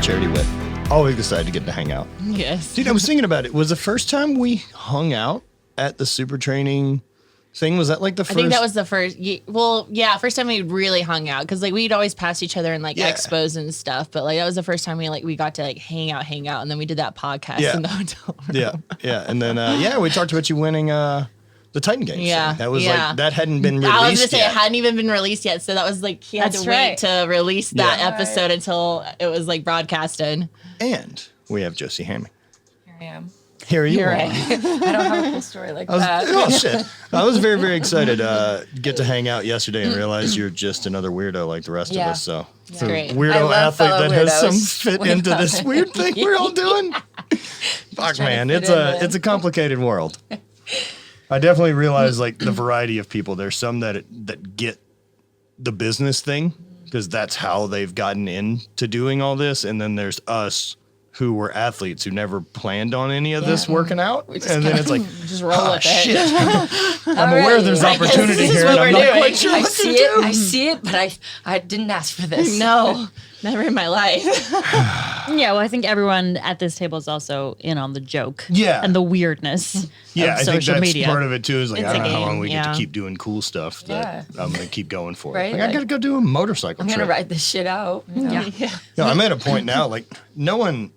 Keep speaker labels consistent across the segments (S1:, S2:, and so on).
S1: Charity Witt. Always excited to get to hang out.
S2: Yes.
S1: Dude, I was thinking about it. Was the first time we hung out at the super training thing, was that like the first?
S2: I think that was the first. Well, yeah, first time we really hung out because like we'd always pass each other in like expos and stuff, but like that was the first time we got to like hang out, and then we did that podcast in the hotel room.
S1: Yeah, and then we talked about you winning the Titan Games.
S2: Yeah,
S1: that was like that hadn't been released.
S2: I was gonna say
S1: yet.
S2: it hadn't even been released yet, so that was like he had to wait to release that episode until it was like broadcasted.
S1: And we have Josie Hamming.
S3: Here I am.
S1: Here you are.
S3: I don't have a cool story like that.
S1: Oh, shit. I was very, very excited to get to hang out yesterday and realize you're just another weirdo like the rest of us. So,
S2: it's great.
S1: Weirdo athlete that has some fit into this weird thing we're all doing. Fuck, man. It's a complicated world. I definitely realize like the variety of people. There's some that get the business thing because that's how they've gotten into doing all this. And then there's us who were athletes who never planned on any of this working out. And then it's like,
S2: just roll with
S1: shit.
S2: it.
S1: I'm aware there's opportunity here and I'm not quite sure what to do.
S3: I see it, but I didn't ask for this.
S2: No, never in my life.
S4: Yeah, well, I think everyone at this table is also in on the joke.
S1: Yeah.
S4: And the weirdness
S1: Yeah,
S4: of
S1: I think
S4: social
S1: that's
S4: media.
S1: part of it too. Is like,
S2: It's
S1: I
S2: a
S1: don't know how
S2: game,
S1: long we get to
S2: yeah.
S1: keep doing cool stuff that I'm going to keep going for.
S3: Right,
S1: Like, I
S3: like-
S1: got to go do a motorcycle
S3: I'm
S1: trip.
S3: gonna ride this shit out. You know?
S1: No, I'm at a point now, like, no one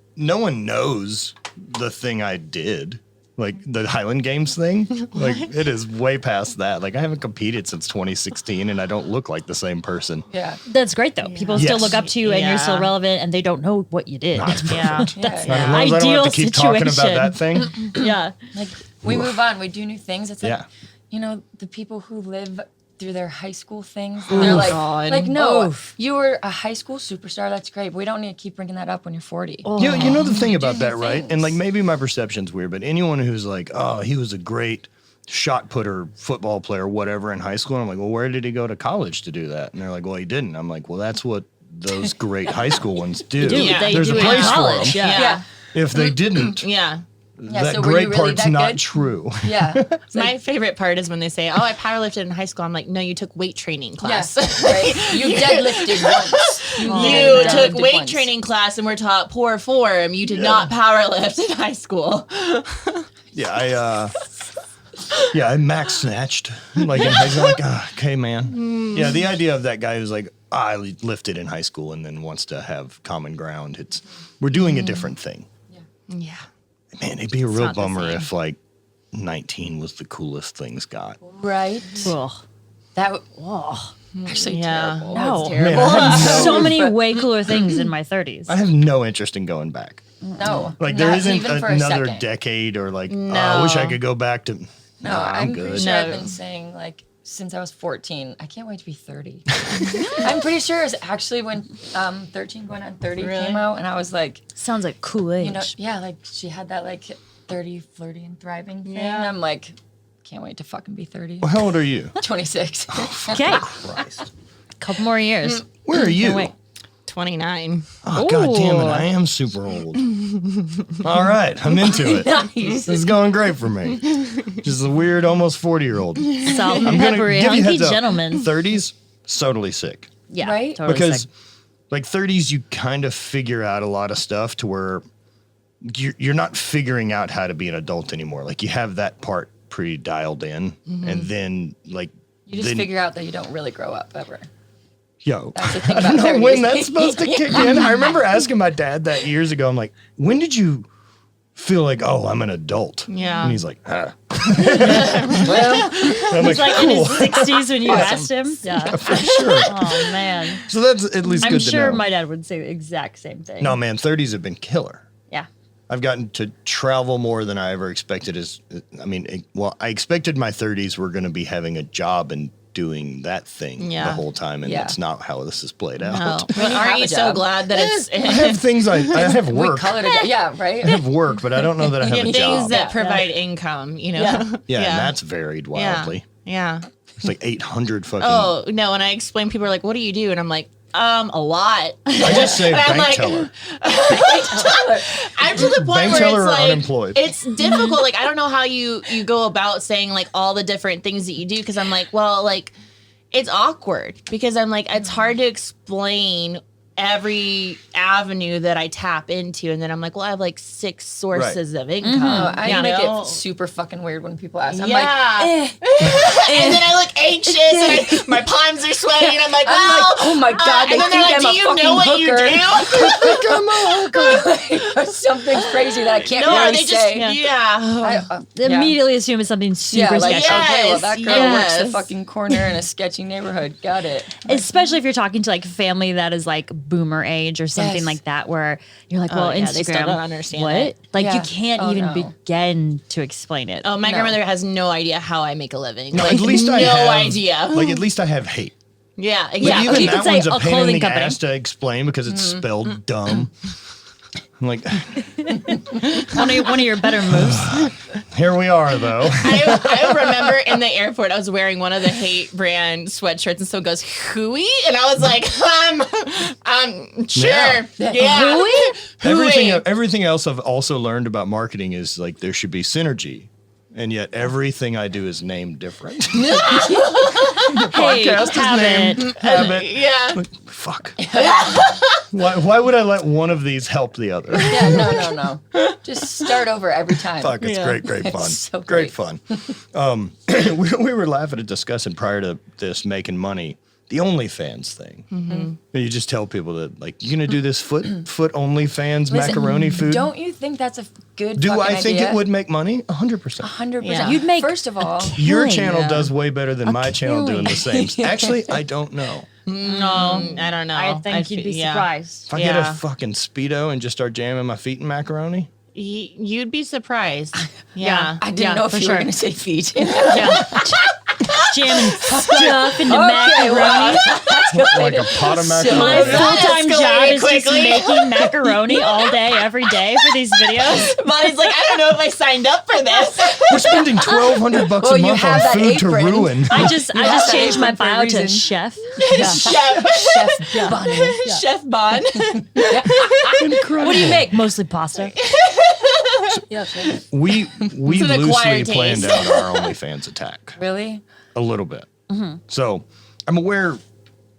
S1: knows the thing I did. Like the Highland Games thing, like it is way past that. Like I haven't competed since 2016, and I don't look like the same person.
S3: Yeah.
S4: That's great, though. People still
S1: Yes.
S4: look up to you, and you're still
S2: Yeah.
S4: relevant, and they don't know what you did.
S1: That's
S4: Yeah.
S1: perfect.
S4: That's
S1: As long as I don't
S4: ideal
S1: have to keep talking about
S4: situation.
S1: that thing.
S4: Yeah.
S3: Like we move on, we do new things. It's like,
S1: Yeah.
S3: you know, the people who live through their high school things. They're like,
S2: God.
S3: no, you were a high school superstar. That's great. But we don't need to keep bringing that up when you're 40.
S1: You know the thing about
S3: new
S1: that, right?
S3: things.
S1: And like maybe my perception's weird, but anyone who's like, oh, he was a great shot putter, football player, whatever in high school, and I'm like, well, where did he go to college to do that? And they're like, well, he didn't. I'm like, well, that's what those great high school ones do.
S2: Yeah.
S4: They
S1: There's
S4: do
S1: a
S4: it in
S1: place for them.
S4: college. Yeah.
S3: Yeah.
S1: If they didn't,
S2: Yeah.
S1: that
S3: so were
S1: great
S3: you really
S1: part's
S3: that
S1: not
S3: good?
S1: true.
S3: Yeah.
S2: My favorite part is when they say, "Oh, I powerlifted in high school." I'm like, "No, you took weight training class.
S3: Yes. Right. You deadlifted once.
S2: You
S3: deadlifted
S2: took weight
S3: once.
S2: training class and were taught poor form. You did not powerlift in high school."
S1: Yeah, I max snatched like in high school. Like, okay, man. Yeah, the idea of that guy who's like, I lifted in high school and then wants to have common ground. We're doing a different thing.
S2: Yeah.
S1: Man, it'd be a real
S2: not the
S1: bummer
S2: same.
S1: if like 19 was the coolest things got.
S3: Right.
S4: Ugh.
S3: That actually
S2: Yeah.
S3: terrible.
S4: No.
S3: It's terrible.
S1: Man, I have
S4: So many way cooler things in my 30s.
S1: I have no interest in going back.
S3: No.
S1: Like there
S3: not
S1: isn't
S3: even for a
S1: another
S3: second.
S1: decade or like, oh, I wish I could go back to.
S3: No,
S1: Nah, I'm
S3: pretty
S1: good.
S3: sure I've
S2: No.
S3: been saying like since I was 14. I can't wait to be 30. I'm pretty sure it's actually when 13 going on 30 came out, and I was like,
S4: Sounds like cool age.
S3: you know, yeah, like she had that like 30, flirty and thriving thing.
S2: Yeah.
S3: I'm like, can't wait to fucking be 30.
S1: Well, how old are you?
S3: 26.
S4: Okay.
S1: Christ.
S4: Couple more years.
S1: Where are you?
S4: wait.
S2: 29.
S1: Oh, God damn it. I am super old. All right. I'm into it. This is going great for me. Just a weird, almost 40-year-old.
S4: Salt and
S1: I'm going to
S4: peppery,
S1: give you
S4: hunky
S1: heads up.
S4: gentleman.
S1: 30s, totally sick.
S4: Yeah.
S3: Right?
S4: Totally
S1: Because
S4: sick.
S1: like 30s, you kind of figure out a lot of stuff to where you're not figuring out how to be an adult anymore. Like you have that part pretty dialed in. And then like,
S3: You just figure out that you don't really grow up ever.
S1: yo,
S3: That's the thing
S1: I don't
S3: about
S1: know when
S3: 30s.
S1: that's supposed to kick in. I remember asking my dad that years ago. I'm like, when did you feel like, oh, I'm an adult?
S2: Yeah.
S1: And he's like, well, I'm like,
S4: It's like in
S1: cool.
S4: his 60s when you asked him. Yeah.
S1: For sure.
S4: Oh, man.
S1: So that's at least
S4: I'm
S1: good to
S4: sure
S1: know.
S4: my dad would say the exact same thing.
S1: No, man, 30s have been killer.
S4: Yeah.
S1: I've gotten to travel more than I ever expected. I expected my 30s were going to be having a job and doing that thing
S2: Yeah.
S1: the whole time, and
S3: Yeah.
S1: that's not how this is played out.
S2: No.
S3: you
S2: Aren't
S3: have
S2: you
S3: a
S2: so
S3: job.
S2: glad that it's
S1: I have things I have
S3: We
S1: work.
S3: call it a yeah, right?
S1: I have work, but I don't know that I have a
S2: things
S1: job.
S2: that provide income, you know?
S1: Yeah, and that's varied wildly.
S2: Yeah.
S1: It's like 800 fucking.
S2: Oh, no. When I explain, people are like, what do you do? And I'm like, a lot.
S1: I just say
S2: And I'm
S1: bank
S2: like-
S1: teller.
S2: I'm to the point
S1: Bank
S2: where
S1: teller
S2: it's
S1: or
S2: like
S1: unemployed?
S2: it's difficult. Like I don't know how you go about saying like all the different things that you do because I'm like, well, like it's awkward because I'm like it's hard to explain every avenue that I tap into, and then I'm like, well, I have like 6 sources of income.
S3: I make it super fucking weird when people ask. I'm like,
S2: and then I look anxious, and my palms are sweating, and I'm like,
S3: oh my God,
S2: and then they're like, do you know what you do?
S3: Something crazy that I can't
S2: No,
S3: really
S2: they
S3: say.
S2: just,
S4: Immediately assume it's something super
S3: like,
S4: sketchy.
S3: okay, well, that girl works the
S2: Yes.
S3: fucking corner in a sketchy neighborhood. Got it.
S4: Especially if you're talking to like family that is like boomer age or something like that, where you're like, well,
S2: yeah,
S4: Instagram,
S2: they still don't understand
S4: what?
S2: it.
S4: Like you
S3: Yeah.
S4: can't
S3: Oh,
S4: even
S3: no.
S4: begin to explain it.
S2: Oh, my grandmother has no idea how I make a living.
S1: No,
S2: like,
S1: at least
S2: no
S1: I have,
S2: idea.
S1: Like, at least I have hate.
S2: Yeah,
S1: But
S2: exactly.
S1: even
S4: You could
S1: that
S4: say
S1: one's a
S4: a
S1: pain in
S4: clothing
S1: the
S4: company.
S1: ass to explain because it's spelled dumb. I'm like,
S4: One of your better moves.
S1: here we are, though.
S2: I remember in the airport, I was wearing one of the hate brand sweatshirts, and someone goes, "Hooey?" And I was like, sure. Yeah. Hooey?
S1: Everything else I've also learned about marketing is like there should be synergy. And yet everything I do is named different.
S4: Hey,
S1: Podcast is named Habit.
S2: Yeah.
S1: Fuck. Why would I let one of these help the other?
S3: Yeah, no. Just start over every time.
S1: Fuck, it's
S2: Yeah.
S1: great fun.
S3: so
S1: great
S3: great.
S1: fun. We were laughing and discussing prior to this making money, the OnlyFans thing. And you just tell people that, like, you're going to do this foot OnlyFans
S3: Listen,
S1: macaroni food.
S3: Don't you think that's a good
S1: Do
S3: fucking
S1: I think
S3: idea?
S1: it would make money? 100%.
S3: 100%.
S2: Yeah.
S4: You'd make
S3: First of all,
S1: Your
S4: killing.
S1: channel
S3: Yeah.
S1: does way better than my channel doing the same.
S3: Yeah.
S1: Actually, I don't know.
S2: No, I don't know.
S4: I think you'd be surprised.
S1: If I get a
S2: Yeah.
S1: fucking Speedo and just start jamming my feet in macaroni,
S2: You'd be surprised. Yeah.
S3: I didn't know if
S4: for
S3: you
S4: sure.
S3: were going to say feet.
S4: Yeah. Jamming stuff into macaroni.
S1: like a pot of
S4: My
S1: macaroni.
S2: That
S4: full-time job
S2: escalated
S4: is just
S2: quickly.
S4: making macaroni all day, every day for these videos.
S2: Bonnie's like, I don't know if I signed up for this.
S1: We're spending $1,200
S3: Well,
S1: a
S3: you
S1: month on
S3: have that
S1: food to
S3: apron.
S1: ruin.
S4: I just
S3: that
S4: changed my
S3: apron for a
S4: bio to
S3: reason.
S4: chef.
S2: Chef,
S3: Chef Bunny.
S2: Chef Bon.
S4: What do you make? Mostly pasta.
S1: We
S2: It's an
S1: loosely
S2: acquired
S1: planned
S2: taste.
S1: out our OnlyFans attack
S3: Really?
S1: a little bit. So I'm aware,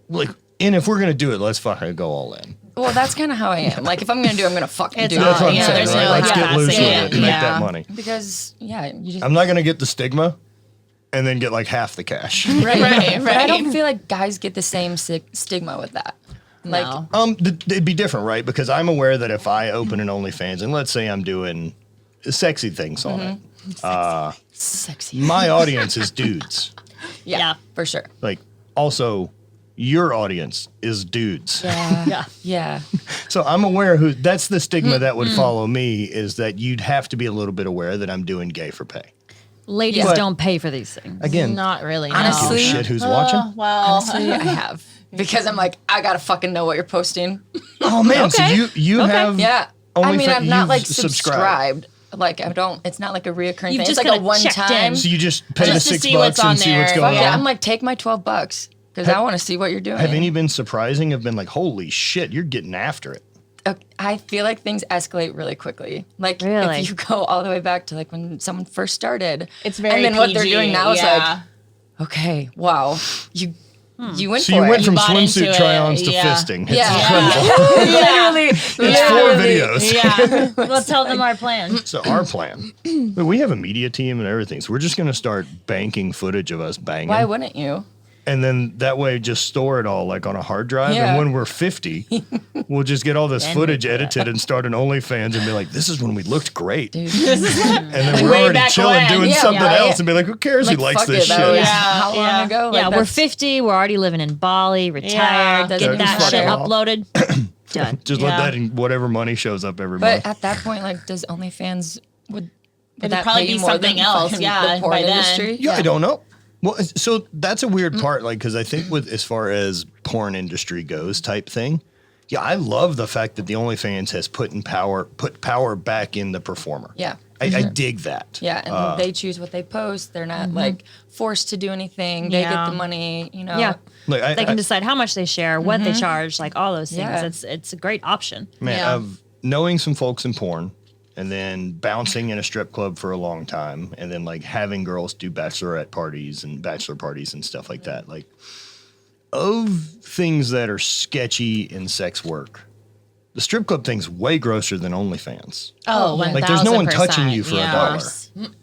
S1: like, and if we're gonna do it, let's fucking go all in.
S3: Well, that's kind of how I am. Like, if I'm going to do it, I'm going to fucking
S2: It's
S3: do
S1: That's
S3: it.
S1: what I'm
S2: yeah,
S1: saying,
S2: there's
S1: right?
S2: no,
S1: Let's
S2: like,
S1: get loose with
S2: passing
S1: it and
S2: it.
S1: make
S2: Yeah.
S1: that money.
S3: Because, yeah, you just...
S1: I'm not gonna get the stigma and then get like half the cash.
S2: Right.
S3: But I don't feel like guys get the same stigma with that. Like,
S2: No.
S1: It'd be different, right? Because I'm aware that if I open an OnlyFans and let's say I'm doing sexy things on it,
S3: sexy.
S1: my audience is dudes.
S3: Yeah, for sure.
S1: Like, also, your audience is dudes.
S3: Yeah. Yeah.
S1: So I'm aware that's the stigma that would follow me is that you'd have to be a little bit aware that I'm doing gay for pay.
S4: Ladies
S1: But-
S4: don't pay for these things.
S1: Again,
S2: Not really.
S3: Honestly,
S1: shit, who's watching?
S2: Well,
S3: Honestly, I have. Because I'm like, I got to fucking know what you're posting.
S1: Oh man, so
S2: Okay.
S1: you have
S3: Yeah. I mean, I'm not
S1: you've
S3: like subscribed. Like, I don't, it's not like a reoccurring
S4: You've
S3: thing.
S4: just
S3: It's like a
S4: kinda
S3: one
S4: checked
S3: time.
S4: in.
S1: So you just pay the
S2: Just to
S1: $6
S2: see what's
S1: and
S2: on
S1: see what's
S2: there.
S1: going
S3: Yeah,
S1: on.
S3: I'm like, take my $12 because I want to see what you're doing.
S1: Have any been surprising? Have been like, holy shit, you're getting after it.
S3: I feel like things escalate really quickly. Like
S4: Really?
S3: if you go all the way back to like when someone first started,
S2: it's very
S3: and then what they're
S2: PG,
S3: doing now is
S2: yeah.
S3: like, okay, wow, you went
S1: So
S3: for
S1: you
S3: it.
S1: went from
S2: bought into
S1: swimsuit
S2: it,
S1: try-ons to
S2: yeah.
S1: fisting. It's
S3: Yeah.
S1: incredible.
S3: literally,
S1: It's 4 videos.
S2: Yeah.
S4: Well, tell them our plan.
S1: So our plan, we have a media team and everything. So we're just going to start banking footage of us banging.
S3: Why wouldn't you?
S1: And then that way just store it all like on a hard drive.
S3: Yeah.
S1: And when we're 50, we'll just get all this
S4: Then
S1: footage
S4: we do
S1: edited and start an OnlyFans and be like, this is when we looked great.
S3: Dude.
S1: And then we're
S2: Way
S1: already
S2: back
S1: chilling
S2: when.
S1: doing
S3: Yeah,
S1: something
S3: right.
S1: else and be like, who cares who likes
S3: fuck
S1: this
S3: it, that
S1: shit?
S3: was
S2: Yeah,
S3: how long
S2: yeah.
S3: ago? Like,
S4: Yeah, we're
S3: that's-
S4: 50. We're already living in Bali, retired.
S2: Yeah.
S4: Get
S1: Just
S4: that
S1: fuck
S4: shit
S1: it off.
S4: uploaded. Done.
S1: Just
S2: Yeah.
S1: let that in whatever money shows up every
S3: But
S1: month.
S3: at that point, like, does OnlyFans would
S2: It'd
S3: that
S2: probably
S3: pay you
S2: be
S3: more
S2: something
S3: than
S2: else,
S3: fucking
S2: yeah,
S3: the porn
S2: by then.
S3: industry?
S1: Yeah, I don't know. Well, so that's a weird part, like, because I think with as far as porn industry goes, type thing. Yeah, I love the fact that the OnlyFans has put power back in the performer.
S3: Yeah.
S1: I dig that.
S3: Yeah, and they choose what they post. They're not like forced to do anything. They get
S2: Yeah.
S3: the money, you know.
S4: Yeah.
S1: Like,
S4: They can decide how much they share, what they charge, like all those things.
S3: Yeah.
S4: It's a great option.
S1: man,
S2: Yeah.
S1: of knowing some folks in porn and then bouncing in a strip club for a long time and then like having girls do bachelorette parties and bachelor parties and stuff like that. Like of things that are sketchy in sex work, the strip club thing's way grosser than OnlyFans.
S2: Oh,
S1: like there's no one touching you for $1.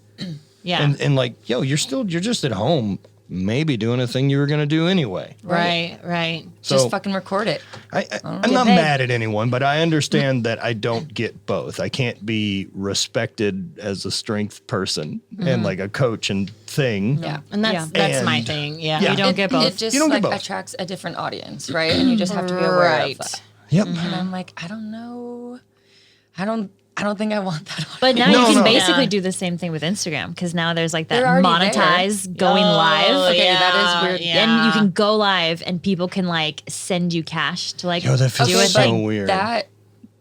S2: Yeah.
S1: And like, you're just at home, maybe doing a thing you were going to do anyway.
S2: Right.
S1: So
S3: Just fucking record it.
S1: I'm not mad at anyone, but I understand that I don't get both. I can't be respected as a strength person and like a coach and thing.
S3: Yeah.
S2: And that's my thing. Yeah.
S1: Yeah.
S4: You don't get both.
S3: It just
S1: You don't get
S3: like
S1: both.
S3: attracts a different audience, right? And you just have to be aware of that.
S1: Yep.
S3: And I'm like, I don't know. I don't think I want that.
S4: But now
S1: No,
S4: you can
S1: no.
S4: basically do the same thing with Instagram because now there's like that
S3: They're already
S4: monetize going live.
S3: Okay, that is weird.
S4: And you can go live and people can like send you cash to like
S1: Yo, that feels
S4: do it.
S1: so
S3: but
S1: weird.
S3: That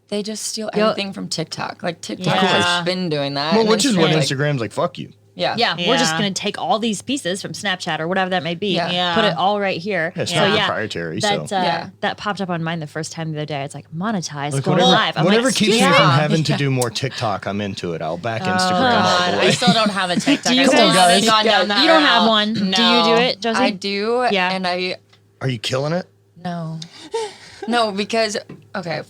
S3: they just steal everything from TikTok. Like TikTok
S2: Yeah.
S3: has been doing that.
S1: Well,
S3: and
S1: which is what
S3: like,
S1: Instagram's like, fuck you.
S3: Yeah.
S4: Yeah, we're just
S2: Yeah.
S4: going to take all these pieces from Snapchat or whatever that may be,
S3: Yeah.
S4: put it all right here.
S1: It's
S4: So
S1: not
S4: yeah,
S1: proprietary,
S4: that,
S1: so.
S4: that popped up on mine the first time the other day. It's like monetize,
S1: Like
S4: going
S1: whatever,
S4: live. I'm
S1: whatever
S4: like,
S1: keeps me
S4: excuse
S1: from
S4: me?
S1: having to do more TikTok, I'm into it. I'll back Instagram
S2: God,
S1: all the
S2: I
S1: way.
S2: still don't have a TikTok.
S4: Do you
S2: I still
S4: guys-
S2: haven't gone down that
S4: You don't
S2: route.
S4: have one.
S2: No.
S4: Do you do it, Josie?
S3: I do.
S4: Yeah.
S3: And
S1: Are you killing it?
S3: no. No, because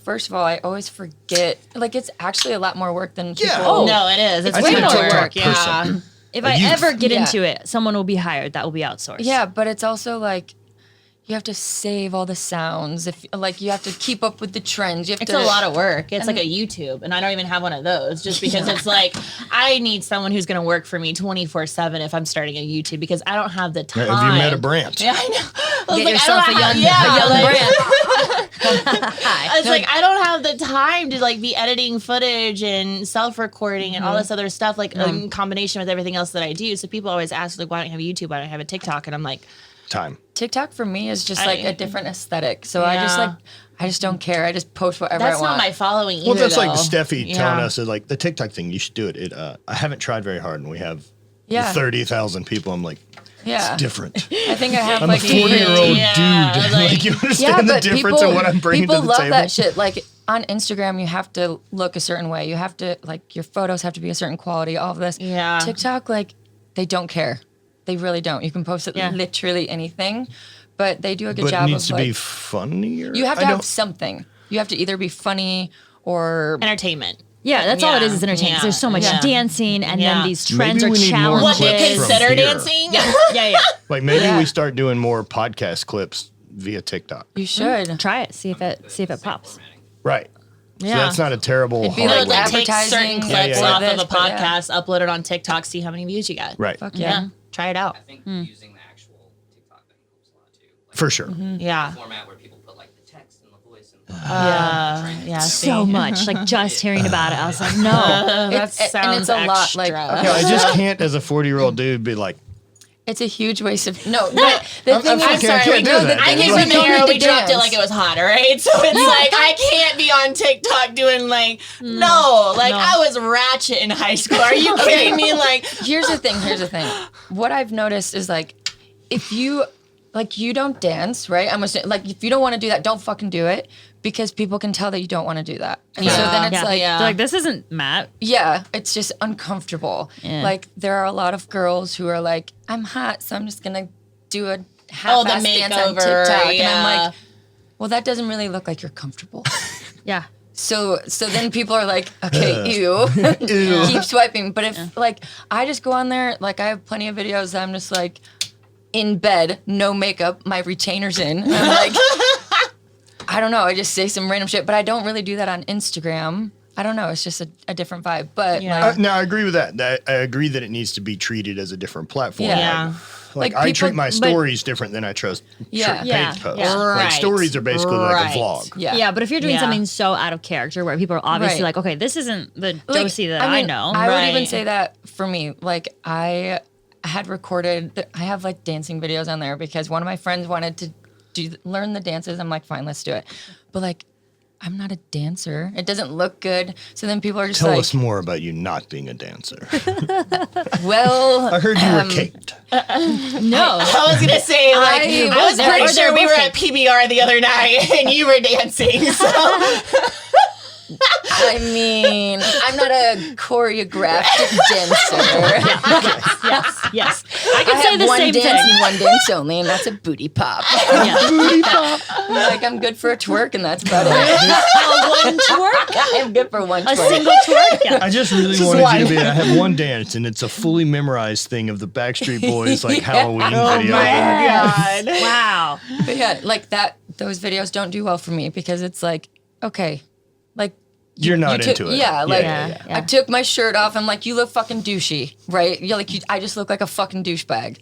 S3: first of all, I always forget. Like it's actually a lot more work than people.
S1: Yeah.
S2: Oh, no, it is. It's
S1: I
S2: way
S1: need a
S2: more
S1: TikTok
S2: work. Yeah.
S1: person.
S4: If
S1: A
S4: I
S1: youth.
S4: ever get
S3: Yeah.
S4: into it, someone will be hired. That will be outsourced.
S3: Yeah, but it's also like you have to save all the sounds. If like you have to keep up with the trends. You have
S2: It's
S3: to.
S2: a lot of work. It's like a YouTube, and I don't even have one of those just because it's like I need someone who's going to work for me 24/7 if I'm starting a YouTube because I don't have the time.
S1: Have you met a Brant?
S2: Yeah, I know. I was
S3: Get
S2: like,
S3: yourself
S2: I don't
S3: a
S2: have,
S3: young,
S2: yeah,
S3: a young
S2: like,
S3: brand.
S2: I was like, I don't have the time to like be editing footage and self-recording and all this other stuff, like in combination with everything else that I do. So people always ask, like, why don't you have a YouTube? Why don't you have a TikTok? And I'm like,
S1: Time.
S3: TikTok for me is just like a different aesthetic. So I just don't care. I just post whatever
S2: that's
S3: I want.
S2: not my following either.
S1: Well, that's like
S2: though.
S1: Steffi
S2: Yeah.
S1: telling us that, like, the TikTok thing, you should do it. I haven't tried very hard, and we have
S3: Yeah.
S1: 30,000 people. I'm like,
S3: Yeah.
S1: it's different.
S3: I think I have
S1: I'm a
S3: like
S1: 40-year-old
S2: Yeah,
S1: dude.
S2: like-
S1: Like, you
S3: Yeah,
S1: understand the
S3: but
S1: difference in what I'm bringing to
S3: people
S1: the
S3: love
S1: table?
S3: that shit. Like on Instagram, you have to look a certain way. You have to like your photos have to be a certain quality. All of this.
S2: Yeah.
S3: TikTok, like they don't care. They really don't. You can post it literally anything, but they do a good
S1: But
S3: job
S1: it needs
S3: of
S1: to be
S3: like,
S1: funnier.
S3: you have to
S1: I
S3: have
S1: don't-
S3: something. You have to either be funny or
S2: entertainment.
S4: Yeah, that's all it is
S2: Yeah.
S4: entertainment. 'Cause There's so much
S2: Yeah.
S4: dancing, and
S2: Yeah.
S4: then these trends
S1: Maybe
S4: or
S1: we need more
S4: challenges.
S2: What they
S1: clips from
S2: consider
S1: here.
S2: dancing?
S4: Yeah.
S1: Like, maybe
S3: Yeah.
S1: we start doing more podcast clips via TikTok.
S3: you should.
S4: Try it. See if it pops.
S1: Right. So
S2: Yeah.
S1: that's not a terrible
S3: It'd be
S2: You know,
S1: hard
S3: like
S2: like
S1: way.
S2: take certain
S3: advertising,
S2: clips
S1: yeah,
S2: off
S3: yeah.
S2: of a
S3: But yeah.
S2: podcast, upload it on TikTok, see how many views you get.
S1: Right.
S3: Fuck
S2: Yeah.
S3: yeah.
S2: Try it out.
S5: I think using the actual TikTok thing helps a lot too. Like
S1: For sure.
S2: Yeah.
S5: format where people put like the text and the voice and
S2: Yeah.
S4: So much. Like just hearing about it, I was like, no.
S2: That
S3: It's- and
S2: sounds
S3: it's a lot,
S2: extra.
S3: like-
S1: Yeah, I just can't, as a 40-year-old dude, be like,
S3: It's a huge waste of no. The thing
S1: I'm
S3: is,
S2: I'm
S1: fucking- I
S2: sorry,
S1: can't
S2: we
S1: do
S2: know
S1: that.
S2: I
S1: It's
S2: came
S1: like-
S2: from
S3: You don't
S2: there,
S3: need
S2: we
S3: to
S2: dropped it
S3: dance.
S2: like it was hot, all right? So it's like, I can't be on TikTok doing like, no, like I was ratchet in high school. Are you kidding me? Like,
S3: here's the thing. What I've noticed is like, if you don't dance, right? I'm assuming, like if you don't want to do that, don't fucking do it because people can tell that you don't want to do that. And so then it's like,
S4: They're like, this isn't Matt.
S3: yeah, it's just uncomfortable.
S4: Yeah.
S3: Like there are a lot of girls who are like, I'm hot, so I'm just gonna do a half-ass dance on
S2: makeover,
S3: TikTok, and
S2: yeah.
S3: I'm like, well, that doesn't really look like you're comfortable.
S4: Yeah.
S3: So then people are like, okay, ew. Keep swiping. But if like I just go on there, like I have plenty of videos that I'm just like in bed, no makeup, my retainer's in. And I'm like, I don't know. I just say some random shit, but I don't really do that on Instagram. I don't know. It's just a different vibe. But
S2: Yeah.
S3: like,
S1: no, I agree with that. I agree that it needs to be treated as a different platform.
S3: Yeah.
S1: Like,
S3: Like
S1: I
S3: people-
S1: treat my
S3: but-
S1: stories different than I trust
S3: Yeah.
S1: page
S4: Yeah.
S1: posts.
S4: Yeah.
S1: Like
S2: Right.
S1: stories are basically like
S2: Right.
S1: a vlog.
S3: yeah.
S4: But if you're doing
S2: Yeah.
S4: something so out of character where people are obviously
S3: Right.
S4: like, okay, this isn't the
S3: Like,
S4: Josie that I
S3: mean,
S4: know.
S3: I would even
S2: Right.
S3: say that for me. Like I had recorded, I have like dancing videos on there because one of my friends wanted to learn the dances. I'm like, fine, let's do it. But like, I'm not a dancer. It doesn't look good. So then people are just
S1: Tell
S3: like,
S1: us more about you not being a dancer.
S3: well,
S1: I heard you were caked.
S4: No.
S2: I was gonna say, like,
S3: I
S2: I was
S3: was
S2: pretty
S3: there.
S2: sure we were at PBR the other night and you were dancing. So
S3: I mean, I'm not a choreographed dancer.
S4: Yes. I can say
S3: have
S4: the
S3: one
S4: same
S3: dance
S4: thing.
S3: and one dance only, and that's a booty pop. I'm good for a twerk, and that's about it.
S4: One twerk?
S3: I'm good for one
S4: A
S3: twerk.
S4: single twerk? Yeah.
S1: I just really wanted you to be. I have one dance, and it's a fully memorized thing of the Backstreet Boys like Halloween video.
S2: God.
S4: Wow.
S3: But yeah, like that. Those videos don't do well for me because it's like, okay, like
S1: You're not
S3: you took-
S1: into it.
S3: Yeah, like
S4: Yeah.
S3: I took my shirt off. I'm like, you look fucking douchey, right? You're like, I just look like a fucking douchebag.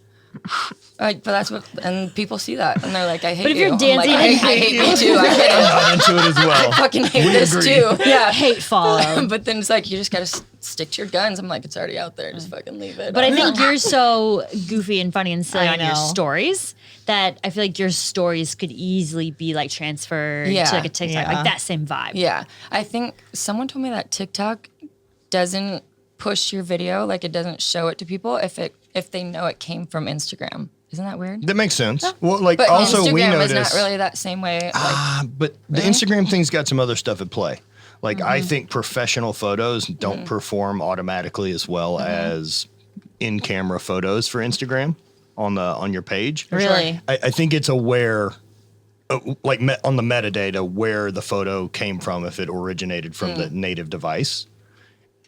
S3: But that's what, and people see that, and they're like, I hate you.
S4: But if you're
S3: I'm like,
S4: dancing
S3: I
S4: and
S3: hate you too. I get
S1: I'm
S3: it.
S1: not into it as well.
S3: I fucking hate
S1: We
S3: this
S1: agree.
S3: too. Yeah.
S4: Hate follow.
S3: But then it's like, you just gotta stick to your guns. I'm like, it's already out there. Just fucking leave it.
S4: But I think you're so goofy and funny and silly
S2: I
S4: on your
S2: know.
S4: stories that I feel like your stories could easily be like transferred
S3: Yeah.
S4: to like a TikTok,
S2: Yeah.
S4: like that same vibe.
S3: Yeah, I think someone told me that TikTok doesn't push your video, like it doesn't show it to people if they know it came from Instagram. Isn't that weird?
S1: That makes sense. Well, like
S3: But
S1: also
S3: Instagram
S1: we
S3: is
S1: notice.
S3: not really that same way. Like,
S1: But the Instagram thing's got some other stuff at play. Like I
S3: Mm-hmm.
S1: think professional photos don't perform automatically as well
S3: Mm-hmm.
S1: as in-camera photos for Instagram on your page.
S2: Really?
S1: I think it's aware, on the metadata, where the photo came from if it originated from the native device.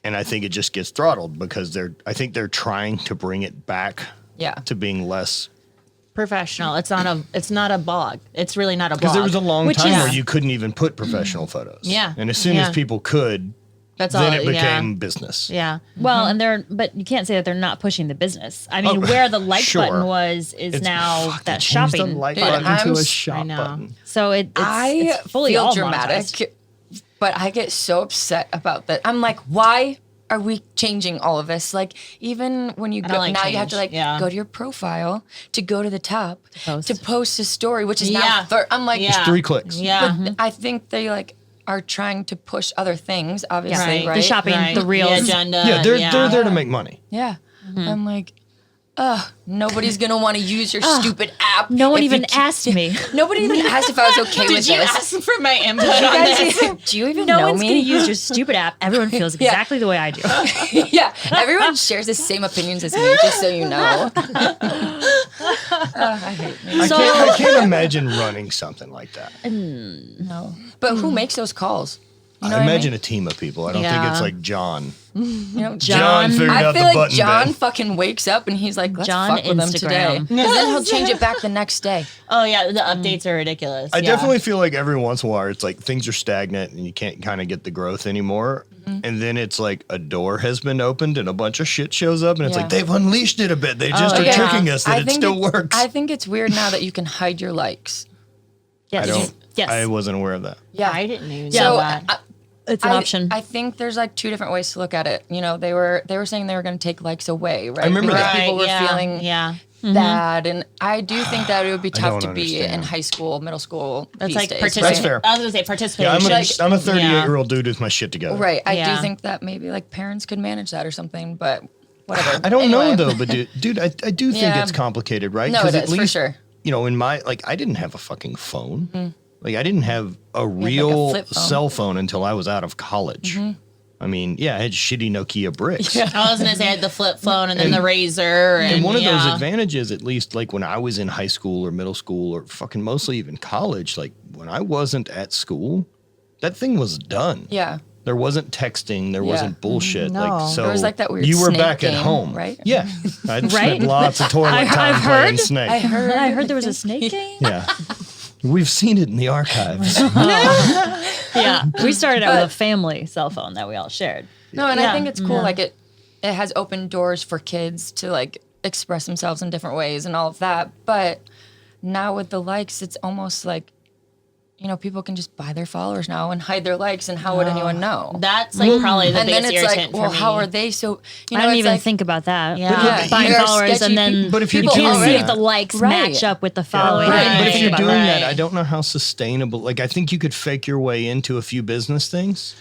S1: And I think it just gets throttled because I think they're trying to bring it back
S3: yeah.
S1: to being less.
S2: Professional. It's not a blog. It's really not a blog.
S1: Because there was a long
S4: Which
S1: time
S4: is-
S1: where you couldn't even put professional photos.
S2: Yeah.
S1: And as soon
S2: Yeah.
S1: as people could,
S2: That's
S1: then
S2: all.
S1: it became
S2: Yeah.
S1: business.
S2: Yeah.
S4: Well, but you can't say that they're not pushing the business. I mean,
S1: Oh,
S4: where the like
S1: sure.
S4: button was is now
S1: Fuck,
S4: that
S1: they changed
S4: shopping.
S1: the like
S3: Dude,
S1: button to
S3: I'm
S1: a
S3: s-
S1: shop
S2: I know.
S1: button.
S4: So
S3: I
S4: it's fully
S3: feel
S4: all
S3: dramatic,
S4: monetized.
S3: but I get so upset about that. I'm like, why are we changing all of this? Like, even when you
S2: I
S3: go
S2: don't like
S3: now, you have to
S2: change.
S3: like
S2: Yeah.
S3: go to your profile to go to the top
S4: post.
S3: to post a story, which is
S2: Yeah.
S3: now. I'm like,
S2: Yeah.
S1: 3 clicks.
S2: Yeah.
S3: But I think they like are trying to push other things, obviously,
S2: Right.
S3: right?
S4: The shopping,
S2: Right.
S4: the reels.
S2: The agenda.
S1: Yeah, they're there to make money.
S3: Yeah. I'm like, nobody's gonna want to use your stupid app.
S4: No one
S3: if you
S4: even
S3: keep-
S4: asked me.
S3: Nobody even asked if I was okay with
S2: Did you
S3: this.
S2: ask for my input
S3: You
S2: on
S3: guys
S2: this?
S3: even- do you even
S4: No
S3: know
S4: one's
S3: me?
S4: going to use your stupid app. Everyone feels
S3: Yeah.
S4: exactly the way I do.
S3: Yeah, everyone shares the same opinions as me, just so you know. I hate me.
S1: I can't imagine running something like that.
S3: No. But who makes those calls? You know
S1: I
S3: what
S1: imagine
S3: mean?
S1: a team of people. I don't think
S2: Yeah.
S1: it's like John.
S3: You know,
S1: John figured
S3: I
S1: out
S3: feel
S1: the
S3: like
S1: button
S3: John
S1: bed.
S3: fucking wakes up and he's like, let's
S4: John
S3: fuck with them today.
S4: Instagram.
S3: Because then he'll change it back the next day.
S2: Oh yeah, the updates are ridiculous.
S1: I
S2: Yeah.
S1: definitely feel like every once in a while it's like things are stagnant and you can't kind of get the growth anymore. And then it's like a door has been opened and a bunch of shit shows up and it's
S3: Yeah.
S1: like they've unleashed it a bit. They just
S2: Oh,
S1: are
S2: yeah.
S1: tricking us that it still works.
S3: I think it's weird now that you can hide your likes.
S4: Yes.
S1: I don't.
S4: Yes.
S1: I wasn't aware of that.
S3: Yeah.
S2: I didn't even
S3: So
S2: know that.
S4: it's an option.
S3: I think there's like two different ways to look at it. You know, they were saying they were going to take likes away, right?
S1: I remember
S3: because
S1: that.
S3: people were
S2: yeah.
S3: feeling
S2: Yeah.
S3: bad, and I do think that it would be
S1: I
S3: tough
S1: don't
S3: to be in
S1: understand.
S3: high school, middle school.
S2: That's
S3: these
S2: like
S3: days,
S2: participation.
S1: That's fair.
S2: I was gonna say participation.
S1: Yeah, I'm a 38-year-old dude with my shit together.
S3: Right. I
S2: Yeah.
S3: do think that maybe like parents could manage that or something, but whatever.
S1: I don't know
S3: Anyway.
S1: though, but dude, I do think
S3: Yeah.
S1: it's complicated, right?
S3: No,
S1: 'Cause
S3: it
S1: at
S3: is, for
S1: least,
S3: sure.
S1: You know, in my I didn't have a fucking phone. Like I didn't have a
S3: a
S1: real
S3: flip phone.
S1: cell phone until I was out of college. I mean, yeah, I had shitty Nokia bricks.
S2: I was gonna say I had the flip phone and then the razor and,
S1: And one of those
S2: yeah.
S1: advantages, at least like when I was in high school or middle school or fucking mostly even college, like when I wasn't at school, that thing was done.
S3: Yeah.
S1: There wasn't texting. There wasn't bullshit.
S2: No.
S1: Like so,
S3: There was, like, that weird
S1: you were
S3: snake
S1: back at
S3: game,
S1: home,
S3: right?
S1: Yeah, I'd
S4: Right?
S1: spent lots of toilet
S4: I've
S1: time
S4: heard.
S1: playing Snake.
S3: I heard.
S4: I heard there was a snake game.
S1: Yeah, we've seen it in the archives.
S4: Yeah. We started out with a family cell phone that we all shared.
S3: No, and
S4: Yeah.
S3: I think it's cool. Like it has opened doors for kids to like express themselves in different ways and all of that. But now with the likes, it's almost like, you know, people can just buy their followers now and hide their likes, and how would anyone know?
S2: That's like probably the
S3: And then
S2: biggest
S3: it's
S2: irritant
S3: like, well,
S2: for me.
S3: how are they so? You know,
S4: I didn't
S3: it's
S4: even
S3: like,
S4: think about that.
S2: Yeah.
S4: Buying
S3: There are
S4: followers
S3: sketchy
S4: and then
S1: But if you're
S4: you
S1: doing
S4: can't see
S1: that-
S4: if the likes
S3: Right.
S4: match up with the following.
S3: Right.
S4: I didn't
S1: But if
S4: think
S1: you're
S4: about
S1: doing
S4: that.
S1: that, I don't know how sustainable. Like, I think you could fake your way into a few business things.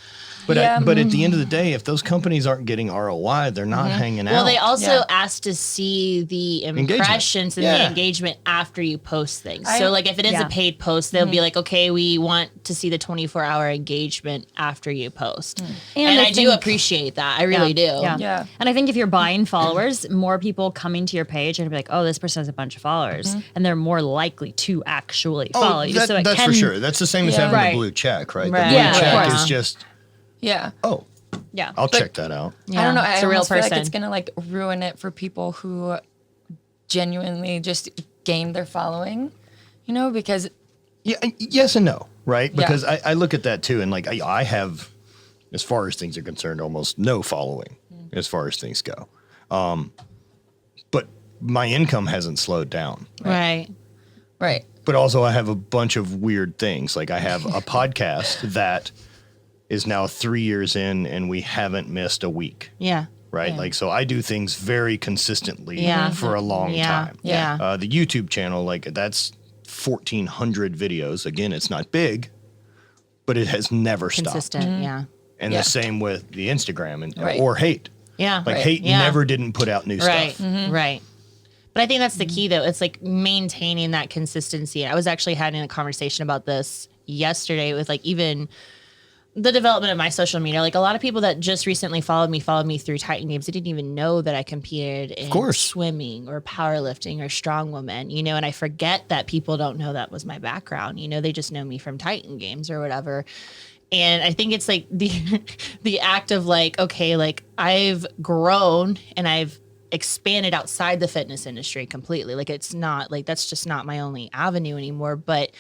S1: But but at the end of the day, if those companies aren't getting ROI, they're not hanging out.
S2: Well, they also ask to see the impressions and the engagement after you post things. So, like, if it is a paid post, they'll be like, okay, we want to see the 24-hour engagement after you post. And I do appreciate that. I really do.
S4: Yeah. And I think if you're buying followers, more people coming to your page and be like, oh, this person has a bunch of followers. And they're more likely to actually follow you. So
S1: that's for sure. That's the same as having the blue check, right? The blue check is just...
S3: Yeah.
S1: Oh.
S4: Yeah.
S1: I'll check that out.
S3: I don't know.
S2: It's
S3: I
S2: a real
S3: almost feel like
S2: person.
S3: it's going to like ruin it for people who genuinely just gain their following, you know, because...
S1: Yeah. Yes and no, right? Because I look at that too. And like I have, as far as things are concerned, almost no following as far as things go. But my income hasn't slowed down.
S2: Right.
S1: But also I have a bunch of weird things. Like I have a podcast that is now 3 years in and we haven't missed a week.
S2: Yeah.
S1: Right? Like, so I do things very consistently for a long time.
S2: Yeah.
S1: The YouTube channel, like that's 1,400 videos. Again, it's not big, but it has never stopped.
S2: Consistent. Yeah.
S1: And the same with the Instagram and or hate.
S2: Yeah.
S1: Like hate never didn't put out new stuff.
S2: Right. But I think that's the key, though. It's like maintaining that consistency. I was actually having a conversation about this yesterday with like even the development of my social media. Like a lot of people that just recently followed me through Titan Games. They didn't even know that I competed in swimming or powerlifting or strongwoman, you know, and I forget that people don't know that was my background. You know, they just know me from Titan Games or whatever. And I think it's like the act of like, okay, like I've grown and I've expanded outside the fitness industry completely. Like it's not like that's just not my only avenue anymore, but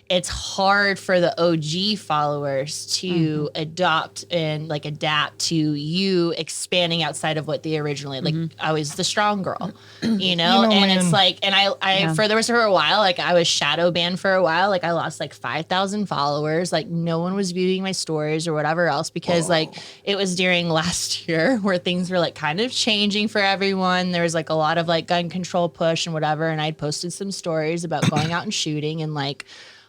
S2: it's hard for the OG followers to adopt and like adapt to you expanding outside of what they originally like. I was the strong girl, you know, and man. It's like, and I there was for a while, like I was shadow banned for a while. Like I lost like 5,000 followers. Like no one was viewing my stories or whatever else because like it was during last year where things were like kind of changing for everyone. There was like a lot of like gun control push and whatever. And I'd posted some stories about going out and shooting and like,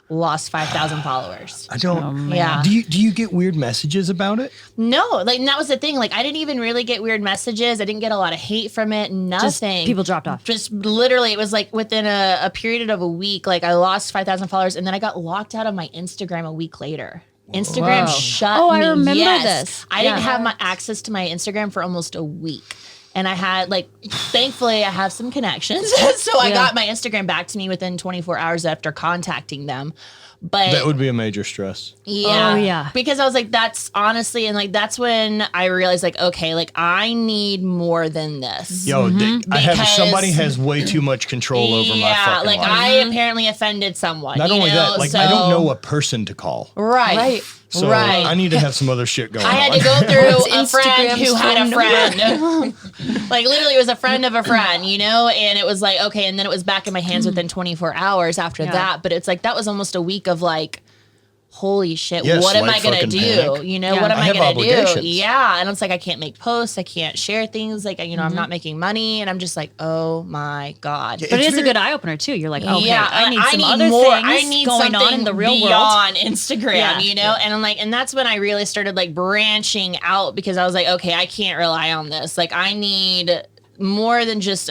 S2: lost 5,000 followers.
S1: I don't. Do you get weird messages about it?
S2: No, like and that was the thing. Like I didn't even really get weird messages. I didn't get a lot of hate from it. Nothing.
S4: Just people dropped off.
S2: Just literally, it was like within a period of a week. Like I lost 5,000 followers, and then I got locked out of my Instagram a week later. Instagram shut me.
S4: Oh, I remember this.
S2: I didn't have my access to my Instagram for almost a week. And I had, like, thankfully, I have some connections. So I got my Instagram back to me within 24 hours after contacting them. But
S1: that would be a major stress.
S2: Yeah.
S4: Oh, yeah.
S2: Because I was like, that's honestly, and like, that's when I realized, like, okay, like, I need more than this.
S1: Yo, somebody has way too much control over my fucking
S2: like,
S1: life.
S2: I apparently offended someone.
S1: Not only that, like, I don't know a person to call.
S2: Right.
S1: So I need to have some other shit going on.
S2: I had to go through a friend who had a friend. Like literally it was a friend of a friend, you know? And it was like, okay. And then it was back in my hands within 24 hours after that. But it's like, that was almost a week of like, holy shit, what am I going to do?
S1: Panic.
S2: You know, what am I going to do?
S1: Yeah.
S2: And it's like, I can't make posts. I can't share things. Like, you know, I'm not making money. And I'm just like, oh my God.
S4: But it is a good eye opener too. You're like, okay, I need some other
S2: more.
S4: things
S2: I need
S4: going on in the real world.
S2: Beyond Instagram, you know? And I'm like, and that's when I really started like branching out because I was like, okay, I can't rely on this. Like I need more than just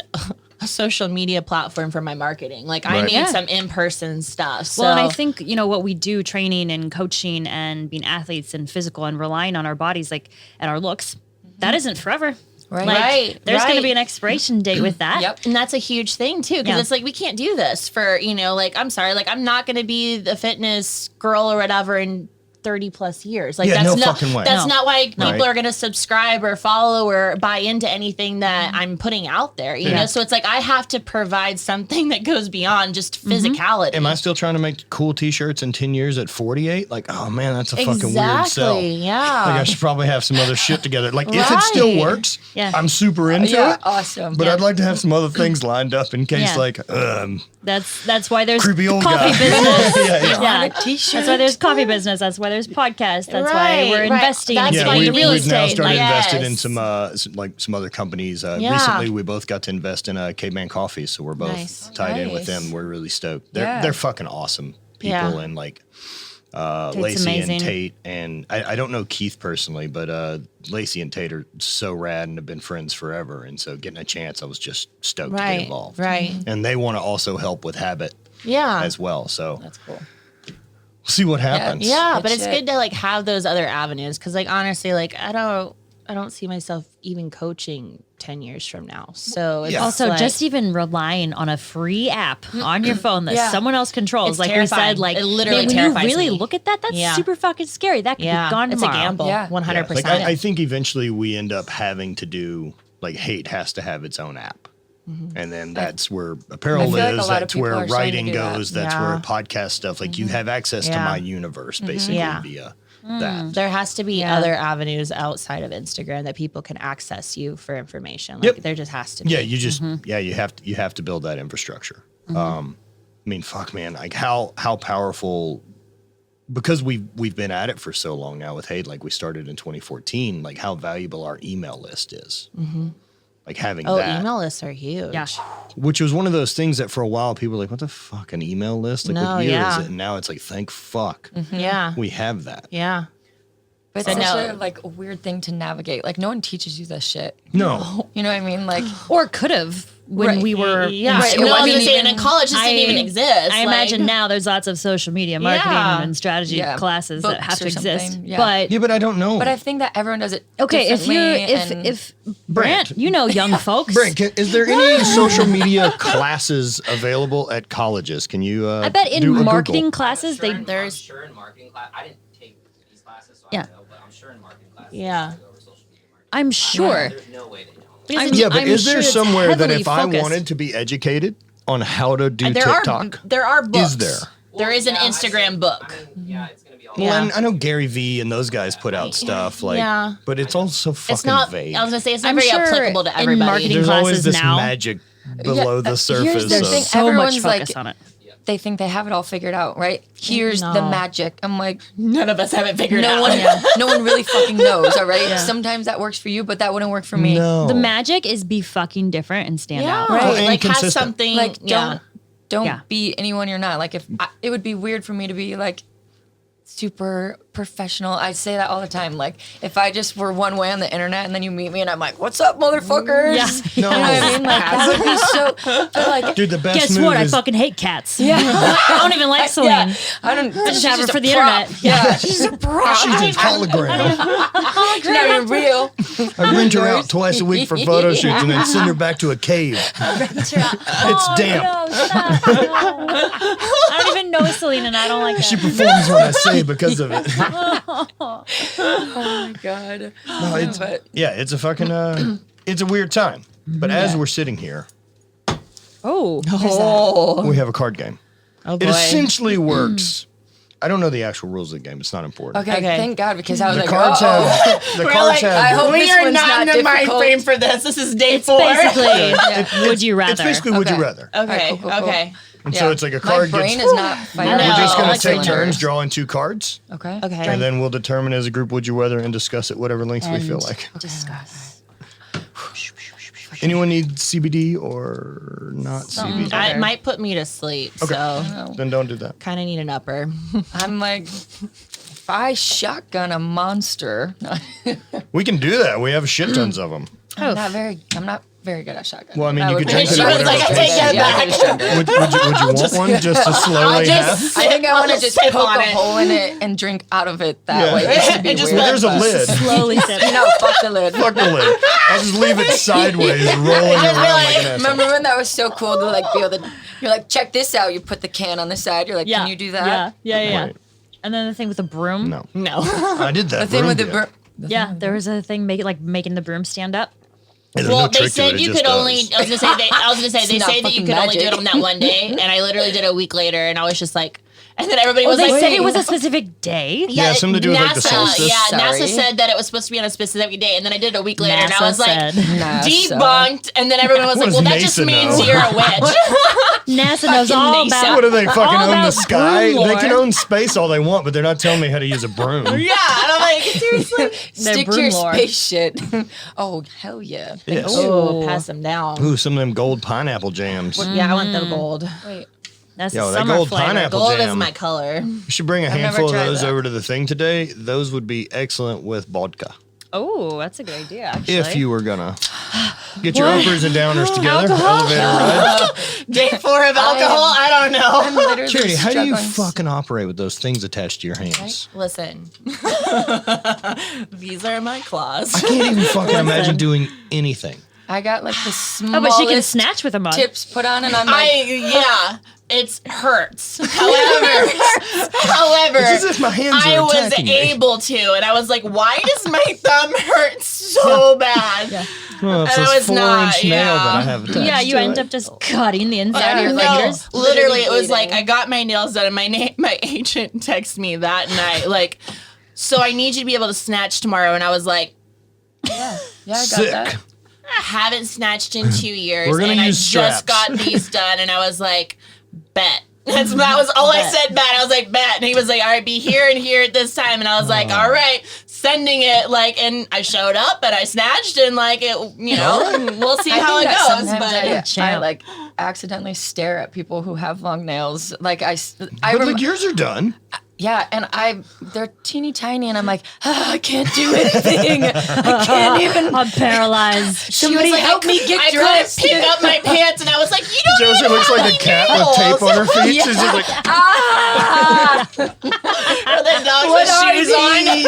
S2: a social media platform for my marketing. Like I need some in-person stuff. So.
S4: Well, and I think, you know, what we do training and coaching and being athletes and physical and relying on our bodies, like, and our looks, that isn't forever.
S2: Right.
S4: Like, there's going to be an expiration date with that.
S2: Yep. And that's a huge thing too. Cause it's like, we can't do this for, you know, like, I'm sorry, like I'm not going to be the fitness girl or whatever in 30 plus years. Like that's not why people are going to subscribe or follow or buy into anything that I'm putting out there, you know? So it's like, I have to provide something that goes beyond just physicality.
S1: Am I still trying to make cool t-shirts in 10 years at 48? Like, oh man, that's a fucking weird sell.
S2: Yeah.
S1: Like I should probably have some other shit together. Like if it still works, I'm super into it.
S3: Awesome.
S1: But I'd like to have some other things lined up in case
S4: that's why there's
S1: creepy old
S4: coffee
S1: guy.
S4: business. That's why there's coffee business. That's why there's podcasts. That's why we're investing in real
S1: we've now
S4: estate.
S1: started invested in some other companies. Recently, we both got to invest in Caveman Coffee, so we're both tied in with them. We're really stoked. They're fucking awesome people, and like Lacey
S4: amazing.
S1: and Tate, and I don't know Keith personally, but Lacey and Tate are so rad and have been friends forever. And so getting a chance, I was just stoked to get involved.
S2: Right.
S1: And they want to also help with Habit
S2: Yeah.
S1: as well. So
S3: That's cool.
S1: see what happens.
S2: Yeah,
S3: Good
S2: but it's
S3: shit.
S2: good to like have those other avenues because like honestly, like I don't see myself even coaching 10 years from now. So it's
S1: Yeah.
S4: Also,
S2: like,
S4: just even relying on a free app on your phone that
S3: Yeah.
S4: someone else controls,
S2: It's
S4: like
S2: terrifying.
S4: we said, like
S2: It literally
S4: man, when
S2: terrifies
S4: you really
S2: me.
S4: look at that, that's
S2: Yeah.
S4: super fucking scary. That could be gone
S2: it's
S4: tomorrow.
S2: a gamble.
S3: Yeah.
S2: 100%.
S1: Like I think eventually we end up having to do like Hate has to have its own app. And then that's where apparel
S3: I feel like a
S1: lives.
S3: lot of
S1: That's
S3: people
S1: where
S3: are starting to
S1: writing
S3: do that.
S1: goes. That's
S2: Yeah.
S1: where podcast stuff. Like you have access to
S2: Yeah.
S1: my universe basically
S2: Yeah.
S1: via that.
S2: There has to be
S4: Yeah.
S2: other avenues outside of Instagram that people can access you for information. Like
S1: Yep.
S2: there just has to be.
S1: Yeah, you just you have to build that infrastructure. I mean, fuck, man, like how powerful, because we've been at it for so long now with Hate. Like we started in 2014. Like how valuable our email list is. Like having
S2: Oh,
S1: that,
S2: email lists are huge.
S4: Yeah.
S1: which was one of those things that for a while people were like, what the fuck, an email list? Like
S2: No,
S1: what year
S2: yeah.
S1: is it? And now it's like, thank fuck,
S2: Yeah.
S1: we have that.
S2: Yeah.
S3: But
S2: So
S3: it's such
S2: no-
S3: a like a weird thing to navigate. Like no one teaches you this shit.
S1: No,
S3: You know what I mean? Like
S4: Or could have when
S3: Right.
S4: we were.
S2: Yeah.
S3: Right, it
S2: No, I was
S3: wasn't
S2: gonna say, and
S3: even-
S2: in college, this didn't even exist.
S4: I imagine now there's lots of social media marketing
S2: Yeah.
S4: and strategy
S3: Yeah.
S4: classes that
S3: Books
S4: have to
S3: or
S4: exist.
S3: something. Yeah.
S4: But
S1: yeah, but I don't know.
S3: but I think that everyone does it
S4: okay, if you're
S3: differently
S4: if Brant, you know young folks.
S1: Brent, is there any social media classes available at colleges? Can you?
S4: I bet in
S1: do a
S4: marketing
S1: Google?
S4: classes they
S5: I'm
S2: there's-
S5: sure in marketing class. I didn't take these classes, so
S4: Yeah.
S5: I don't know, but I'm sure in marketing classes.
S2: Yeah.
S5: they go over social media marketing.
S4: I'm sure.
S5: There's no way they don't.
S2: Because
S4: I'm-
S1: Yeah, but
S4: I'm
S1: is there
S4: sure it's
S1: somewhere that
S4: heavily
S1: if I
S4: focused.
S1: wanted to be educated on how to do
S2: there
S1: TikTok?
S2: are there are books.
S1: Is there?
S2: There is an
S5: Yeah, I
S2: Instagram
S5: see.
S2: book.
S5: I mean, yeah, it's gonna be all.
S1: Well,
S2: Yeah.
S1: and I know Gary Vee and those guys put out stuff like,
S2: Yeah.
S1: but it's all so fucking
S2: It's not.
S1: vague.
S2: I was gonna say it's not
S4: I'm
S2: very
S4: sure
S2: applicable to
S4: in
S2: everybody.
S4: marketing
S1: There's always
S4: classes
S1: this
S4: now.
S1: magic below the
S3: here's
S1: surface.
S3: the
S1: of,
S3: thing.
S4: so much
S3: Everyone's
S4: focus
S3: like-
S4: on it.
S3: they think they have it all figured out, right? Here's the
S2: No.
S3: magic. I'm like,
S2: None of us have it figured
S3: no
S2: out.
S3: one, no one really fucking knows. All right. Sometimes that works for you, but that wouldn't work for me.
S1: no.
S4: The magic is be fucking different and stand
S2: Yeah,
S4: out.
S3: Right.
S1: and
S2: like have
S1: consistent.
S2: something.
S3: Like
S2: yeah.
S3: don't
S4: Yeah.
S3: be anyone you're not. Like it would be weird for me to be like super professional. I say that all the time. Like if I just were one way on the internet and then you meet me and I'm like, "What's up, motherfuckers?"
S4: Yeah.
S3: You know what I mean? Like that would be so. But like,
S1: Dude, the best
S4: Guess
S1: move
S4: what? I
S1: is
S4: fucking hate cats.
S3: yeah,
S4: I don't even like Celine.
S3: yeah. I don't.
S4: I just have her
S3: she's
S4: for
S3: a
S4: the
S3: prop.
S4: internet.
S3: Yeah, she's a prop.
S1: she's a hologram.
S3: She's not even real.
S1: I rent her out twice a week for photo shoots and then send her back to a cave. It's damp.
S4: No, stop. No. I don't even know Celine and I don't like
S1: She
S4: that.
S1: performs what I say because of it.
S3: Oh my god.
S1: No, it's,
S3: But
S1: yeah, it's a fucking it's a weird time. But as we're sitting here,
S4: Oh.
S2: Oh,
S1: we have a card game.
S2: oh
S1: It
S2: boy.
S1: essentially works. I don't know the actual rules of the game. It's not important.
S3: okay,
S2: Okay.
S3: thank God because I was
S1: The
S3: like,
S1: cards
S3: uh-oh.
S1: have the cards
S3: I
S1: have
S3: hope
S2: we
S3: this
S2: are
S3: one's
S2: not in
S3: not
S2: the mind
S3: difficult.
S2: frame for this. This is day
S4: It's
S2: 4.
S4: basically would you rather?
S1: it's basically would you
S3: Okay.
S1: rather.
S2: Okay.
S3: Alright, cool.
S2: Okay.
S1: And so it's like a
S3: My
S1: card
S3: brain
S1: gets
S3: is not fighting.
S2: I
S1: we're
S2: know.
S1: just gonna
S2: Like
S1: take
S2: cylinders.
S1: turns drawing 2 cards.
S3: Okay.
S2: Okay.
S1: And then we'll determine as a group would you rather and discuss it whatever lengths we feel like.
S3: Discuss.
S1: Anyone need CBD or not CBD?
S2: It might put me to sleep.
S1: Okay.
S2: So
S1: Then don't do that.
S2: kind of need an upper.
S3: I'm like, if I shotgun a monster,
S1: We can do that. We have shit tons of them.
S3: I'm not very good at shotgun.
S1: Well, I mean,
S3: That
S1: you
S3: would
S1: could
S3: be-
S1: drink it
S2: She
S1: or
S2: was
S1: whatever.
S2: like, I take that back.
S1: Would you want one just to slowly have?
S3: I think I want to
S2: I'll
S3: just
S2: sip
S3: poke
S2: on
S3: a
S2: it.
S3: hole in it and drink out of it that
S1: Yeah.
S3: way. Just to be
S2: It just
S3: weird.
S1: Well, there's a lid.
S4: Slowly sip.
S3: No, fuck the lid.
S1: Fuck the lid. I'll just leave it sideways, rolling around like an asshole.
S3: Remember when that was so cool to like be able to? You're like, check this out. You put the can on the side. You're like,
S4: Yeah.
S3: can you do that?
S4: Yeah.
S1: Right.
S4: And then the thing with the broom.
S1: No,
S2: No.
S1: I did that.
S3: The thing with the
S1: broom
S3: broom.
S4: Yeah, there was a thing making the broom stand up.
S1: dip. There's
S2: Well,
S1: no
S2: they
S1: trick to it,
S2: said
S1: it
S2: you
S1: just
S2: could only.
S1: does.
S2: I was gonna say they
S3: not
S2: say that you
S3: fucking
S2: could only do it
S3: magic.
S2: on that one day, and I literally did it a week later, and I was just like, and then everybody was
S4: They
S2: like,
S4: said it was a specific day.
S1: Yeah, something to do with, like, the solstice.
S2: Yeah,
S3: Sorry.
S2: NASA said that it was supposed to be on a specific day, and then I did it a week later, and I
S4: NASA
S2: was like,
S4: said.
S2: debunked, and then everyone was
S1: What
S2: like, well,
S1: does
S2: that just
S1: NASA
S2: means
S1: know?
S2: you're a witch.
S4: NASA knows
S2: Fucking
S4: all
S2: NASA.
S4: about.
S1: What do they fucking
S4: all
S1: own the
S4: about
S1: sky?
S4: broom
S1: They can
S4: lore.
S1: own space all they want, but they're not telling me how to use a broom.
S2: Yeah, and I'm like, seriously.
S3: Stick to
S4: broom
S3: your
S4: lore.
S3: space shit. Oh hell yeah.
S1: Yes.
S2: Oh, pass them down.
S1: Ooh, some of them gold pineapple jams.
S2: Yeah, I want the gold.
S3: Wait.
S4: That's
S1: Yo,
S4: the
S1: that
S4: summer
S1: gold
S4: flavor.
S1: pineapple
S2: Gold is
S1: jam.
S2: my color.
S1: You should bring a
S3: never
S1: handful of
S3: tried
S1: those
S3: that.
S1: over to the thing today. Those would be excellent with vodka.
S4: Oh, that's a good idea, actually.
S1: If you were gonna get your uppers and downers together,
S4: Alcohol?
S1: elevator ride.
S2: Day 4 of alcohol? I don't know.
S3: I'm literally
S1: Charity, how do you
S3: struggling.
S1: fucking operate with those things attached to your hands?
S2: Listen. These are my claws.
S1: I can't even fucking imagine doing anything.
S3: I got like the
S4: Oh,
S3: smallest
S4: but she can snatch with a mug.
S3: tips put on, and I'm like,
S2: It hurts. However,
S1: It's as if my hands are
S2: I was
S1: attacking me.
S2: able to, and I was like, why does my thumb hurt so bad?
S1: Well, it's
S2: And I
S1: this
S2: was not,
S1: 4-inch nail
S2: yeah.
S1: that I have attached
S4: Yeah, you
S1: to
S4: end
S1: it.
S4: up just cutting the inside of your
S2: No,
S4: fingers.
S2: literally, it was
S3: bleeding.
S2: like I got my nails done, and my agent texted me that night, like, so I need you to be able to snatch tomorrow, and I was like,
S3: yeah, I got
S1: Sick.
S3: that.
S2: I haven't snatched in 2 years,
S1: We're gonna
S2: and I
S1: use
S2: just
S1: straps.
S2: got these done, and I was like, bet. That was all I said, bet. I was like, bet. And he was like, all right, be here and here at this time. And I was like, all right, sending it. Like, and I showed up and I snatched and like it, we'll see
S3: I
S2: how it
S3: think that
S2: goes.
S3: sometimes I
S4: Champ.
S3: like accidentally stare at people who have long nails. Like
S1: But like yours are done.
S3: yeah, and they're teeny tiny, and I'm like, I can't do anything. I can't even.
S4: I'm paralyzed.
S3: Somebody help me get
S2: I
S3: dressed.
S2: couldn't pick up my pants and I was like, you don't
S1: Josie
S2: even
S1: looks
S2: have
S1: like a
S2: any
S1: cat
S2: nails.
S1: with tape on her feet. She's just like,
S2: Or the dogs
S3: What
S2: with
S3: are
S2: shoes on.
S3: these?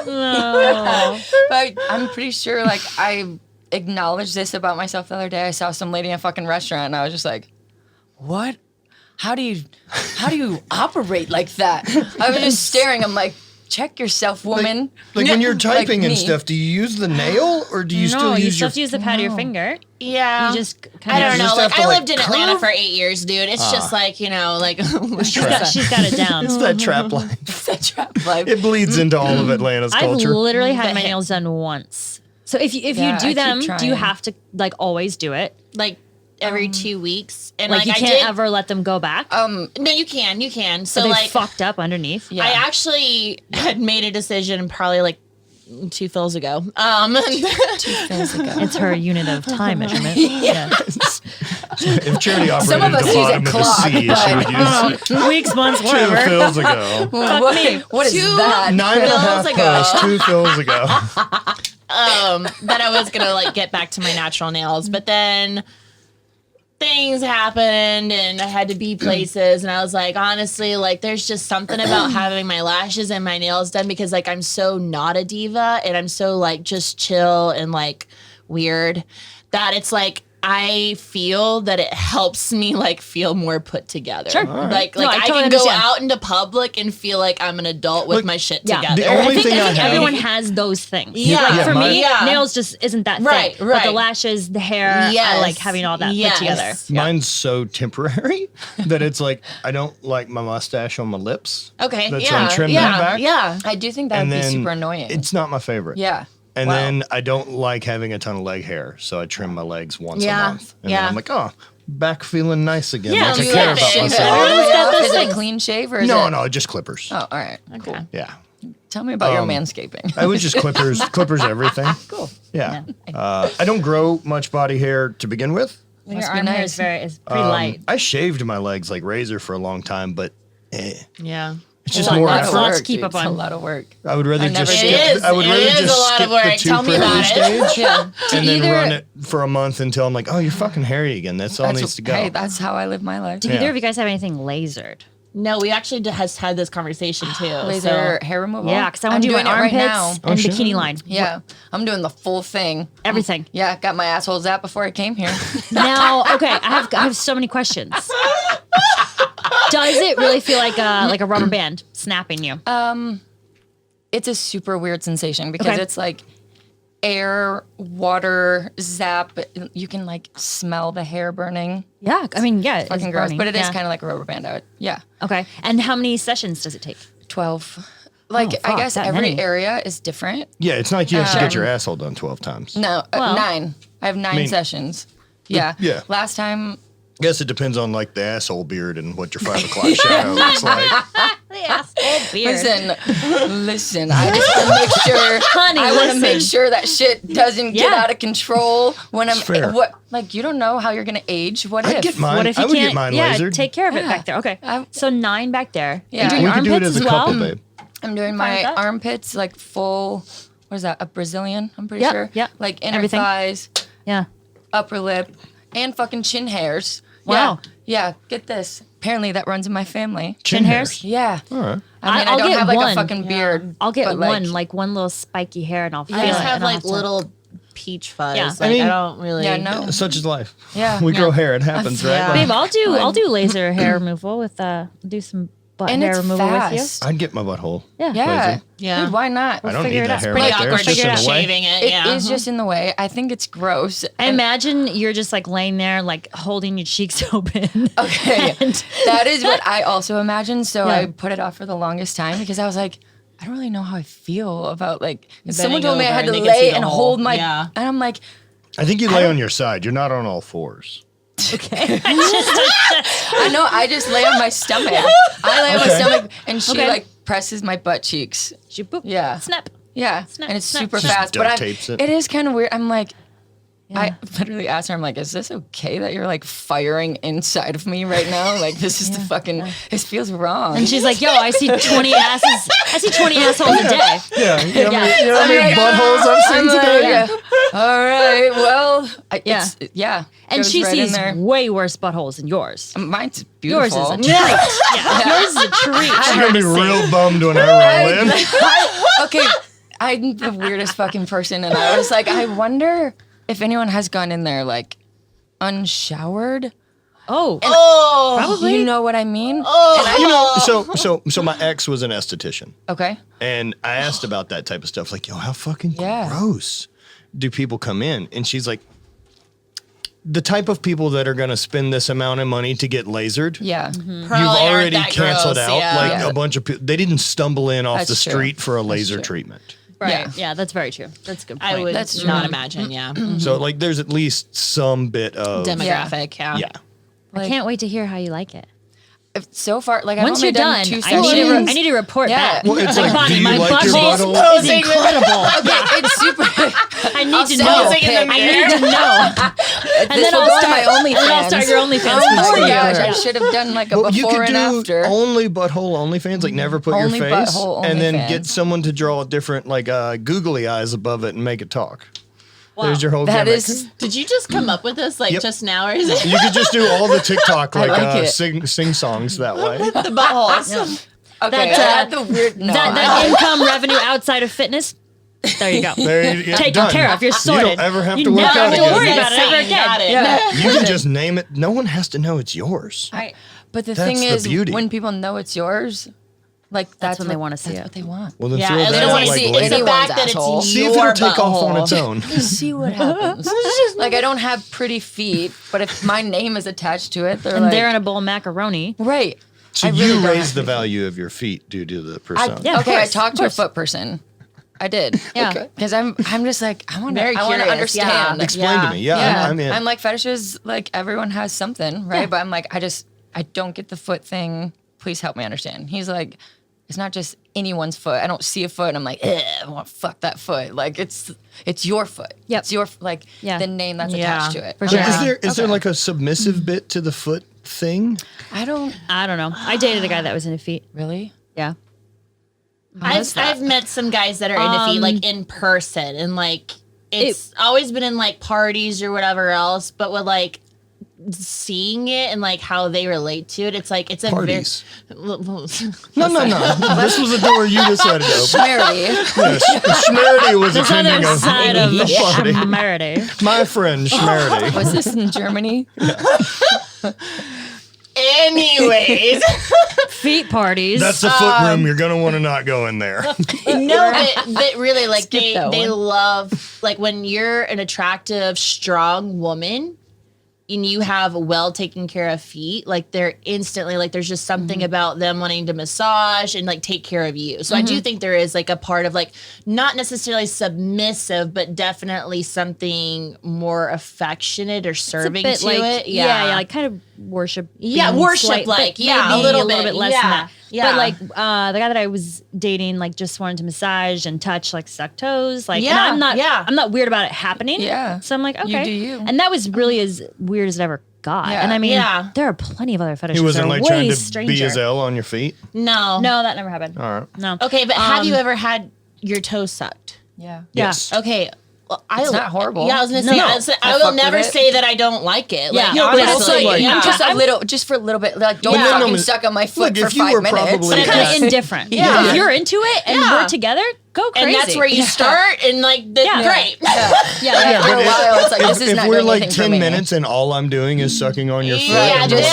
S4: Oh.
S3: But I'm pretty sure, like, I acknowledged this about myself the other day. I saw some lady in a fucking restaurant, and I was just like, what? How do you operate like that? I was just staring. I'm like, check yourself, woman.
S1: like when you're typing and
S3: me.
S1: stuff, do you use the nail or do you
S4: No,
S1: still
S4: you
S1: use
S4: still
S1: your
S4: have to use the pad of your finger.
S2: Yeah.
S4: You just
S2: I
S4: kind
S2: don't
S4: of.
S2: know.
S1: just
S2: Like
S1: have to,
S2: I
S1: like,
S2: lived in Atlanta
S1: curve?
S2: for 8 years, dude. It's just like,
S4: She's got it down.
S1: It's that trap line.
S3: That trap life.
S1: It bleeds into all of Atlanta's
S4: I've
S1: culture.
S4: literally had my
S2: The-
S4: nails done once. So if
S3: Yeah,
S4: you
S3: I
S4: do
S3: keep
S4: them, do you
S3: trying.
S4: have to like always do it?
S2: like every 2 weeks. And
S4: Like, you
S2: I
S4: can't
S2: did,
S4: ever let them go back.
S2: No, you can. So
S4: Are they
S2: like
S4: fucked up underneath?
S3: Yeah.
S2: I actually had made a decision probably like 2 fills ago.
S4: It's her unit of time measurement. Yeah.
S1: If Charity
S3: Some
S1: operated
S3: of
S1: at
S3: us
S1: the
S3: use
S1: bottom
S3: a
S1: of the
S3: clock,
S1: sea, she would use
S4: Weeks, months,
S1: 2
S4: whatever.
S1: fills ago.
S3: What is that?
S1: 9.5
S2: ago.
S1: posts, 2 fills ago.
S2: that I was gonna like get back to my natural nails, but then things happened and I had to be places, and I was like, honestly, like there's just something about having my lashes and my nails done, because like I'm so not a diva and I'm so like just chill and like weird, that it's like I feel that it helps me like feel more put together.
S4: Sure.
S2: Like
S4: No, I
S2: I
S4: totally
S2: can go
S4: understand.
S2: out into public and feel like I'm an adult with
S1: Look,
S2: my shit
S4: Yeah.
S2: together.
S1: The only
S4: I think
S1: thing I have-
S4: everyone has those things.
S2: Yeah.
S4: Like
S2: Yeah,
S4: for
S1: mine-
S4: me,
S2: Yeah.
S4: nails just isn't that
S2: Right,
S4: thing. But the
S2: right.
S4: lashes, the hair, I like having all that
S2: Yes.
S4: put together.
S1: Mine's so temporary that it's like I don't like my mustache on my lips.
S2: Okay.
S1: That's
S2: yeah.
S1: why I trim
S2: yeah.
S1: that back.
S2: Yeah.
S3: I do think that
S1: And
S3: would be
S1: then
S3: super annoying.
S1: It's not my favorite.
S3: yeah.
S1: And
S3: Wow.
S1: then I don't like having a ton of leg hair, so I trim my legs once a
S2: Yeah,
S1: month. And
S2: yeah.
S1: then I'm like, oh, back feeling nice again.
S4: Yeah,
S1: like I
S2: you
S1: care
S2: love
S1: about
S2: it.
S1: myself.
S4: Everyone's got those
S3: Is it a
S4: things.
S3: clean shave or is
S1: No,
S3: it?
S1: no, just clippers.
S3: Oh, all right.
S2: Okay.
S1: Yeah.
S3: Tell me about your manscaping.
S1: I was just clippers everything.
S3: Cool.
S1: Yeah. I don't grow much body hair to begin with.
S4: Your
S3: Must be
S4: arm hair
S3: nice.
S4: is pretty light.
S1: I shaved my legs like razor for a long time, but
S2: Yeah.
S1: it's just
S3: It's a
S1: more
S3: lot of
S1: effort.
S4: Lots to
S3: work,
S4: keep
S3: dude.
S4: up
S3: It's a
S4: on.
S3: lot of work.
S1: I would rather
S3: I never
S1: just
S3: did.
S1: skip.
S2: It is.
S1: I would
S2: It
S1: rather
S2: is
S1: just
S2: a lot
S1: skip
S2: of work.
S1: the
S2: Tell me about
S1: two-privilege
S2: it.
S1: stage
S3: Yeah.
S1: and then
S3: either-
S1: run it for a month until I'm like, oh, you're fucking hairy again. That's all
S3: That's,
S1: needs to go.
S3: Hey, that's how I live my life.
S4: Do either of you guys have anything lasered?
S2: No, we actually has had this conversation too.
S3: Laser hair removal.
S4: Yeah, because I
S3: I'm
S4: want to do my
S3: doing it right
S4: armpits
S3: now.
S4: and
S1: shit.
S4: bikini line.
S3: Yeah, I'm doing the full thing.
S4: Everything.
S3: Yeah, got my asshole zapped before I came here.
S4: Now, okay, I have so many questions. Does it really feel like a rubber band snapping you?
S3: It's a super weird sensation because
S4: Okay.
S3: it's like air, water, zap. You can like smell the hair burning.
S4: Yeah, I mean, yeah, it's
S3: Fucking gross,
S4: burning.
S3: but it is
S4: Yeah.
S3: kind of like a rubber band. Yeah,
S4: Okay, and how many sessions does it take?
S3: 12. Like
S4: Oh,
S3: I
S4: fuck,
S3: guess
S4: that
S3: every
S4: many.
S3: area is different.
S1: Yeah, it's not like you have to get your asshole done 12 times.
S3: No,
S4: Well-
S3: 9. I have 9
S1: mean-
S3: sessions. Yeah.
S1: yeah.
S3: Last time.
S1: I guess it depends on like the asshole beard and what your 5 o'clock shadow looks like.
S4: The asshole old beard.
S3: Listen. I just want to make sure.
S4: Honey,
S3: I want to make
S4: listen.
S3: sure that shit doesn't get
S4: Yeah.
S3: out of control when I'm.
S1: fair.
S3: What? Like you don't know how you're gonna age. What
S1: I'd
S3: if?
S1: get mine.
S4: What if
S1: I
S4: you
S1: would
S4: can't?
S1: get mine
S4: yeah,
S1: lasered.
S4: take care of it
S3: Yeah.
S4: back there. Okay, so 9 back there.
S3: Yeah.
S4: You doing
S1: we
S4: your
S1: could do it
S4: armpits
S1: as a
S4: as well?
S1: couple, babe.
S3: I'm doing
S4: fine with
S3: my
S4: that.
S3: armpits like full. What is that? A Brazilian? I'm pretty
S4: Yep,
S3: sure.
S4: yep.
S3: Like inner
S4: Everything.
S3: thighs,
S4: Yeah.
S3: upper lip, and fucking chin hairs.
S4: Wow.
S3: Yeah. Get this. Apparently that runs in my family.
S4: Chin hairs?
S3: Yeah.
S1: All right.
S3: I mean,
S4: I'll
S3: I don't
S4: get
S3: have like
S4: one.
S3: a fucking beard.
S4: I'll get
S3: but,
S4: one little spiky hair, and I'll feel
S2: I
S4: it.
S2: just have
S4: and I'll
S2: like
S4: to-
S2: little peach fuzz.
S4: Yeah.
S2: Like,
S1: I mean-
S2: I don't really.
S3: Yeah, no.
S1: Such is life.
S3: Yeah.
S1: We grow
S4: Yeah.
S1: hair. It happens, right?
S2: Yeah.
S1: Like,
S4: Babe, I'll do laser hair removal with do some butt
S3: And
S4: hair
S3: it's
S4: removal with
S3: fast.
S1: I'd get my butthole.
S4: you. Yeah.
S3: Yeah.
S1: Laser.
S2: Yeah.
S3: Dude, why not?
S1: I don't
S4: figure
S1: need
S4: it
S1: that
S4: out.
S1: hair
S2: Pretty
S1: back there.
S2: awkward
S1: It's just
S2: figure
S1: in
S2: out
S1: the way.
S2: shaving it.
S3: It
S2: Yeah.
S3: is just in the way. I think it's gross.
S4: I imagine you're just like laying there, like holding your cheeks open.
S3: Okay.
S4: And-
S3: That is what I also imagined. So
S4: Yeah.
S3: I put it off for the longest time because I was like, I don't really know how I feel about like. Someone
S2: Bending
S3: told me I
S2: over
S3: had to
S2: and they can see
S3: lay
S2: the
S3: and
S2: hole.
S3: hold my.
S2: Yeah.
S3: And I'm like,
S1: I think you lay on your side. You're not on all fours.
S3: I know. I just lay on my stomach. I lay on my
S1: Okay.
S3: stomach, and she
S4: Okay.
S3: like presses my butt cheeks.
S4: She boop,
S3: Yeah.
S4: snap.
S3: Yeah,
S4: Snap,
S3: and it's
S4: snap.
S3: super
S1: Just
S3: fast. But
S1: duct tapes it.
S3: it is kind of weird. I'm like.
S4: Yeah.
S3: I literally asked her, I'm like, is this okay that you're like firing inside of me right now? Like, this is the fucking, this feels wrong.
S4: And she's like, "Yo, I see 20 asses. I see 20 assholes a day."
S1: Yeah. You know
S4: Yeah.
S1: you know how many
S3: I'm like,
S1: buttholes I've seen
S3: I'm like,
S1: today?
S3: yeah. All right, well,
S4: Yeah.
S3: yeah.
S4: And
S3: Goes
S4: she
S3: right in
S4: sees
S3: there.
S4: way worse buttholes than yours.
S3: Mine's
S4: Yours
S3: beautiful.
S4: is a treat. Yeah. Yours is a treat.
S1: She's going to be real bummed when I roll in.
S3: Okay, I'm the weirdest fucking person, and I was like, I wonder if anyone has gone in there like unshowered.
S4: Oh,
S2: Oh.
S4: probably.
S3: You know what I mean?
S1: You know, so my ex was an esthetician.
S3: Okay.
S1: And I asked about that type of stuff. Like, yo, how fucking
S3: Yeah.
S1: gross do people come in? And she's like, the type of people that are going to spend this amount of money to get lasered,
S3: Yeah.
S1: you've
S2: Probably aren't
S1: already
S2: that
S1: canceled
S2: gross,
S1: out
S2: yeah.
S1: like
S3: Yeah.
S1: a bunch of people. They didn't stumble in off
S3: That's
S1: the
S3: true.
S1: street for a
S3: That's
S1: laser
S3: true.
S1: treatment.
S4: Right.
S3: Yeah.
S4: Yeah, that's very true. That's a good point.
S2: I would
S3: That's
S2: not
S3: true.
S2: imagine. Yeah.
S1: So like, there's at least some bit of
S2: Demographic. Yeah.
S1: yeah.
S4: I can't wait to hear how you like it.
S3: So far, like
S4: Once
S3: I've
S4: you're
S3: only done
S4: done,
S3: 2
S4: I need,
S3: sessions.
S4: I need to report
S3: Yeah.
S4: back.
S1: Well, it's like,
S4: Bonnie,
S1: do you
S4: my
S1: like your
S4: butthole
S1: butthole?
S4: is incredible.
S3: Okay, it's super.
S4: I need to
S3: send
S4: know.
S3: you a pic.
S4: I need to know.
S3: And
S4: then I'll start-
S3: my OnlyFans.
S4: and then I'll start your OnlyFans
S3: Oh
S4: for
S3: my
S4: you.
S3: gosh,
S4: Yeah.
S3: I should have done like a
S1: Well, you
S3: before
S1: could
S3: and
S1: do
S3: after.
S1: only butthole OnlyFans, like never put
S3: Only
S1: your face,
S3: butthole
S1: and then
S3: OnlyFans.
S1: get someone to draw a different, like googly eyes above it and make it talk. There's your whole
S3: That
S1: gimmick.
S3: is.
S2: Did you just come up with this like
S1: Yep.
S2: just now, or is it
S1: You could just do all the TikTok
S3: I
S1: like,
S3: like it.
S1: sing songs that way.
S2: the buttholes?
S3: Okay,
S4: That,
S3: I had the weird. No,
S4: that income revenue outside of fitness. There you go.
S1: There you go.
S4: Taken
S1: Done.
S4: care of. You're
S1: You
S4: sorted.
S1: don't ever have
S4: You
S1: to work
S4: never
S1: out
S4: have to
S1: again.
S4: worry about it ever
S2: That's
S4: again.
S2: got it.
S3: Yeah.
S1: You can just name it. No one has to know it's yours.
S3: But the
S1: That's
S3: thing
S1: the
S3: is,
S1: beauty.
S3: when people know it's yours, like that's
S4: when
S3: what
S4: they wanna see
S3: That's
S4: it.
S3: what they want.
S1: Well, then
S2: Yeah,
S1: throw
S2: and
S1: that
S2: they don't
S1: out
S2: want to
S1: like
S2: see.
S1: later.
S2: It's the
S3: Anyone's
S2: fact that
S3: asshole.
S2: it's
S1: See if
S2: your
S1: it'll take off on
S2: butthole.
S1: its own.
S3: See what happens. Like I don't have pretty feet, but if my name is attached to it, they're
S4: And
S3: like
S4: they're in a bowl of macaroni.
S3: right.
S1: So
S3: I really
S1: you
S3: don't
S1: raise
S3: have
S1: the
S3: to.
S1: value of your feet due to the
S3: I,
S1: persona.
S4: Yeah, of
S3: okay, I
S4: course,
S3: talked
S4: of
S3: to a
S4: course.
S3: foot person. I did.
S4: Yeah.
S1: Okay.
S3: Because I'm just like I want
S2: Very
S3: to
S2: curious,
S3: understand.
S2: yeah.
S1: Explain to me. Yeah, I'm in.
S3: I'm like fetishes. Like everyone has something, right?
S4: Yeah.
S3: But I'm like I don't get the foot thing. Please help me understand. He's like, it's not just anyone's foot. I don't see a foot and I'm like, I want to fuck that foot. Like it's your foot.
S4: Yep.
S3: It's your like
S4: Yeah.
S3: the name that's
S2: Yeah,
S3: attached to it.
S4: for
S3: I'm
S4: sure.
S3: like,
S1: Is there like a submissive bit to the foot thing?
S3: I don't
S4: I don't know. I dated a guy that was into feet.
S3: really.
S4: Yeah.
S2: I've met some guys that are into feet like in person, and like it's always been in like parties or whatever else, but with like seeing it and like how they relate to it, it's like it's a
S1: Parties.
S2: very
S1: No. This was a door you decided to open.
S3: Schmarity.
S1: Yes. Schmerity was
S4: This
S1: attending
S4: other
S1: a
S4: side of
S1: party.
S4: Schmarity.
S1: My friend Schmerity.
S3: Was this in Germany?
S2: anyways.
S4: Feet parties.
S1: That's the foot room. You're gonna want to not go in there.
S2: No, but really, like
S3: Skip that
S2: they
S3: one.
S2: love like when you're an attractive, strong woman and you have well taken care of feet, like they're instantly like there's just something about them wanting to massage and like take care of you. So I do think there is like a part of like not necessarily submissive, but definitely something more affectionate or
S4: It's a
S2: serving
S4: bit
S2: to
S4: like,
S2: it.
S4: yeah, like kind of worship.
S2: Yeah, worship like, yeah, a little bit,
S4: less
S2: yeah.
S4: than that.
S2: Yeah.
S4: But like the guy that I was dating, like just wanted to massage and touch, like suck toes, like.
S2: Yeah,
S4: And
S2: yeah.
S4: I'm not weird about it happening.
S3: Yeah.
S4: So I'm like, okay.
S3: You do you.
S4: And that was really as weird as it ever got.
S3: Yeah.
S4: And I mean,
S2: Yeah.
S4: there are plenty of other fetishes.
S1: He wasn't
S4: that are
S1: like trying
S4: way
S1: to
S4: stranger.
S1: be his L on your feet.
S2: No.
S4: No, that never happened.
S1: All right.
S4: No.
S2: Okay, but have you ever had your toes sucked?
S3: Yeah.
S1: Yes.
S2: Okay. Well,
S3: It's not horrible.
S2: Yeah, I was gonna say.
S4: No.
S2: I
S3: I
S2: will
S3: fuck
S2: never
S3: with it.
S2: say that I don't like it. Like,
S4: Yeah,
S1: but
S2: honestly,
S1: also, like,
S2: yeah.
S3: Just for a little bit. Like, don't
S2: Yeah.
S3: fucking
S1: No,
S3: suck on my foot
S1: look,
S3: for
S1: if you
S3: 5
S1: were
S3: minutes.
S1: probably-
S4: Kind
S1: Yeah.
S4: of indifferent.
S2: Yeah.
S4: If you're into it and
S2: Yeah.
S4: we're together, go crazy.
S2: And that's where you start, and like, that's
S4: Yeah.
S2: great.
S1: Yeah,
S3: For a
S1: but
S3: while, it's like, this is
S1: if
S3: not
S1: we're
S3: doing
S1: like
S3: anything for
S1: 10
S3: me.
S1: minutes and all I'm doing is sucking on your foot,
S2: Yeah,
S1: and just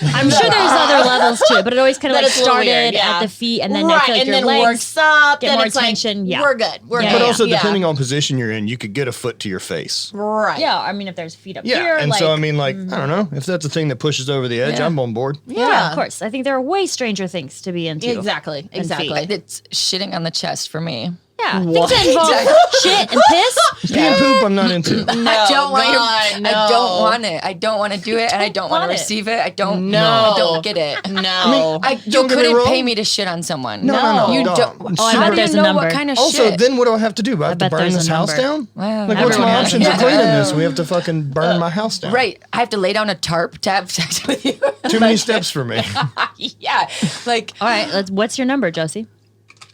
S4: I'm sure there's other levels to it, but it always kind of
S2: But
S4: like
S2: it's a little
S4: started
S2: weird, yeah.
S4: at the feet, and then I
S2: Right,
S4: feel like
S2: and
S4: your
S2: then
S4: legs
S2: works up,
S4: get
S2: then
S4: more
S2: it's
S4: attention.
S2: like,
S4: Yeah.
S2: we're good. We're
S4: Yeah,
S2: good.
S1: But also,
S2: Yeah.
S1: depending on position you're in, you could get a foot to your face.
S2: Right.
S4: Yeah, I mean, if there's feet up
S1: Yeah,
S4: here,
S1: and
S4: like,
S1: so I mean, like, I don't know if that's a thing that pushes over the edge.
S3: Yeah.
S1: I'm on board.
S4: yeah, of course. I think there are way stranger things to be into.
S2: Exactly.
S4: And
S2: Exactly.
S4: feet.
S3: It's shitting on the chest for me.
S4: Yeah, things that involve shit and piss.
S1: Pee and poop, I'm not into.
S3: I don't want
S2: God,
S3: to.
S2: no.
S3: I don't want it. I don't want to do it, and I don't want to
S4: want it.
S3: receive it. I don't.
S2: No.
S3: I don't get it.
S2: No.
S3: You
S1: Don't get me
S3: couldn't
S1: wrong.
S3: pay me to shit on someone.
S1: No.
S3: You
S1: no.
S3: don't.
S4: Oh, I
S3: How
S4: bet
S3: do
S4: there's
S3: you
S4: a
S3: know what
S4: number.
S3: kind of
S1: Also,
S3: shit?
S1: then what do I have to do? I have to
S4: bet
S1: burn
S4: there's
S1: this
S4: a
S1: house
S4: number.
S1: down?
S3: Wow.
S1: Like, what's my
S4: Everyone
S1: options
S4: has
S1: of cleaning this? We have to fucking burn my house down.
S3: Right. I have to lay down a tarp to have sex with you.
S1: Too many steps for me.
S3: Yeah. Like
S4: All right, what's your number, Josie?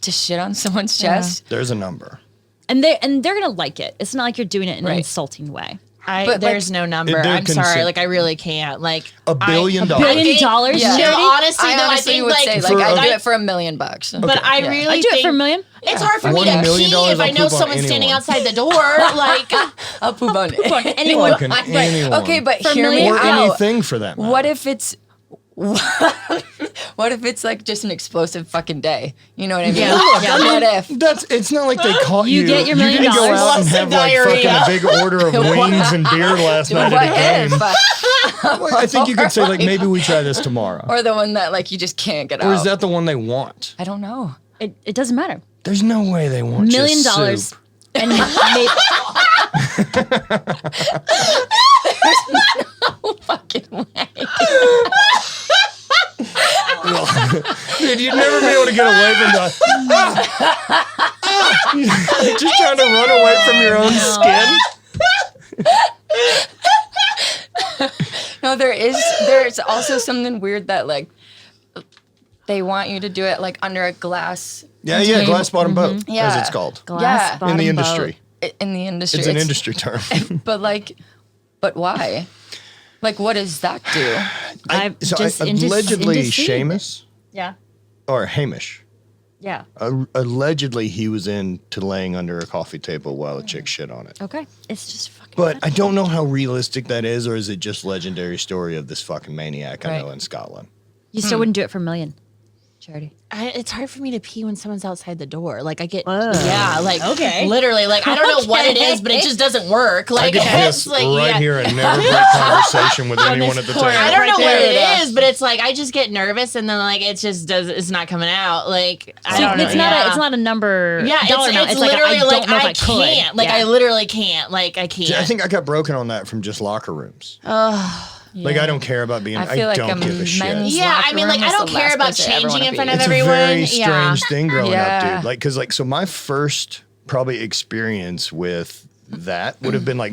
S3: to shit on someone's chest.
S1: There's a number.
S4: And they're gonna like it. It's not like you're doing it in an
S3: Right.
S4: insulting way.
S3: But,
S2: There's
S3: like,
S2: no number.
S1: they're
S2: I'm sorry.
S1: consent-
S2: Like, I really can't. Like,
S1: $1 billion.
S4: $1 billion?
S3: Yeah.
S4: Charity?
S2: No, honestly,
S3: I
S2: though, I
S3: honestly
S2: think
S3: would
S2: like,
S3: say
S1: For
S3: like
S1: a-
S3: I'd do it for $1 million.
S2: but
S1: Okay.
S2: I
S3: Yeah.
S2: really
S4: I do it
S2: think
S4: for $1 million.
S2: it's hard for me
S1: $1
S2: to
S1: million
S2: pee if I
S1: I'll
S2: know
S1: poop on
S2: someone's standing
S1: anyone.
S2: outside the door. Like,
S3: I'll poop on
S4: Anyone.
S1: Fucking anyone.
S3: Okay, but
S4: For
S3: hear me
S4: million-
S1: Or
S3: out.
S1: anything for that matter.
S3: What if it's what if it's like just an explosive fucking day? You know what I mean?
S4: Yeah.
S3: What if?
S1: It's not like they caught you.
S4: You get your $1 million.
S1: You didn't go out and
S2: Lots of
S1: have like fucking
S2: diarrhea.
S1: a big order of wings and beer last night
S3: What
S1: at a game.
S3: if?
S1: Well, I think you could say like maybe we try this tomorrow.
S3: Or the one that like you just can't get out.
S1: Or is that the one they want?
S3: I don't know.
S4: It doesn't matter.
S1: There's no way they want
S4: $1 million.
S1: just soup.
S4: And
S3: Fucking way.
S1: Dude, you'd never be able to get away from that. Just trying to run away from your own skin.
S3: No, there's also something weird that like they want you to do it like under a glass.
S1: Yeah, glass bottom boat, as
S3: Yeah.
S1: it's called
S4: glass
S3: Yeah.
S1: in
S4: bottom
S1: the
S4: boat.
S1: industry.
S3: In the industry.
S1: It's an industry term.
S3: But why? Like, what does that do?
S1: Allegedly,
S4: indeceit.
S1: Seamus
S4: Yeah.
S1: or Hamish.
S4: Yeah.
S1: Allegedly, he was into laying under a coffee table while a chick shit on it.
S4: Okay. It's just fucking.
S1: But I don't know how realistic that is, or is it just legendary story of this fucking maniac I know
S3: Right.
S1: in Scotland?
S4: You still wouldn't do it for $1 million. Charity.
S2: it's hard for me to pee when someone's outside the door. Like, I get,
S4: Whoa.
S2: yeah, like,
S4: Okay.
S2: literally, like, I don't know what it is, but it just doesn't work.
S1: I
S2: Like,
S1: could
S2: it's
S1: piss
S2: like,
S1: right
S2: yeah.
S1: here and never break conversation with anyone at the
S4: corner.
S2: I
S1: table.
S2: don't
S4: Right
S2: know what
S4: there,
S2: it
S4: yeah.
S2: is, but it's like I just get nervous, and then like it just it's not coming out. Like, I don't know.
S4: It's not a number.
S2: Yeah,
S4: dollar amount.
S2: it's
S4: like
S2: literally
S4: I don't
S2: like
S4: know if
S2: I
S4: could.
S2: can't. Like,
S4: Yeah.
S2: I literally can't. Like, I can't.
S1: See, I think I got broken on that from just locker rooms. Like, I don't care about being,
S3: I feel like
S1: don't give a shit.
S3: men's
S2: Yeah, I
S3: locker
S2: mean, like,
S3: room
S2: I
S3: is
S2: don't
S3: the
S2: care
S3: last
S2: about
S3: place I ever
S2: changing
S3: wanna
S2: in front
S3: be.
S2: of
S1: It's
S2: everyone.
S1: a very
S2: Yeah.
S1: strange thing growing up,
S3: Yeah.
S1: dude. Like, cause like, so my first probably experience with that would have been like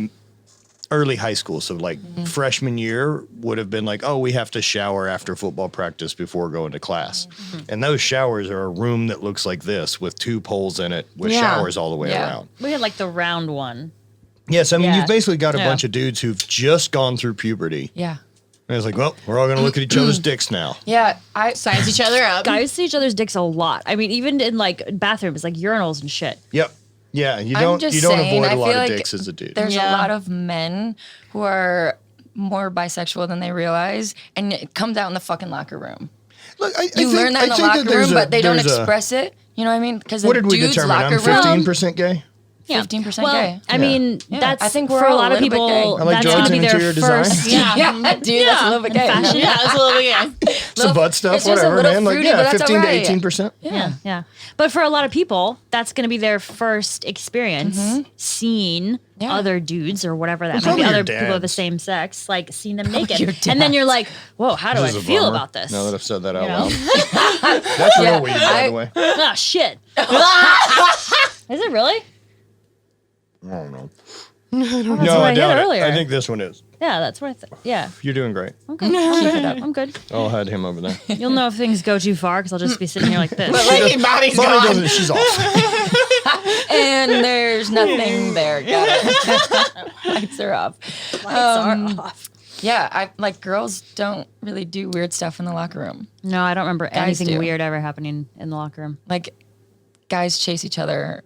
S1: early high school. So like freshman year would have been like, oh, we have to shower after football practice before going to class. And those showers are a room that looks like this with 2 poles in it with
S2: Yeah.
S1: showers all the way
S3: Yeah.
S1: around.
S4: We had like the round one.
S1: Yes, I mean,
S4: Yeah.
S1: you've basically got a
S2: Yeah.
S1: bunch of dudes who've just gone through puberty.
S3: Yeah.
S1: And it's like, well, we're all going to look at each other's dicks now.
S3: Yeah.
S2: Size each other up.
S4: Guys see each other's dicks a lot. I mean, even in like bathrooms, like urinals and shit.
S1: Yep. Yeah, you
S3: I'm
S1: don't
S3: just
S1: saying,
S3: saying,
S1: avoid
S3: I
S1: a lot
S3: feel
S1: of
S3: like
S1: dicks as a dude.
S3: There's
S2: Yeah.
S3: a lot of men who are more bisexual than they realize, and it comes out in the fucking locker room.
S1: Look, I
S3: You
S1: think,
S3: learn that in the
S1: think
S3: locker
S1: there's
S3: room, but they don't
S1: there's
S3: express it. You know what I mean? Because
S1: What
S3: the
S1: did we
S3: dude's
S1: determine?
S3: locker
S1: I'm
S3: room.
S1: 15% gay?
S3: 15%
S4: well,
S3: gay.
S4: I mean,
S3: Yeah.
S4: that's
S3: I think we're
S4: for a
S3: all
S4: lot
S3: a
S4: of
S3: little bit
S4: people.
S3: gay.
S1: I like
S4: That's going to
S1: Josie
S4: be their
S1: interior design.
S4: first.
S3: Yeah, dude, that's a little bit gay.
S4: fashion.
S2: Yeah, it's a little bit.
S1: Some butt stuff,
S3: it's just a
S1: whatever,
S3: little
S1: man. Like,
S3: fruity,
S1: yeah,
S3: but that's
S1: 15 to
S3: alright.
S1: 18%.
S4: Yeah. But for a lot of people, that's going to be their first experience seeing
S3: Yeah.
S4: other dudes or whatever that may
S1: probably
S4: be,
S1: your
S4: other people of the
S1: dads.
S4: same sex, like seeing them
S3: your
S4: naked. And then you're like, whoa, how do I
S1: This is a
S4: feel
S1: bummer,
S4: about this?
S1: Now that I've said that out
S4: You know?
S1: loud. That's real
S3: Yeah,
S1: weed, by the way.
S4: Oh, shit. Is it really?
S1: I don't know.
S4: That's
S1: No,
S4: what
S1: I
S4: I
S1: doubt
S4: hit
S1: it.
S4: earlier.
S1: I think this one is.
S4: Yeah, that's what I thought. Yeah.
S1: You're doing great.
S4: Okay. Keep it up. I'm good.
S1: I'll hide him over there.
S4: You'll know if things go too far because I'll just be sitting here like this.
S2: Like, body's
S1: Bonnie
S2: gone.
S1: doesn't. She's off.
S3: And there's nothing there. Got it. Lights are off.
S4: Lights are off.
S3: Yeah, I like girls don't really do weird stuff in the locker room.
S4: No, I don't remember
S3: Guys
S4: anything
S3: do.
S4: weird ever happening in the locker room.
S3: Like guys chase each other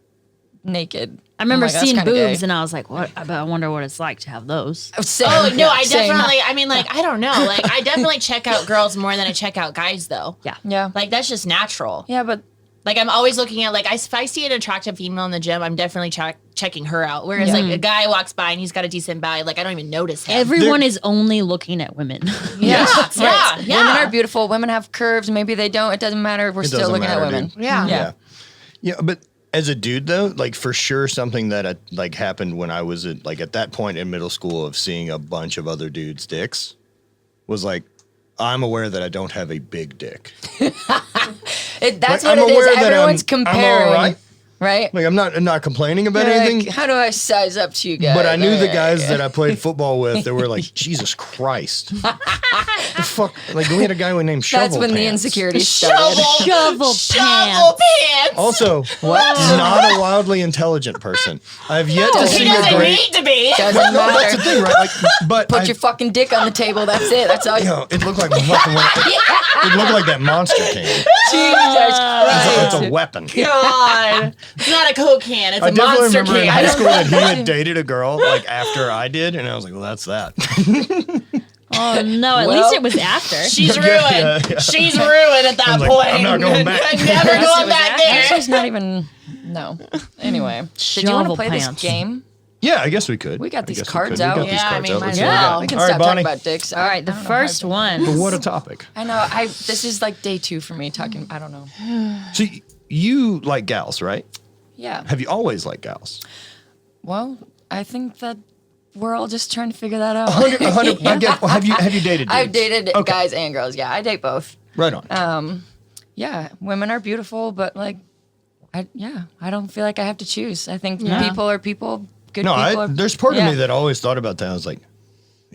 S3: naked.
S4: I remember
S3: I'm like, that's
S4: seeing
S3: kinda
S4: boobs
S3: gay.
S4: and I was like, what? I wonder what it's like to have those.
S3: Same.
S2: Oh no,
S3: Yeah,
S2: I
S3: same.
S2: definitely. I mean, like, I don't know. Like, I definitely check out girls more than I check out guys, though.
S4: Yeah.
S3: Yeah.
S2: Like, that's just natural.
S3: Yeah, but
S2: Like, I'm always looking at, like, if I see an attractive female in the gym, I'm definitely checking her out. Whereas, like, a guy walks by and he's got a decent body, like, I don't even notice him.
S4: Everyone is only looking at women.
S2: yeah,
S3: right.
S2: yeah.
S3: Women are beautiful. Women have curves. Maybe they don't. It doesn't matter. We're still
S1: doesn't
S3: looking at
S1: matter,
S3: women.
S1: dude.
S2: Yeah.
S3: Yeah.
S1: Yeah, but as a dude though, like for sure, something that like happened when I was at that point in middle school of seeing a bunch of other dudes' dicks was like, I'm aware that I don't have a big dick.
S3: That's
S1: Like,
S3: what
S1: I'm
S3: it is.
S1: aware that
S3: Everyone's
S1: I'm
S3: comparing.
S1: all right.
S3: Right?
S1: Like I'm not complaining about
S3: You're
S1: anything.
S3: like, how do I size up to you guys?
S1: But I knew the
S3: Alright.
S1: guys that I played football with that were like, Jesus Christ. The fuck? Like, we had a guy named Shovel
S3: That's when the
S1: Pants.
S3: insecurities started.
S4: Shovel
S2: Shovel pants.
S1: Also, not a wildly intelligent person. I've yet to
S2: He
S1: see a
S2: doesn't
S1: great.
S2: need to be.
S3: Doesn't
S1: No, that's the
S3: matter.
S1: thing, right? Like, but
S3: Put your fucking dick on the table. That's it. That's all.
S1: you know, it looked like fucking. It looked like that monster can.
S3: Jesus
S1: It's
S3: Christ.
S1: a weapon.
S2: God. It's not a Coke can. It's
S1: I
S2: a
S1: definitely
S2: monster
S1: remember in
S2: can.
S1: high school that he had dated a girl like after I did, and I was like, "Well, that's that."
S4: Oh no! At
S3: Well,
S4: least it was after.
S2: She's ruined.
S1: yeah.
S2: She's ruined at that
S1: I'm like,
S2: point.
S1: I'm not going back.
S2: I'm never going back
S3: That's
S2: there.
S3: just not even. No. Anyway, did you want to
S4: Shovel
S3: play
S4: pants.
S3: this game?
S1: Yeah, I guess we could.
S3: We got
S1: I
S3: these
S1: guess we
S3: cards
S1: could. We
S3: out.
S1: got these
S2: Yeah, I
S1: cards
S2: mean,
S1: out.
S2: might
S1: Let's
S2: as
S1: see what we
S2: well.
S1: got.
S3: We can
S1: All right,
S3: stop
S1: Bonnie.
S3: talking about dicks.
S4: All right, the
S3: I don't know how
S4: first
S3: to-
S4: one.
S1: But what a topic.
S3: I know. This is like day 2 for me talking. I don't know.
S1: So you like gals, right?
S3: Yeah.
S1: Have you always liked gals?
S3: Well, I think that we're all just trying to figure that out.
S1: 100. I get, have you dated?
S3: I've
S1: dudes?
S3: dated
S1: Okay.
S3: guys and girls. Yeah, I date both.
S1: Right on.
S3: Yeah, women are beautiful, but like, I don't feel like I have to choose. I think people are people. Good
S1: No,
S3: people.
S1: there's part of
S3: yeah.
S1: me that always thought about that. I was like,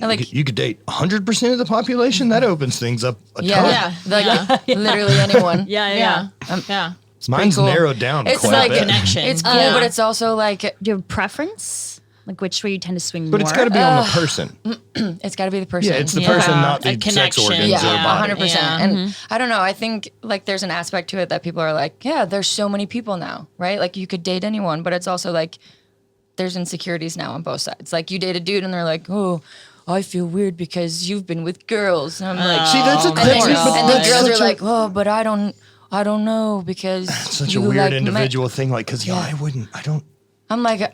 S3: I like-
S1: you could date 100% of the population. That opens things up a ton.
S3: Yeah, like literally anyone.
S4: Yeah.
S2: Yeah.
S1: Mine's
S3: cool.
S1: narrowed down
S3: It's
S1: quite
S3: like
S1: a bit.
S2: connection.
S3: It's cool,
S2: Yeah.
S3: but it's also like
S4: Do you have a preference? Like which way you tend to swing
S1: But
S4: more?
S1: it's got to be on the person.
S3: it's got to be the person.
S1: Yeah, it's the
S2: Yeah.
S1: person, not
S2: A
S1: the sex
S2: connection.
S1: organs
S3: Yeah,
S1: or body.
S3: 100%.
S2: Yeah.
S3: And I don't know. I think like there's an aspect to it that people are like, yeah, there's so many people now, right? Like you could date anyone, but it's also like there's insecurities now on both sides. Like you date a dude and they're like, oh, I feel weird because you've been with girls. And I'm like,
S1: See, that's a
S3: and then,
S1: that's, but
S3: and the
S1: that's
S3: girls
S1: such
S3: are
S1: a-
S3: like, oh, but I don't know because
S1: such a
S3: you
S1: weird
S3: like
S1: individual thing. Like, because
S3: I'm like,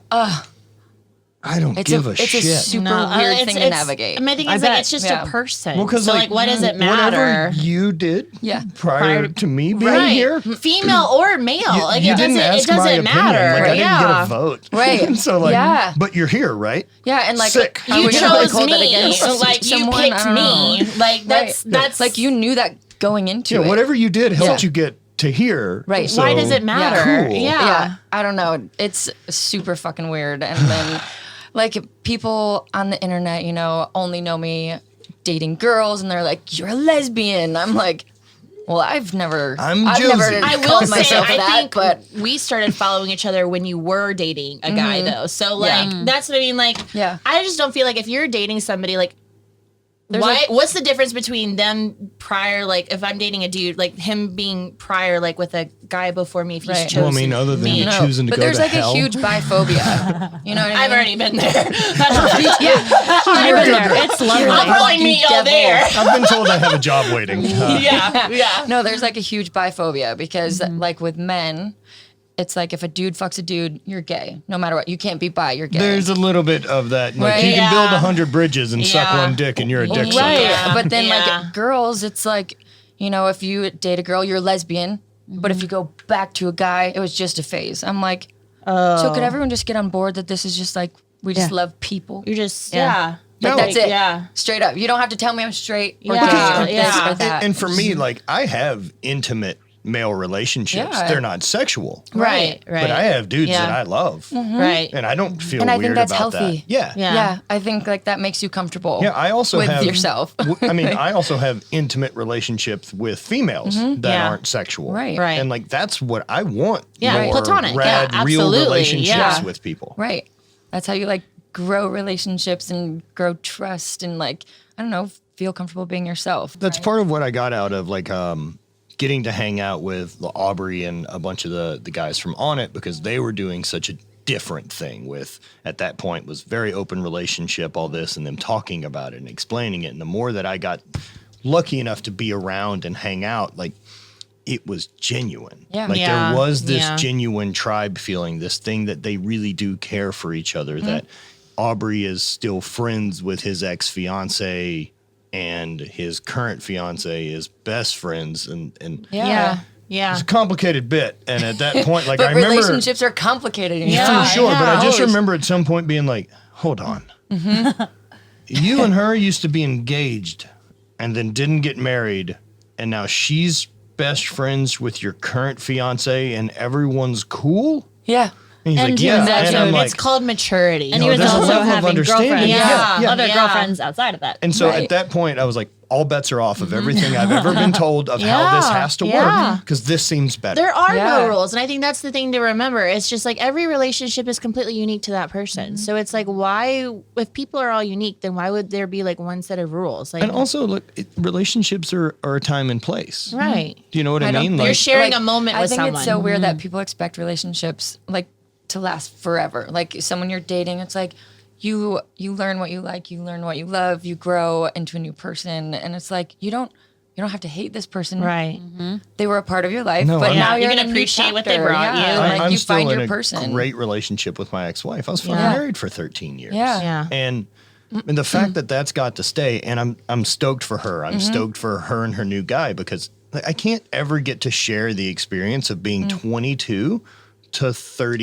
S1: I don't
S3: it's
S1: give a
S3: it's
S1: shit.
S3: a super weird thing to navigate.
S2: I mean, I think
S4: I
S2: it's like
S4: bet.
S2: it's just
S3: Yeah.
S2: a person.
S1: Well, because
S2: so like, what does it matter?
S1: Whatever you did,
S3: Yeah.
S1: prior to me being
S2: Right,
S1: here,
S2: female or male. Like
S1: you
S2: it
S1: didn't
S2: doesn't. It
S1: ask my
S2: doesn't
S1: opinion.
S2: matter.
S1: Like, I didn't get
S2: Yeah.
S1: a vote,
S3: Right.
S1: so like,
S3: Yeah.
S1: but you're here, right?
S3: Yeah, and like
S1: Sick.
S3: are
S2: You
S3: we gonna, like,
S2: chose
S3: hold that
S2: me.
S3: against
S2: Like you
S3: someone? I
S2: picked
S3: don't know.
S2: me. Like that's
S3: Right.
S2: that's
S3: like you knew that going into
S1: Yeah,
S3: it.
S1: whatever you did helped
S3: Yeah.
S1: you get to here.
S3: Right.
S1: So,
S2: Why does it matter?
S1: Cool.
S3: Yeah, I don't know. It's super fucking weird. And then, like, people on the internet, you know, only know me dating girls, and they're like, "You're a lesbian." I'm like, "Well, I've never
S1: I'm
S3: never
S1: Josie.
S2: I
S3: called
S2: will say,
S3: myself
S2: I
S3: that,
S2: think
S3: but
S2: we started following each other when you were dating a guy, though. So, like,
S3: Yeah.
S2: that's what I mean. Like,
S3: Yeah.
S2: I just don't feel like if you're dating somebody, like,
S3: There's
S2: why?
S3: like-
S2: What's the difference between them prior? Like, if I'm dating a dude, like him being prior, like with a guy before me, if he's
S3: Right.
S2: chosen
S1: Well, I mean, other than
S2: me.
S1: you
S3: no.
S1: choosing to
S3: But
S1: go
S3: there's
S1: to
S3: like
S1: hell.
S3: a huge biphobia. You know what I mean?
S2: I've already been there.
S4: I've been there. It's lovely.
S2: I'll probably meet y'all
S3: devil.
S2: there.
S1: I've been told I have a job waiting.
S2: Yeah, yeah.
S3: No, there's like a huge biphobia because, like, with men, it's like if a dude fucks a dude, you're gay. No matter what. You can't be bi, you're gay.
S1: There's a little bit of that. Like
S3: Right.
S1: you can
S2: Yeah.
S1: build 100 bridges and suck
S2: Yeah.
S1: one dick and you're a dick sucker.
S3: Right.
S2: Yeah.
S3: But then
S2: Yeah.
S3: like girls, it's like, you know, if you date a girl, you're a lesbian. But if you go back to a guy, it was just a phase. I'm like, so could everyone just get on board that this is just like, we just love people?
S2: You're just
S4: Yeah.
S3: Like,
S1: No.
S3: that's it.
S2: Yeah.
S3: Straight up. You don't have to tell me I'm straight or
S2: Yeah.
S3: gay or
S2: Because-
S3: this
S2: yeah.
S3: or that.
S1: And for me, like I have intimate male relationships.
S3: Yeah.
S1: They're not sexual.
S2: Right. Right.
S1: But I have dudes
S2: Yeah.
S1: that I love.
S2: Right.
S1: And I don't feel
S3: And I
S1: weird
S3: think that's
S1: about
S3: healthy.
S1: that. Yeah.
S2: Yeah.
S3: Yeah, I think like that makes you comfortable.
S1: Yeah, I also
S3: with
S1: have
S3: yourself.
S1: I mean, I also have intimate relationships with females that
S2: Yeah.
S1: aren't sexual.
S3: Right.
S2: Right.
S1: And like that's what I want.
S2: Yeah,
S1: more
S2: platonic. Yeah,
S1: rad, real
S2: absolutely.
S1: relationships
S2: Yeah.
S1: with people.
S3: Right. That's how you like grow relationships and grow trust and like, I don't know, feel comfortable being yourself.
S1: That's part of what I got out of like getting to hang out with Aubrey and a bunch of the guys from On It because they were doing such a different thing with at that point was very open relationship, all this, and them talking about it and explaining it. And the more that I got lucky enough to be around and hang out, like it was genuine.
S3: Yeah.
S1: Like
S2: Yeah.
S1: there was this
S2: Yeah.
S1: genuine tribe feeling, this thing that they really do care for each other, that Aubrey is still friends with his ex-fiance and his current fiance is best friends and
S2: Yeah. Yeah.
S1: it's a complicated bit. And at that point, like
S3: But
S1: I remember
S3: relationships are complicated. And
S2: Yeah.
S1: for sure, but I just
S3: Always.
S1: remember at some point being like, hold on. You and her used to be engaged and then didn't get married, and now she's best friends with your current fiance and everyone's cool?
S3: Yeah.
S1: And he's
S4: And
S1: like,
S4: he
S1: yeah.
S4: was
S1: And
S4: also-
S1: I'm
S2: It's
S1: like,
S2: called maturity.
S4: And he
S1: No,
S4: was
S1: there's a
S4: also
S1: level of
S4: having
S1: understanding.
S4: girlfriends,
S2: Yeah.
S4: other
S2: Yeah.
S4: girlfriends outside of that.
S1: and so
S3: Right.
S1: at that point, I was like, all bets are off of everything I've ever been told of how this
S2: Yeah.
S1: has to
S2: Yeah.
S1: work because this seems better.
S2: There are
S3: Yeah.
S2: no rules. And I think that's the thing to remember. It's just like every relationship is completely unique to that person. So it's like, why, if people are all unique, then why would there be like one set of rules? Like,
S1: And also, look, relationships are a time and place.
S2: right.
S1: Do you know what I
S3: I don't
S1: mean?
S3: think-
S2: You're sharing a moment with
S3: I think
S2: someone.
S3: it's so weird that people expect relationships like to last forever. Like someone you're dating, it's like you learn what you like, you learn what you love, you grow into a new person, and it's like you don't have to hate this person.
S2: Right.
S3: They were a part of your life,
S1: No,
S3: but
S1: I'm-
S3: now
S2: Yeah,
S3: you're
S2: you
S3: in
S2: can
S3: a new
S2: appreciate what they
S3: chapter.
S2: brought you.
S3: Yeah,
S2: Like,
S3: like
S1: I'm
S3: you
S1: still
S3: find
S1: in
S3: your
S1: a
S3: person.
S1: great relationship with my ex-wife. I was fucking
S2: Yeah.
S1: married for 13 years.
S3: Yeah.
S2: Yeah.
S1: And the fact that that's got to stay, and I'm stoked for her. I'm stoked for her and her new guy because like, I can't ever get to share the experience of being 22 to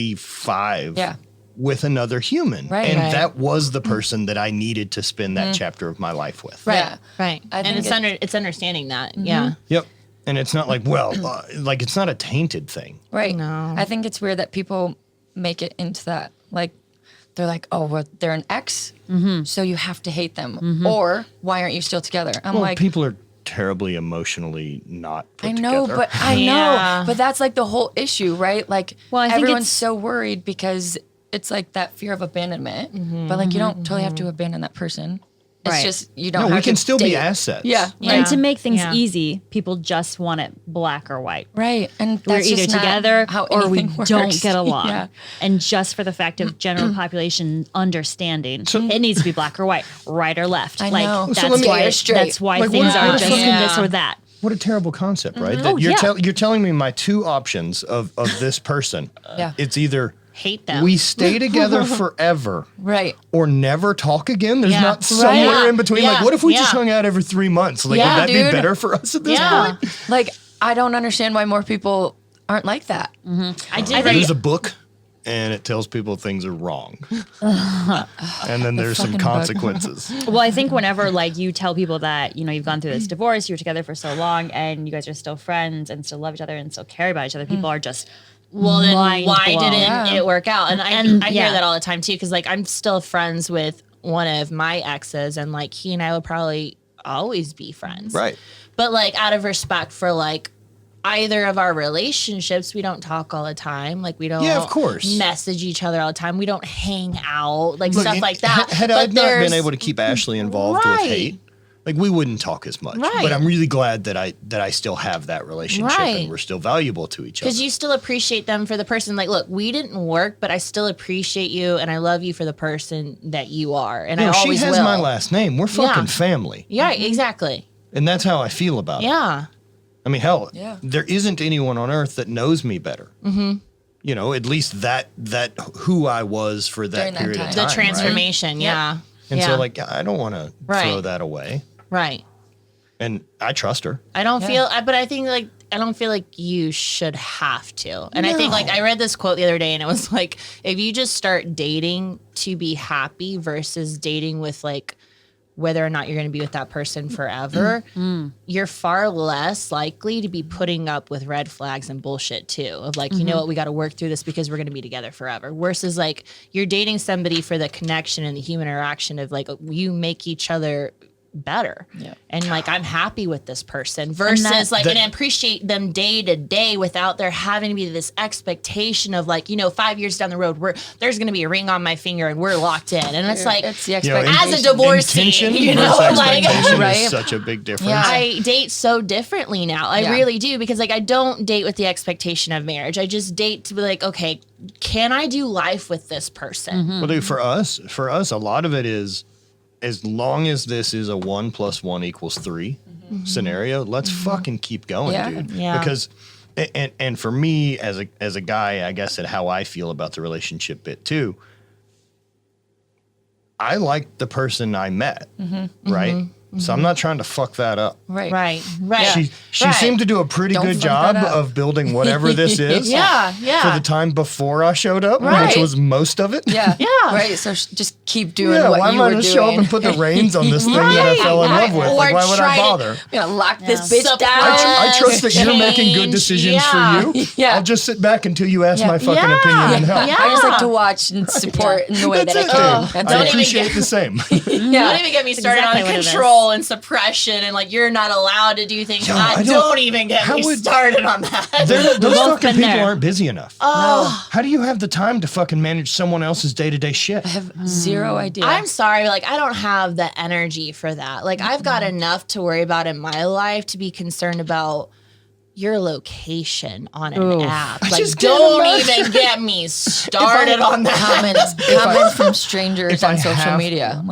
S1: 35
S3: Yeah.
S1: with another human.
S3: Right.
S1: And
S2: Right.
S1: that was the person that I needed to spend that chapter of my life with.
S2: Right.
S3: Yeah.
S2: Right.
S3: I
S2: And
S3: think
S2: it's understanding that. Yeah.
S1: Yep. And it's not like, well, like it's not a tainted thing.
S3: Right.
S2: No.
S3: I think it's weird that people make it into that. Like, they're like, oh, well, they're an ex, so you have to hate them. Or why aren't you still together? I'm
S1: Well,
S3: like,
S1: people are terribly emotionally not put
S3: I know,
S1: together.
S3: but I know.
S2: Yeah.
S3: But that's like the whole issue, right? Like,
S4: Well, I think
S3: everyone's
S4: it's-
S3: so worried because it's like that fear of abandonment. But like, you don't totally have to abandon that person. It's
S4: Right.
S3: just, you don't
S1: No,
S3: have
S1: we can
S3: to
S1: still
S3: date.
S1: be assets.
S3: Yeah.
S4: And to make things
S2: Yeah.
S4: easy, people just want it black or white.
S3: Right. And
S4: We're
S3: that's
S4: either
S3: just not
S4: together
S3: how
S4: or we
S3: anything
S4: don't
S3: works.
S4: get along.
S3: Yeah.
S4: And just for the fact of general population understanding, it needs to be black or white, right or left.
S3: I
S4: like
S3: know.
S4: that's
S1: So let me-
S4: why
S3: Gay or straight.
S4: that's why
S1: Like,
S4: things
S1: what
S4: are
S1: if
S4: just
S2: fucking-
S4: this or that.
S1: What a terrible concept, right? That
S4: Oh, yeah.
S1: you're telling me my two options of this person.
S3: Yeah.
S1: It's either
S2: Hate them.
S1: we stay together forever
S3: Right.
S1: or never talk again. There's
S2: Yeah.
S1: not somewhere
S2: Right.
S1: in between.
S2: Yeah.
S1: Like, what if we just
S2: Yeah.
S1: hung out every 3 months? Like,
S2: Yeah,
S1: would that
S3: dude.
S1: be better for us at this
S2: Yeah.
S1: point?
S3: Like, I don't understand why more people aren't like that.
S2: I did
S1: There's
S2: read.
S1: a book, and it tells people things are wrong. And then there's some
S3: fucking book.
S1: consequences.
S4: Well, I think whenever like you tell people that, you know, you've gone through this divorce, you were together for so long and you guys are still friends and still love each other and still care about each other, people are just
S2: Well, then
S4: mind
S2: why
S4: blown.
S2: didn't
S3: Yeah.
S2: it work out? And I hear
S4: yeah.
S2: that all the time too, because like I'm still friends with one of my exes, and like he and I will probably always be friends,
S1: Right.
S2: But like out of respect for like either of our relationships, we don't talk all the time. Like we don't,
S1: Yeah, of course.
S2: message each other all the time. We don't hang out, like
S1: Look,
S2: stuff like that.
S1: Had
S2: But
S1: I not
S2: there's-
S1: been able to keep Ashley involved
S2: Right.
S1: with hate, like we wouldn't talk as much.
S2: Right.
S1: But I'm really glad that I still have that relationship
S2: Right.
S1: and we're still valuable to each other.
S2: Because you still appreciate them for the person. Like, look, we didn't work, but I still appreciate you, and I love you for the person that you are, and I
S1: No, she
S2: always
S1: has
S2: will.
S1: my last name. We're fucking
S2: Yeah.
S1: family.
S2: Yeah, exactly.
S1: And that's how I feel about it.
S2: Yeah,
S1: I mean, hell,
S3: Yeah.
S1: there isn't anyone on earth that knows me better. Mm-hmm. at least that who I was for that
S3: During that
S1: period of
S3: time.
S1: time.
S2: The transformation, yeah.
S1: And
S2: yeah.
S1: so like I don't want to throw
S2: Right.
S1: that away.
S2: Right.
S1: And I trust her.
S2: I don't feel, but I think like, I don't feel like you should have to. And I think like, I read this quote the other day and it was like, if you just start dating to be happy versus dating with like, whether or not you're going to be with that person forever, you're far less likely to be putting up with red flags and bullshit too. Of like, you know what, we got to work through this because we're going to be together forever. Versus like, you're dating somebody for the connection and the human interaction of like, you make each other better.
S3: Yeah.
S2: And like, I'm happy with this person versus and appreciate them day to day without there having to be this expectation of like, 5 years down the road, there's going to be a ring on my finger and we're locked in. And it's like,
S3: it's the expectation.
S2: as a divorcee,
S1: intention
S2: like,
S1: versus expectation
S3: Right?
S1: is such a big difference.
S3: Yeah.
S2: I date so differently now. I really do because like I don't date with the expectation of marriage. I just date to be like, okay, can I do life with this person?
S1: Well, dude, for us, a lot of it is as long as this is a 1 + 1 = 3 scenario, let's fucking keep going,
S3: Yeah.
S1: dude.
S2: Yeah.
S1: Because and for me as a guy, I guess at how I feel about the relationship bit too, I like the person I met, right? So I'm not trying to fuck that up.
S3: Right.
S2: Right. Right.
S1: She
S2: Right.
S1: seemed to do a pretty
S3: Don't
S1: good
S3: fuck
S1: job
S3: that up.
S1: of building whatever this is
S2: Yeah.
S1: for
S2: Yeah.
S1: the time before I showed up, which
S2: Right.
S1: was most of it.
S3: Yeah.
S2: Yeah.
S3: Right. So just keep doing
S1: Yeah,
S3: what
S1: why
S3: you
S1: am I
S3: were
S1: going to
S3: doing.
S1: show up and put the reins on this thing that I fell in love with? Like,
S2: Or
S1: why would I
S2: try to-
S1: bother?
S3: Lock this
S2: Yeah.
S3: bitch down.
S1: I trust that you're making good
S2: change,
S1: decisions
S2: yeah.
S1: for you.
S3: Yeah.
S1: I'll just sit back until you ask
S3: Yeah.
S1: my fucking
S2: Yeah.
S1: opinion and help.
S2: Yeah.
S3: I just like to watch and support in the way
S1: That's
S3: that
S1: it,
S3: I can.
S1: dude.
S3: That's
S1: I
S2: Don't
S3: it.
S2: even
S1: appreciate
S2: get-
S1: the same.
S3: Yeah.
S2: Don't even get me started
S4: exactly
S2: on
S4: what it is.
S2: control and suppression and like you're not allowed to do things.
S1: Yo,
S2: God,
S1: I don't-
S2: don't even get
S1: how
S2: me
S1: would-
S2: started on that.
S1: Those
S4: both
S1: fucking
S4: been
S1: people
S4: there.
S1: aren't busy enough.
S2: Oh,
S1: How do you have the time to fucking manage someone else's day-to-day shit?
S3: I have zero idea.
S2: I'm sorry, like I don't have the energy for that. Like I've got enough to worry about in my life to be concerned about your location on an app. Like
S1: just can't
S2: don't
S1: imagine.
S2: even get me started on that.
S3: comments from strangers
S1: if I
S3: on social
S1: have-
S3: media.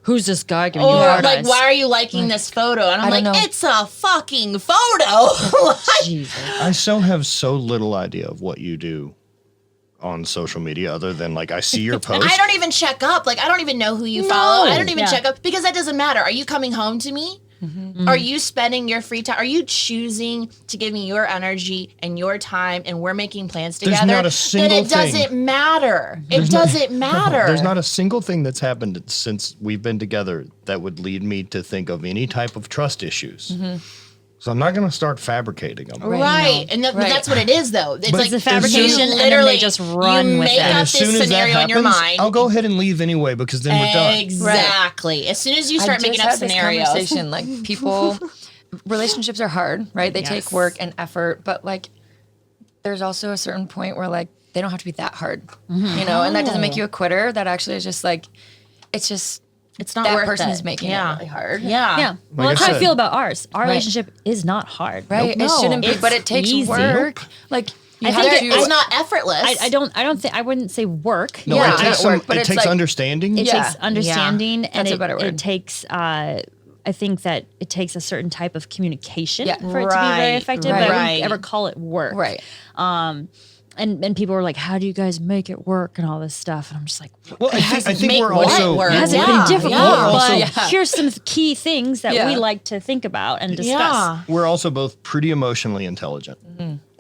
S4: Who's this guy giving you
S2: Or
S4: hard
S2: like,
S4: eyes?
S2: why are you liking this photo? And I'm
S3: I
S2: like,
S3: don't know.
S2: it's a fucking photo. Like,
S4: Jesus.
S1: I so have so little idea of what you do on social media other than like I see your post.
S2: I don't even check up. Like, I don't even know who you follow. I don't even
S4: Yeah.
S2: check up because that doesn't matter. Are you coming home to me? Are you spending your free time? Are you choosing to give me your energy and your time and we're making plans
S1: There's
S2: together?
S1: not a single
S2: then it
S1: thing.
S2: doesn't matter. It doesn't matter.
S1: There's not a single thing that's happened since we've been together that would lead me to think of any type of trust issues. So I'm not going to start fabricating them.
S2: Right. And
S3: Right.
S2: that's what it is, though. It's like
S4: the fabrication,
S2: you
S4: and then
S2: literally
S4: they just run
S2: you
S4: with
S2: make
S4: it.
S2: up
S1: As
S2: this
S1: soon as that
S2: scenario in your
S1: happens,
S2: mind.
S1: I'll go ahead and leave anyway because then we're done.
S2: Exactly. As soon as you start
S3: I
S2: making
S3: just
S2: up
S3: had this
S2: scenarios.
S3: conversation. Like people, relationships are hard, right? They take work and effort, but like there's also a certain point where like they don't have to be that hard, you know. And that doesn't make you a quitter. That actually is just like it's just
S2: It's not
S3: that
S2: worth
S3: person's
S2: it.
S3: making
S2: Yeah.
S3: it really hard.
S2: Yeah.
S4: Yeah. Well,
S1: Like
S4: that's
S1: I
S4: how I
S1: said-
S4: feel about ours. Our relationship is not hard.
S3: Right?
S2: Nope.
S3: It shouldn't be,
S2: It's
S3: but it takes
S4: easy.
S3: work. Like you
S4: I
S3: have
S4: think
S3: to.
S2: It's not effortless.
S4: I don't think I wouldn't say work.
S1: No,
S3: Yeah,
S1: it takes
S3: not
S1: some.
S3: work, but
S1: It
S3: it's
S1: takes
S3: like-
S1: understanding.
S4: It
S3: Yeah.
S4: takes understanding, and
S3: That's a
S4: it,
S3: better word.
S4: it takes. I think that it takes a certain type of communication
S3: Yeah.
S4: for it to be very
S2: Right,
S4: effective. But I
S2: right.
S4: wouldn't ever call it work.
S3: Right.
S4: And people were like, "How do you guys make it work?" and all this stuff. And I'm just like,
S1: Well, I think
S2: make
S1: we're
S2: what
S1: also.
S2: work.
S4: it hasn't
S2: Yeah,
S4: been difficult,
S2: yeah.
S4: but
S3: Yeah.
S4: here's some key things that
S3: Yeah.
S4: we like to think about and discuss.
S2: Yeah.
S1: We're also both pretty emotionally intelligent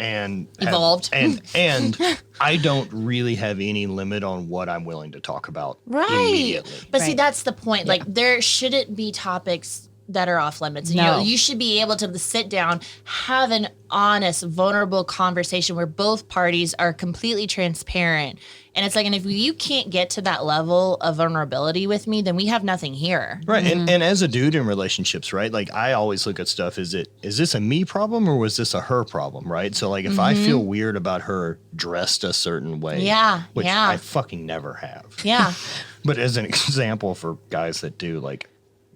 S1: and have-
S2: Evolved.
S1: and I don't really have any limit on what I'm willing to talk about
S2: Right.
S1: immediately.
S2: But see,
S4: Right.
S2: that's the point. Like, there shouldn't be topics that are off limits. You
S4: No.
S2: know, you should be able to sit down, have an honest, vulnerable conversation where both parties are completely transparent. And it's like, and if you can't get to that level of vulnerability with me, then we have nothing here.
S1: Right. And as a dude in relationships, right? Like I always look at stuff, is this a me problem or was this a her problem? Right. So like if I feel weird about her dressed a certain way,
S2: Yeah,
S1: which
S2: yeah.
S1: I fucking never have.
S2: Yeah.
S1: But as an example for guys that do, like,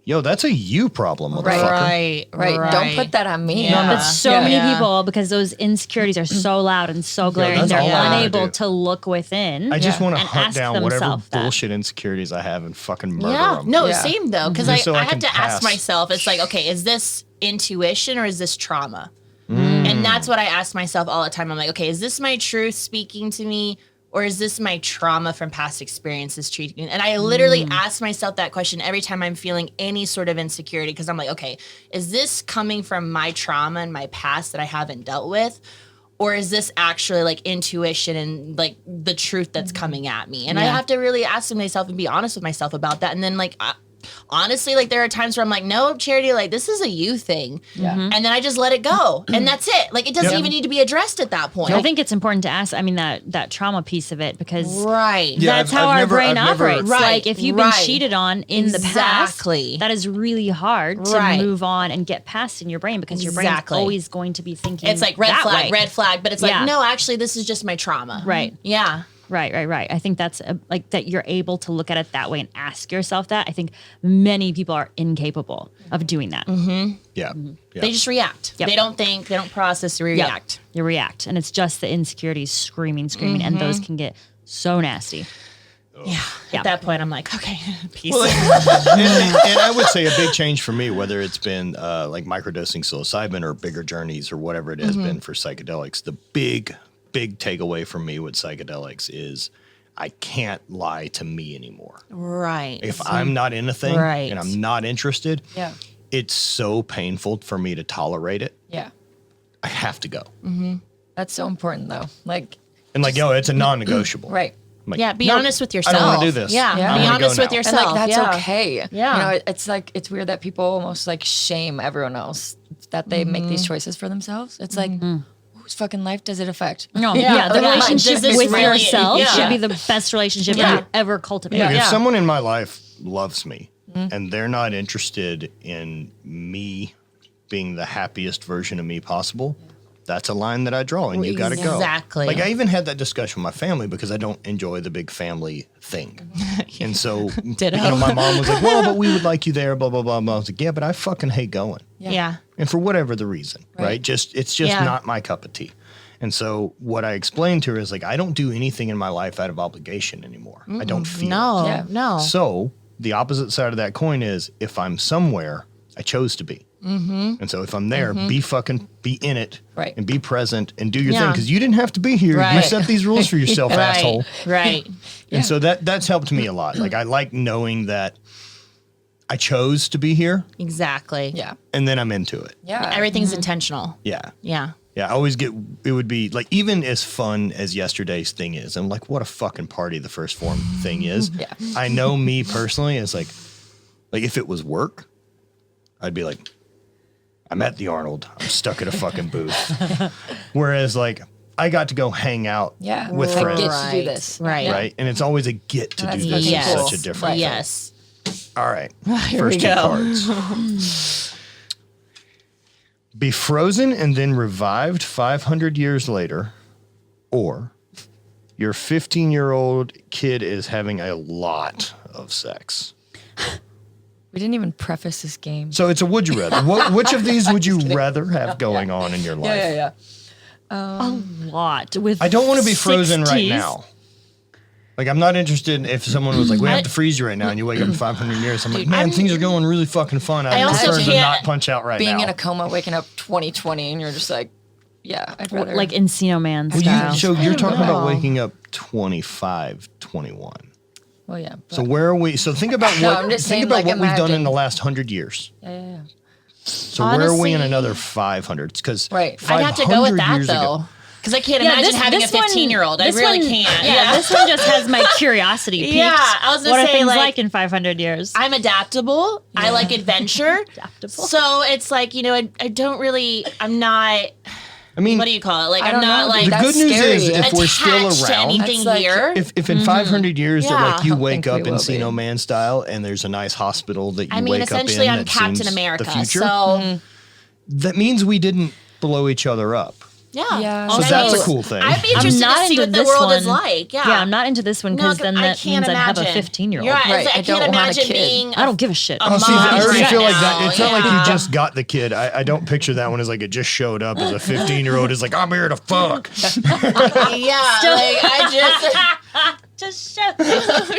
S1: yo, that's a you problem, motherfucker.
S3: Right.
S2: Right.
S3: Right. Don't put that on me.
S2: Yeah.
S4: But so
S3: Yeah.
S4: many
S2: Yeah.
S4: people, because those insecurities are so loud and so glaring,
S1: that's
S4: they're
S1: all I wanna
S4: unable
S1: do.
S4: to look within.
S1: I just want to
S4: And
S1: hunt
S4: ask
S1: down whatever
S4: themselves that.
S1: bullshit insecurities I have and fucking murder
S2: Yeah.
S1: them.
S2: No,
S3: Yeah.
S2: same though. Because
S1: Just so
S2: I
S1: I
S2: have
S1: can
S2: to ask
S1: pass.
S2: myself, it's like, okay, is this intuition or is this trauma? And that's what I ask myself all the time. I'm like, okay, is this my truth speaking to me? Or is this my trauma from past experiences treating me? And I literally ask myself that question every time I'm feeling any sort of insecurity, because I'm like, okay, is this coming from my trauma and my past that I haven't dealt with? Or is this actually like intuition and like the truth that's coming at me? And I have to really ask myself and be honest with myself about that. And then like, honestly, like there are times where I'm like, no, Charity, like this is a you thing. And then I just let it go. And that's it. Like it doesn't even need to be addressed at that point.
S4: I think it's important to ask, I mean, that trauma piece of it, because
S1: Yeah,
S4: that's how our brain operates.
S2: Right,
S4: Like if you've been cheated on in the past,
S2: Exactly.
S4: that is really hard to move on and get past in your brain, because your brain's always going to be thinking
S2: It's like red flag, but it's like,
S4: Yeah.
S2: no, actually, this is just my trauma.
S4: Right.
S2: Yeah.
S4: Right. I think that's like that you're able to look at it that way and ask yourself that. I think many people are incapable of doing that.
S1: Yeah.
S2: They just react.
S4: Yep.
S2: They don't think, they don't process, they react.
S4: You react. And it's just the insecurities screaming, and those can get so nasty.
S2: Yeah. At that point, I'm like, okay, peace.
S1: Well, and I would say a big change for me, whether it's been like microdosing psilocybin or bigger journeys or whatever it has been for psychedelics, the big takeaway from me with psychedelics is I can't lie to me anymore.
S2: Right.
S1: If I'm not in a thing
S2: Right.
S1: and I'm not interested,
S3: Yeah.
S1: it's so painful for me to tolerate it.
S3: Yeah.
S1: I have to go.
S3: That's so important though. Like,
S1: And like, yo, it's a non-negotiable.
S3: right.
S1: I'm like,
S2: Yeah, be
S1: nope,
S2: honest with yourself.
S1: I don't want to do this.
S2: Yeah,
S3: Yeah.
S2: be
S3: I
S1: wanna
S2: honest
S1: go
S2: with
S1: now.
S3: And
S2: yourself.
S3: like, that's
S2: yeah.
S3: okay.
S2: Yeah.
S3: You know, it's like, it's weird that people almost like shame everyone else that they make these choices for themselves. It's like, whose fucking life does it affect?
S4: No,
S2: Yeah.
S4: the
S2: Yeah.
S4: relationship
S2: Does this
S4: with
S2: really-
S4: yourself
S2: yeah.
S4: should be the best relationship
S2: Yeah.
S4: you ever cultivate.
S1: Look, if
S2: Yeah.
S1: someone in my life loves me and they're not interested in me being the happiest version of me possible, that's a line that I draw, and you got to go.
S2: Exactly.
S1: Like I even had that discussion with my family because I don't enjoy the big family thing, and so my mom was like, "Well, but we would like you there." Blah blah blah. blah. I was like, "Yeah, but I fucking hate going,"
S2: Yeah.
S1: and for whatever the reason, right? It's just
S2: Yeah.
S1: not my cup of tea. And so what I explained to her is like, I don't do anything in my life out of obligation anymore. I don't feel
S2: No,
S3: Yeah.
S2: no.
S1: so the opposite side of that coin is if I'm somewhere, I chose to be. And so if I'm there, be in it,
S3: Right.
S1: and be present and do your thing
S2: Yeah.
S1: because you didn't have to be here. You
S2: Right.
S1: set these rules for yourself, asshole.
S2: Right.
S1: And so that's helped me a lot. Like I like knowing that I chose to be here,
S2: Exactly.
S3: Yeah.
S1: and then I'm into it.
S3: Yeah.
S2: Everything's intentional.
S1: Yeah.
S2: Yeah.
S1: Yeah, I always get, it would be like, even as fun as yesterday's thing is, I'm like, what a fucking party the first form thing is.
S3: Yeah.
S1: I know me personally, it's like if it was work, I'd be like, I'm at the Arnold, I'm stuck at a fucking booth. Whereas like, I got to go hang out
S3: Yeah.
S1: with
S3: I
S1: friends.
S3: get to do this.
S2: Right.
S3: Yeah.
S1: Right? And it's always a get to
S3: That's
S1: do this.
S2: Yes.
S1: It's such a different thing.
S2: Yes.
S1: All right.
S2: Here
S1: First
S2: we
S1: two
S2: go.
S1: cards. Be frozen and then revived 500 years later, or your 15-year-old kid is having a lot of sex.
S3: We didn't even preface this game.
S1: So it's a would you rather. Which of these would you rather have going on in your life?
S3: Yeah.
S4: A lot with
S1: I don't want to be frozen right
S4: 60s.
S1: now. Like, I'm not interested if someone was like, we have to freeze you right now, and you wake up in 500 years. I'm like, man, things are going really fucking fun.
S2: I
S1: I'm
S2: also
S1: prefer to
S2: can't-
S1: not punch out right
S3: Being
S1: now.
S3: in a coma, waking up 2020, and you're just like, yeah, I'd rather.
S4: like Encino Man
S1: Well,
S4: style.
S1: so you're talking about
S2: know.
S1: waking up 25, 21.
S3: well, yeah.
S1: So where are we? So think about
S3: No,
S1: what
S3: I'm just
S1: think
S3: saying,
S1: about
S3: like,
S1: what we've done in
S3: imagine.
S1: the last 100 years.
S3: Yeah.
S1: So where are we in
S2: Honestly-
S1: another 500? Because
S3: Right.
S2: I'd have to go with that though. Because I can't imagine having a 15-year-old. I really can't.
S4: Yeah, this one just has my curiosity peaked.
S2: Yeah, I was gonna
S4: what are
S2: say,
S4: things
S2: like-
S4: like in 500 years?
S2: I'm adaptable. I like adventure.
S4: Adaptable.
S2: So it's like, I don't really, I'm not,
S1: I mean,
S2: what do you call it? Like,
S3: I
S2: I'm
S3: don't
S2: not
S3: know,
S2: like
S3: dude.
S1: the
S3: That's
S1: good news
S3: scary.
S1: is if we're still
S2: attached to
S1: around,
S2: anything
S3: That's like-
S2: here.
S1: if in 500 years that like you
S2: Yeah.
S1: wake
S3: think
S1: up
S3: we will be.
S1: Encino Man style and there's a nice hospital that you
S2: I mean,
S1: wake up in
S2: essentially, I'm
S1: that
S2: Captain
S1: seems
S2: America.
S1: the future,
S2: So,
S1: that means we didn't blow each other up.
S2: yeah.
S3: Yeah.
S1: So
S3: Also,
S1: that's a cool thing.
S2: I'd be
S4: I'm
S2: interested
S4: not
S2: to see
S4: into
S2: what the
S4: this
S2: world is
S4: one.
S2: like. Yeah.
S4: Yeah, I'm not into this one because then
S2: I
S4: that
S2: can't
S4: means I'd have a
S2: imagine.
S4: 15-year-old.
S2: You're right.
S3: Right,
S2: I
S3: I
S2: can't
S3: don't want a
S2: imagine
S3: kid.
S2: being
S4: I don't give a shit.
S2: a
S1: Oh, see, I
S2: mom
S1: already
S2: right
S1: feel like
S2: now.
S1: that. It's not like
S2: Yeah.
S1: you just got the kid. I don't picture that one as like it just showed up as a 15-year-old is like, I'm here to fuck.
S2: Yeah, like I
S4: Just shut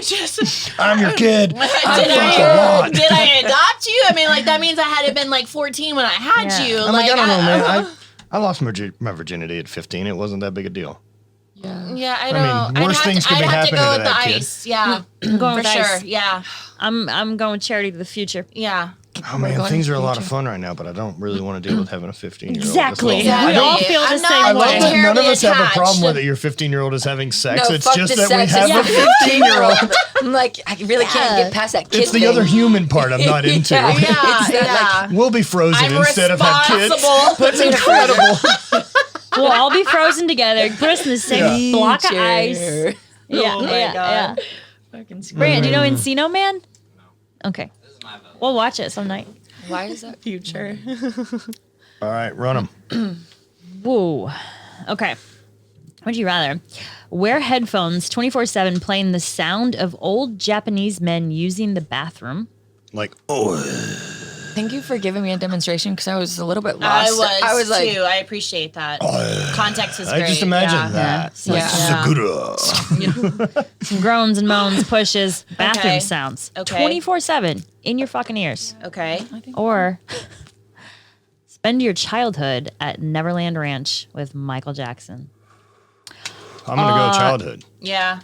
S2: just
S1: I'm your kid. I fuck a lot.
S2: did I adopt you? I mean, like that means I had to been like 14 when I had
S4: Yeah.
S2: you.
S1: I'm like, I don't know, man. I lost my virginity at 15. It wasn't that big a deal.
S3: Yeah.
S2: Yeah, I
S1: mean,
S2: don't.
S1: worse things could
S2: I'd
S1: be
S2: have to
S1: happening
S2: go
S1: to
S2: with the
S1: that kid.
S2: ice. Yeah,
S4: I'm going
S2: for
S4: with
S2: sure.
S4: ice.
S2: Yeah,
S4: I'm going charity to the future.
S2: yeah.
S1: Oh man,
S3: going
S1: things are a
S3: future.
S1: lot of fun right now, but I don't really want to deal with having a 15-year-old.
S4: Exactly.
S2: Exactly.
S4: We all feel the
S2: I'm
S4: same
S2: not
S1: I love
S4: way.
S1: that none of us have a
S2: Terribly
S1: problem with
S2: attached.
S1: it. Your 15-year-old is having sex.
S3: No,
S1: It's
S3: fuck
S1: just
S3: the
S1: that we
S3: sex.
S1: have
S3: It's
S1: a 15-year-old.
S3: I'm like, I really can't get past that kid
S1: It's the
S3: thing.
S1: other human part I'm not into.
S3: Yeah.
S2: Yeah,
S3: It's that,
S2: yeah.
S1: We'll be frozen
S2: I'm
S1: instead of have kids.
S2: responsible.
S1: That's incredible.
S4: We'll all be frozen together. Put us in the same block of ice.
S3: Teacher.
S4: Yeah,
S2: Oh my
S4: yeah,
S2: God.
S4: yeah. Brand, do you know Encino Man? Okay.
S5: This is my vote.
S4: We'll watch it some night.
S3: Why is that?
S2: Future.
S1: All right, run them.
S4: Whoa. Okay. Would you rather wear headphones 24/7 playing the sound of old Japanese men using the bathroom?
S1: Like,
S3: Thank you for giving me a demonstration because I was a little bit lost.
S2: I was
S3: like,
S2: too. I appreciate that. Context is
S1: I
S2: great.
S1: just imagine
S2: yeah.
S1: that.
S4: Yeah.
S1: Like, Sakura.
S4: Some groans and moans, pushes, bathroom
S2: Okay.
S4: sounds.
S2: Okay.
S4: 24/7 in your fucking ears.
S2: Okay.
S4: Or spend your childhood at Neverland Ranch with Michael Jackson.
S1: I'm going to go childhood.
S2: Yeah.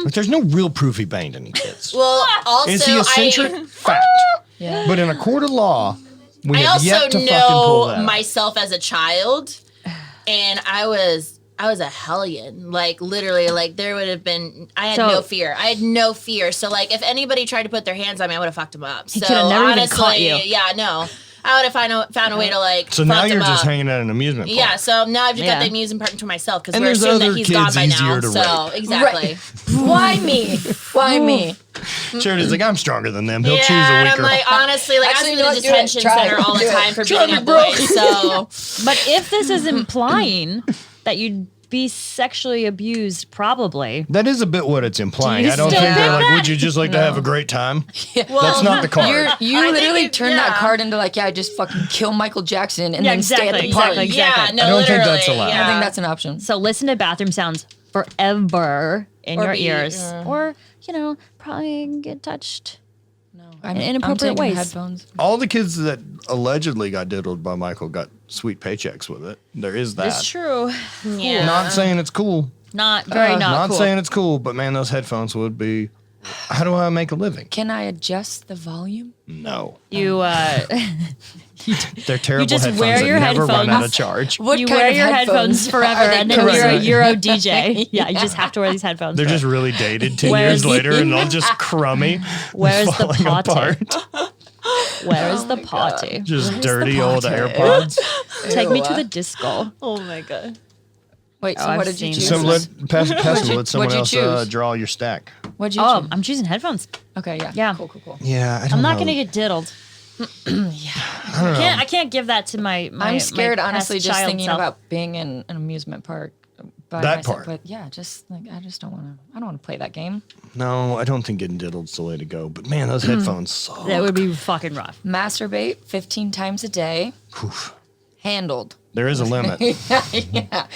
S1: But there's no real proof he banged any kids.
S2: Well, also,
S1: Is he eccentric? Fact.
S3: yeah.
S1: But in a court of law, we
S2: I
S1: have
S2: also
S1: yet to fucking pull
S2: know
S1: that.
S2: myself as a child, and I was a hellion. Like literally, like there would have been. I had
S4: So-
S2: no fear. I had no fear. So like, if anybody tried to put their hands on me, I would have fucked them up.
S4: He
S2: so
S4: could have never even
S2: honestly,
S4: caught you.
S2: yeah, no, I would have found a way to like.
S1: So now
S2: fuck
S1: you're
S2: them
S1: just
S2: up.
S1: hanging at an amusement park.
S2: Yeah, so now I've just got
S4: Yeah.
S2: the amusement park to myself because
S1: And
S2: we're
S1: there's
S2: assuming
S1: other
S2: that he's gone
S1: kids
S2: by now.
S1: easier to
S2: So
S1: rape.
S2: exactly.
S3: Why me? Why me?
S1: Charity's like, I'm stronger than them. He'll
S2: Yeah,
S1: choose a
S2: and
S1: weaker.
S2: I'm like, honestly, like
S3: Actually,
S2: I
S3: you
S2: was
S3: know
S2: in
S3: what?
S2: the
S3: Do it.
S2: detention
S3: Try it.
S2: center all the
S3: Do it.
S2: time for
S3: Try
S2: being
S3: me,
S2: a
S3: bro.
S2: boy. So
S4: But if this is implying that you'd be sexually abused, probably.
S1: That is a bit what it's implying.
S4: Do you
S1: I don't
S4: still
S1: think
S4: think
S1: they're like,
S4: that?
S1: would you just like to have a great time?
S2: well,
S1: That's not the card.
S3: You
S2: I think
S3: literally
S2: it-
S3: turned that
S2: yeah.
S3: card into like, yeah, just fucking kill Michael Jackson and
S4: Yeah,
S3: then stay at
S4: exactly,
S3: the party.
S4: exactly.
S2: Yeah, no,
S1: I don't think
S2: literally.
S1: that's allowed.
S2: Yeah.
S3: I think that's an option.
S4: So listen to bathroom sounds forever in
S2: Or
S4: your
S2: be-
S4: ears. Or, probably get touched.
S3: I'm,
S4: in inappropriate
S3: I'm taking
S4: ways.
S3: headphones.
S1: All the kids that allegedly got diddled by Michael got sweet paychecks with it. There is that.
S4: It's true.
S2: Yeah.
S1: Not saying it's cool.
S4: Not very not cool.
S1: saying it's cool, but man, those headphones would be. How do I make a living?
S3: Can I adjust the volume?
S1: No.
S4: You
S1: They're terrible
S4: just
S1: headphones
S4: wear
S1: that
S4: your
S1: never run out of
S4: headphones.
S1: charge.
S3: What
S4: you
S3: kind
S4: wear
S3: of
S4: your headphones forever,
S3: Are they
S4: and then you're a
S3: correct?
S4: Euro DJ. Yeah, you just have to wear these headphones.
S1: They're
S4: forever.
S1: just really dated 10
S4: Where's
S1: years
S4: the-
S1: later and they'll just crummy.
S4: Where's the
S1: falling
S4: potty?
S1: apart.
S4: Where's the potty?
S1: Just
S3: Where's
S1: dirty
S3: the
S1: old
S3: potty?
S1: AirPods.
S4: Take me to
S3: Ew.
S4: the disco.
S2: Oh my god.
S3: Wait, so
S4: Oh,
S3: what
S4: I've
S3: did you
S4: seen
S3: choose?
S1: So pass them. Let someone
S3: what'd you
S1: else
S3: choose?
S1: draw your stack.
S3: What'd you
S4: Oh,
S3: choose?
S4: I'm choosing headphones.
S3: Okay, yeah.
S4: Yeah.
S3: Cool.
S1: Yeah, I don't
S4: I'm not
S1: know.
S4: gonna get diddled. I can't give that to my.
S3: I'm scared,
S4: my
S3: honestly,
S4: past
S3: just
S4: child
S3: thinking
S4: self.
S3: about being in an amusement park by
S1: That
S3: myself.
S1: part.
S3: But yeah, just like I don't want to play that game.
S1: No, I don't think getting diddled's the way to go. But man, those headphones suck.
S4: That would be fucking rough.
S3: Masturbate 15 times a day. Handled.
S1: There is a limit.
S3: Yeah.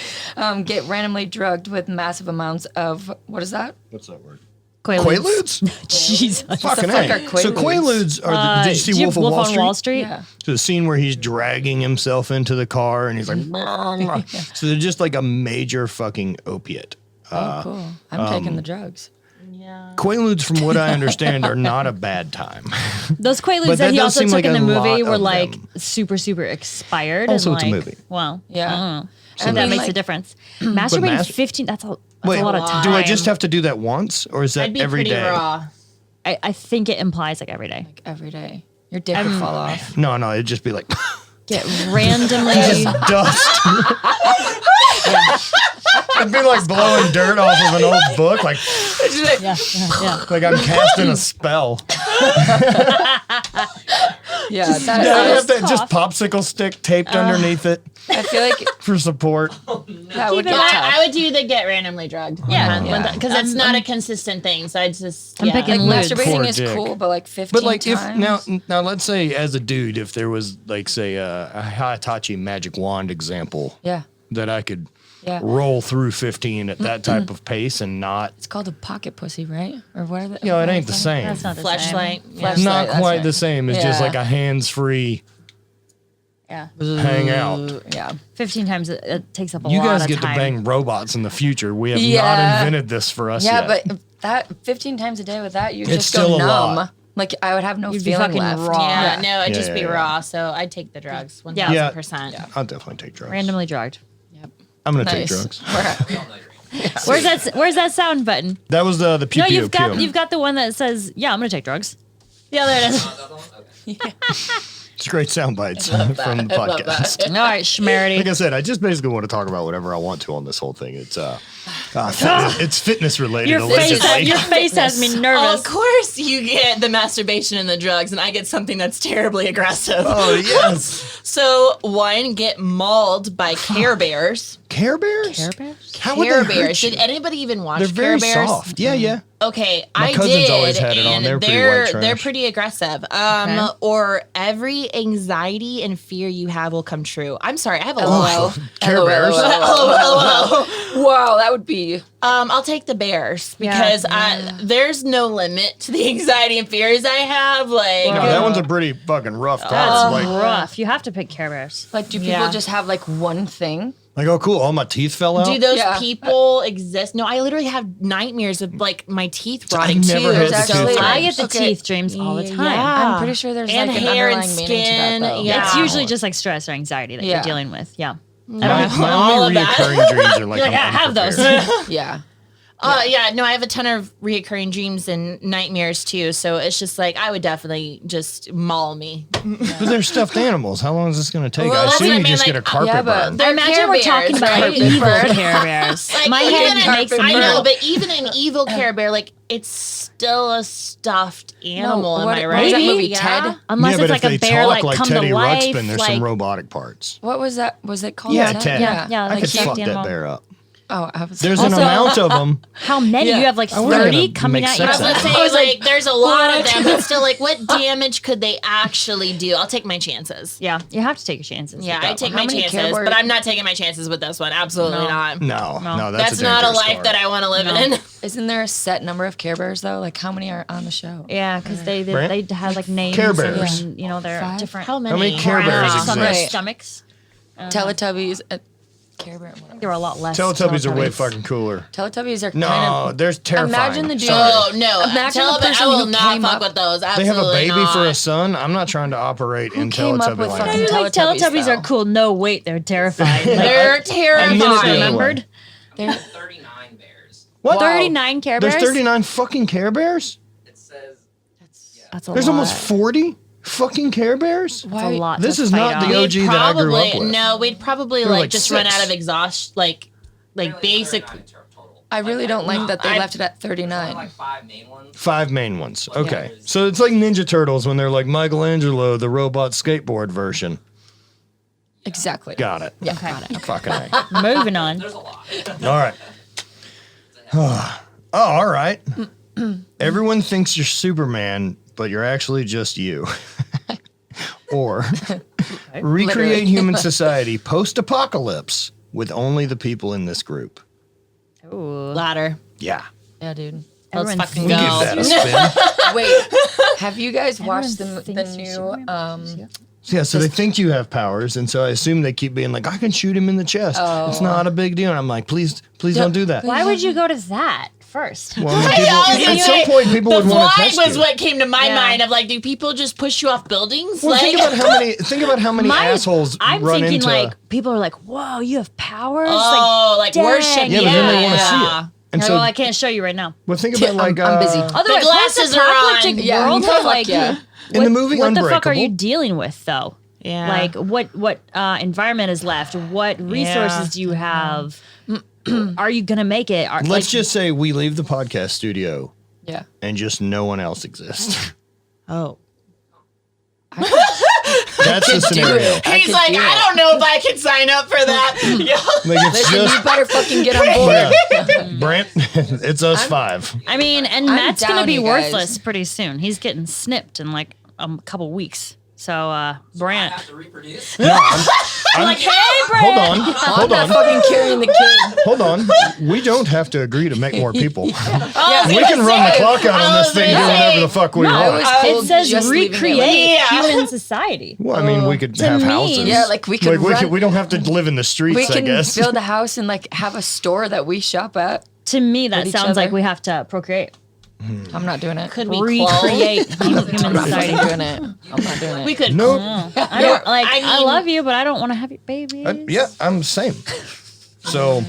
S3: Get randomly drugged with massive amounts of what is that?
S1: What's that word?
S4: Quaaludes.
S1: Quaaludes?
S4: Jesus.
S1: Fucking
S3: fuck
S1: A.
S3: are
S1: So
S3: Quaaludes?
S1: Quaaludes are did you see Wolf of Wall Street?
S4: Wall Street?
S3: Yeah.
S1: So the scene where he's dragging himself into the car and he's like, so they're just like a major fucking opiate.
S3: Oh, cool. I'm taking the drugs.
S2: Yeah.
S1: Quaaludes, from what I understand, are not a bad time.
S4: Those
S1: But
S4: Quaaludes
S1: that
S4: that he
S1: does
S4: also
S1: seem
S4: took
S1: like
S4: in the
S1: a
S4: movie
S1: lot
S4: were
S1: of
S4: like
S1: them.
S4: super, super expired.
S1: Also,
S4: and
S1: it's a
S4: like,
S1: movie.
S4: Well,
S3: Yeah.
S4: I don't know.
S3: I
S4: that
S3: mean,
S4: makes
S3: like-
S4: a difference. Masturbating
S1: mas-
S4: 15, that's a
S1: Wait,
S4: lot of time.
S1: do I just have to do that once, or is that
S2: I'd be
S1: every
S2: pretty
S1: day?
S2: raw.
S4: I think it implies like every day.
S3: Like every day. Your dick would fall off.
S1: No, it'd just be like
S4: Get randomly.
S1: dust. It'd be like blowing dirt off of an old book, like
S4: yeah.
S1: like I'm casting a spell.
S3: Yeah,
S1: I have that just popsicle stick taped underneath it
S3: I feel like
S1: for support.
S3: that would
S4: Keep it
S3: get
S4: up.
S3: tough.
S2: I would do the get randomly drugged.
S4: Yeah.
S2: Because it's not a consistent thing. So I just
S4: I'm
S2: yeah.
S4: picking
S3: Like
S4: Ludes.
S1: Poor
S3: masturbating is
S1: dick.
S3: cool, but like 15
S1: But like
S3: times.
S1: if now let's say as a dude, if there was like say a Hitachi magic wand example
S3: Yeah.
S1: that I could
S3: Yeah.
S1: roll through 15 at that type of pace and not,
S3: It's called a pocket pussy, right? Or what are they?
S1: you know, it ain't the same.
S4: That's not the same.
S2: Fleshlight. Yeah.
S3: Fleshlight,
S1: Not
S3: that's
S1: quite
S3: right.
S1: the same. It's just
S3: Yeah.
S1: like a hands-free.
S4: Yeah.
S1: hang out.
S3: Yeah.
S4: 15 times it takes up a
S1: You
S4: lot
S1: guys
S4: of
S1: get
S4: time.
S1: to bang robots in the future. We have not
S3: Yeah.
S1: invented this for us
S3: Yeah,
S1: yet.
S3: but that 15 times a day with that, you
S1: It's
S3: just
S1: still
S3: go
S1: a
S3: numb.
S1: lot.
S3: Like I would have no
S4: You'd be
S3: feeling
S4: fucking
S3: left.
S4: raw.
S2: Yeah, no, it'd
S1: Yeah,
S2: just be
S1: yeah.
S2: raw. So I'd take the drugs, 1000%.
S1: Yeah. I'll definitely take drugs.
S4: Randomly drugged.
S1: I'm gonna take
S3: Nice.
S1: drugs.
S5: We all know you're
S4: Where's that sound button?
S1: That was the pew
S4: No,
S1: pew
S4: you've got the one that says, "Yeah, I'm gonna take drugs."
S2: Yeah, there it is.
S5: That one? Okay.
S1: It's great sound bites from the
S3: I love
S1: podcast.
S3: that.
S4: All right, Schmerity.
S1: Like I said, I just basically want to talk about whatever I want to on this whole thing. It's it's fitness related.
S4: Your
S1: allegedly.
S4: face has me nervous.
S2: Of course, you get the masturbation and the drugs, and I get something that's terribly aggressive.
S1: Oh yes,
S2: So, one, get mauled by Care Bears.
S1: Care Bears.
S4: Care Bears?
S1: How would
S2: Care
S1: they hurt
S2: Bears.
S1: you?
S2: Did anybody even watch
S1: They're very
S2: Care Bears?
S1: soft. Yeah, yeah.
S2: Okay,
S1: My
S2: I
S1: cousins
S2: did.
S1: always had it on.
S2: and
S1: They were pretty white trash.
S2: they're pretty aggressive.
S4: Okay.
S2: Or every anxiety and fear you have will come true. I'm sorry, I have a
S3: LOL.
S2: low.
S1: Care Bears.
S3: Wow, that would be.
S2: I'll take the bears
S4: Yeah.
S2: because there's no limit to the anxiety and fears I have. Like,
S1: No, that one's a pretty fucking rough
S4: That's
S1: call. Like,
S4: rough. You have to pick Care Bears.
S3: Like, do people
S2: Yeah.
S3: just have like one thing?
S1: oh, cool. All my teeth fell out.
S2: do those
S3: Yeah.
S2: people exist? No, I literally have nightmares of like my teeth rotting
S1: never
S2: too.
S1: had
S3: the
S2: So,
S3: tooth
S2: like,
S4: I get the
S3: Okay.
S4: teeth dreams all the time.
S2: Yeah.
S3: I'm pretty sure there's
S2: And
S3: like an
S2: hair and
S3: underlying meaning to
S2: skin,
S3: that, though.
S2: yeah.
S4: It's usually just like stress or anxiety that you're
S3: Yeah.
S4: dealing with. Yeah.
S1: my
S2: all
S1: only
S2: of that.
S1: reoccurring dreams are like,
S4: You're like,
S1: I'm
S4: I have those.
S1: unprepared.
S3: Yeah.
S2: Yeah, no, I have a ton of reoccurring dreams and nightmares too. So it's just like I would definitely just maul me.
S1: But they're stuffed animals. How long is this going to take?
S2: Well,
S1: I
S2: that's
S1: assume
S2: what I
S1: you
S2: mean,
S1: just get a
S2: like,
S1: carpet
S3: yeah, but
S1: burn.
S2: They're
S4: Imagine
S2: Care
S4: we're talking
S2: Bears,
S4: about
S2: right?
S4: evil Care Bears.
S2: Like,
S4: My
S2: even
S4: head makes a
S2: I know,
S4: burn.
S2: but even an evil Care Bear, like it's still a stuffed animal.
S3: what-
S2: am I
S3: what
S2: right?
S3: is that
S4: Maybe.
S3: movie,
S2: Yeah.
S3: Ted?
S4: Unless
S1: yeah,
S4: it's
S1: but
S4: like
S1: if
S4: a
S1: they
S4: bear,
S1: talk
S4: like come
S1: Teddy
S4: to life.
S1: Ruxpin, there's
S4: like,
S1: some robotic parts.
S3: What was that? Was it called?
S1: Yeah,
S3: Ted?
S1: Ted.
S4: Yeah,
S1: I
S4: like
S1: could
S4: stuffed
S1: fuck
S4: animal.
S1: that bear up.
S3: Oh, I was.
S1: There's
S4: Also-
S1: an amount of them.
S4: how many?
S2: Yeah.
S4: You have like
S1: I wasn't
S4: 30
S1: gonna
S4: coming
S1: make
S4: at you.
S1: sex
S2: Let's
S1: out
S2: say
S1: of
S2: like there's a lot of them, but still, like what damage could they actually do? I'll take my chances.
S4: Yeah, you have to take your chances.
S2: Yeah,
S4: with
S2: I
S4: that
S2: take
S4: one.
S2: my
S3: many Care
S2: chances,
S3: Bears-
S2: but I'm not taking my chances with this one. Absolutely
S4: No.
S2: not.
S1: No,
S2: That's not a life that I want to live in.
S3: Isn't there a set number of Care Bears though? Like how many are on the show?
S4: Yeah, because they
S1: Brant?
S4: have like names.
S1: Care Bears.
S4: And, you know, they're
S3: 5?
S4: different.
S2: How many?
S1: many Care
S2: Wow.
S1: Bears
S4: Some their
S1: exist?
S4: stomachs.
S3: Teletubbies. Care Bear. Whatever.
S4: There were a lot less.
S1: Teletubbies are way
S4: Teletubbies.
S1: fucking cooler.
S3: Teletubbies are
S1: No,
S3: kind of.
S1: there's terrifying.
S3: Imagine the dude-
S1: Sorry.
S2: Oh no!
S3: Imagine
S2: Tell
S3: the
S2: them I
S3: person
S2: will
S3: who
S2: not
S3: came
S2: fuck
S3: up-
S2: with those.
S1: They
S2: Absolutely
S1: have a baby
S2: not.
S1: for a son. I'm not trying to operate in
S3: came up
S1: Teletubby
S3: with
S1: land.
S3: fucking
S4: I feel like
S3: Teletubbies,
S4: Teletubbies
S3: though.
S4: are cool. No, wait, they're terrifying. Like,
S2: They're terrifying.
S1: minute ago.
S4: remembered?
S5: There are 39 bears.
S1: What?
S4: 39 Care Bears?
S1: There's 39 fucking Care Bears?
S5: It says
S4: That's a
S1: There's
S4: lot.
S1: almost 40 fucking Care Bears?
S4: That's a lot.
S1: This
S4: to
S1: is
S4: fight
S1: not the
S4: off.
S1: OG that I grew up with.
S2: No, we'd probably
S1: There were
S2: like
S1: like
S2: just run
S1: 6.
S2: out of exhaust, like basic.
S5: 39 in total.
S3: I really don't like that they
S2: I-
S3: left it at
S5: There's only
S3: 39.
S5: like 5 main ones.
S1: 5 main ones. Okay.
S5: Yeah.
S1: So it's like Ninja Turtles when they're like Michelangelo, the robot skateboard version.
S3: Exactly.
S1: Got it.
S3: Yeah.
S4: Okay.
S1: Fucking A.
S4: Moving on.
S5: There's a lot.
S1: All right. Oh, all right. Everyone thinks you're Superman, but you're actually just you. Or recreate
S3: Literally.
S1: human society post-apocalypse with only the people in this group.
S4: Ooh.
S2: Ladder.
S1: Yeah.
S3: Yeah, dude.
S2: Let's
S4: Everyone
S2: fucking
S1: We'll
S2: go.
S1: give that a spin.
S3: Wait, have you guys watched
S4: Everyone
S3: the
S4: thinks you're
S3: new?
S4: Superman.
S1: Yeah, so they think you have powers, and so I assume they keep being like, I can shoot him in the chest. It's not a big deal. And I'm like, please don't do that.
S4: Why would you go to that first?
S1: Well, I mean, people, at some point, people
S2: the
S1: would want to
S2: fly
S1: test
S2: was
S1: you.
S2: what came to my
S4: Yeah.
S2: mind of like, do people just push you off buildings?
S1: Well,
S2: like,
S1: think about how many assholes
S4: I'm
S1: run
S4: thinking
S1: into.
S4: like people are like, "Whoa, you have powers!"
S2: oh, like
S4: dang.
S2: worship.
S1: Yeah, but then they want to see
S2: yeah.
S1: it. And
S4: Like,
S1: so,
S4: well, I can't show you right now.
S1: well, think about like
S3: I'm busy.
S4: Otherwise,
S2: glasses are on.
S4: post-apocalyptic
S3: Yeah.
S4: world,
S3: Fuck
S4: like
S3: yeah.
S1: in the movie
S4: what the fuck are
S1: Unbreakable,
S4: you dealing with though?
S2: Yeah.
S4: Like what environment is left? What resources do you have? Are you gonna make it?
S1: let's just say we leave the podcast studio
S3: Yeah.
S1: and just no one else exists.
S2: Oh.
S1: That's the scenario.
S3: I
S2: He's
S3: could
S2: like,
S3: do
S2: I
S3: it.
S2: don't know if I can sign up for that. Yeah.
S1: Like it's
S3: Listen, you
S1: just
S3: better fucking get on board.
S1: yeah. Brent. It's us 5.
S4: I mean, and Matt's gonna
S3: down,
S4: be
S3: you guys.
S4: worthless pretty soon. He's getting snipped in like a couple weeks. So,
S5: I
S4: Brant.
S5: have to reproduce.
S1: No, I'm
S4: Like, hey, Brant.
S1: hold
S3: I'm
S1: on.
S3: not fucking carrying the kid.
S1: Hold on. We don't have to agree to make more people.
S3: Yeah,
S1: We can run the clock out on this thing, do whatever the fuck we
S3: I
S1: want.
S3: was
S4: It
S3: told
S4: says
S3: just leaving it
S4: recreate
S3: like-
S4: human society.
S1: Well, I mean, we could
S4: To
S1: have
S4: me-
S1: houses.
S3: Yeah, like we could run-
S1: we don't have to live in the streets,
S3: We
S1: I
S3: can
S1: guess.
S3: build a house and like have a store that we shop at.
S4: To me, that
S3: With each
S4: sounds like
S3: other.
S4: we have to procreate.
S3: I'm not doing it.
S2: Could we clone?
S4: Recreate human
S3: I'm not
S4: society.
S3: fucking doing it. I'm not doing it.
S2: We could.
S1: Nope.
S4: I don't like. I
S2: I mean-
S4: love you, but I don't want to have your babies.
S1: Yeah, I'm the same. So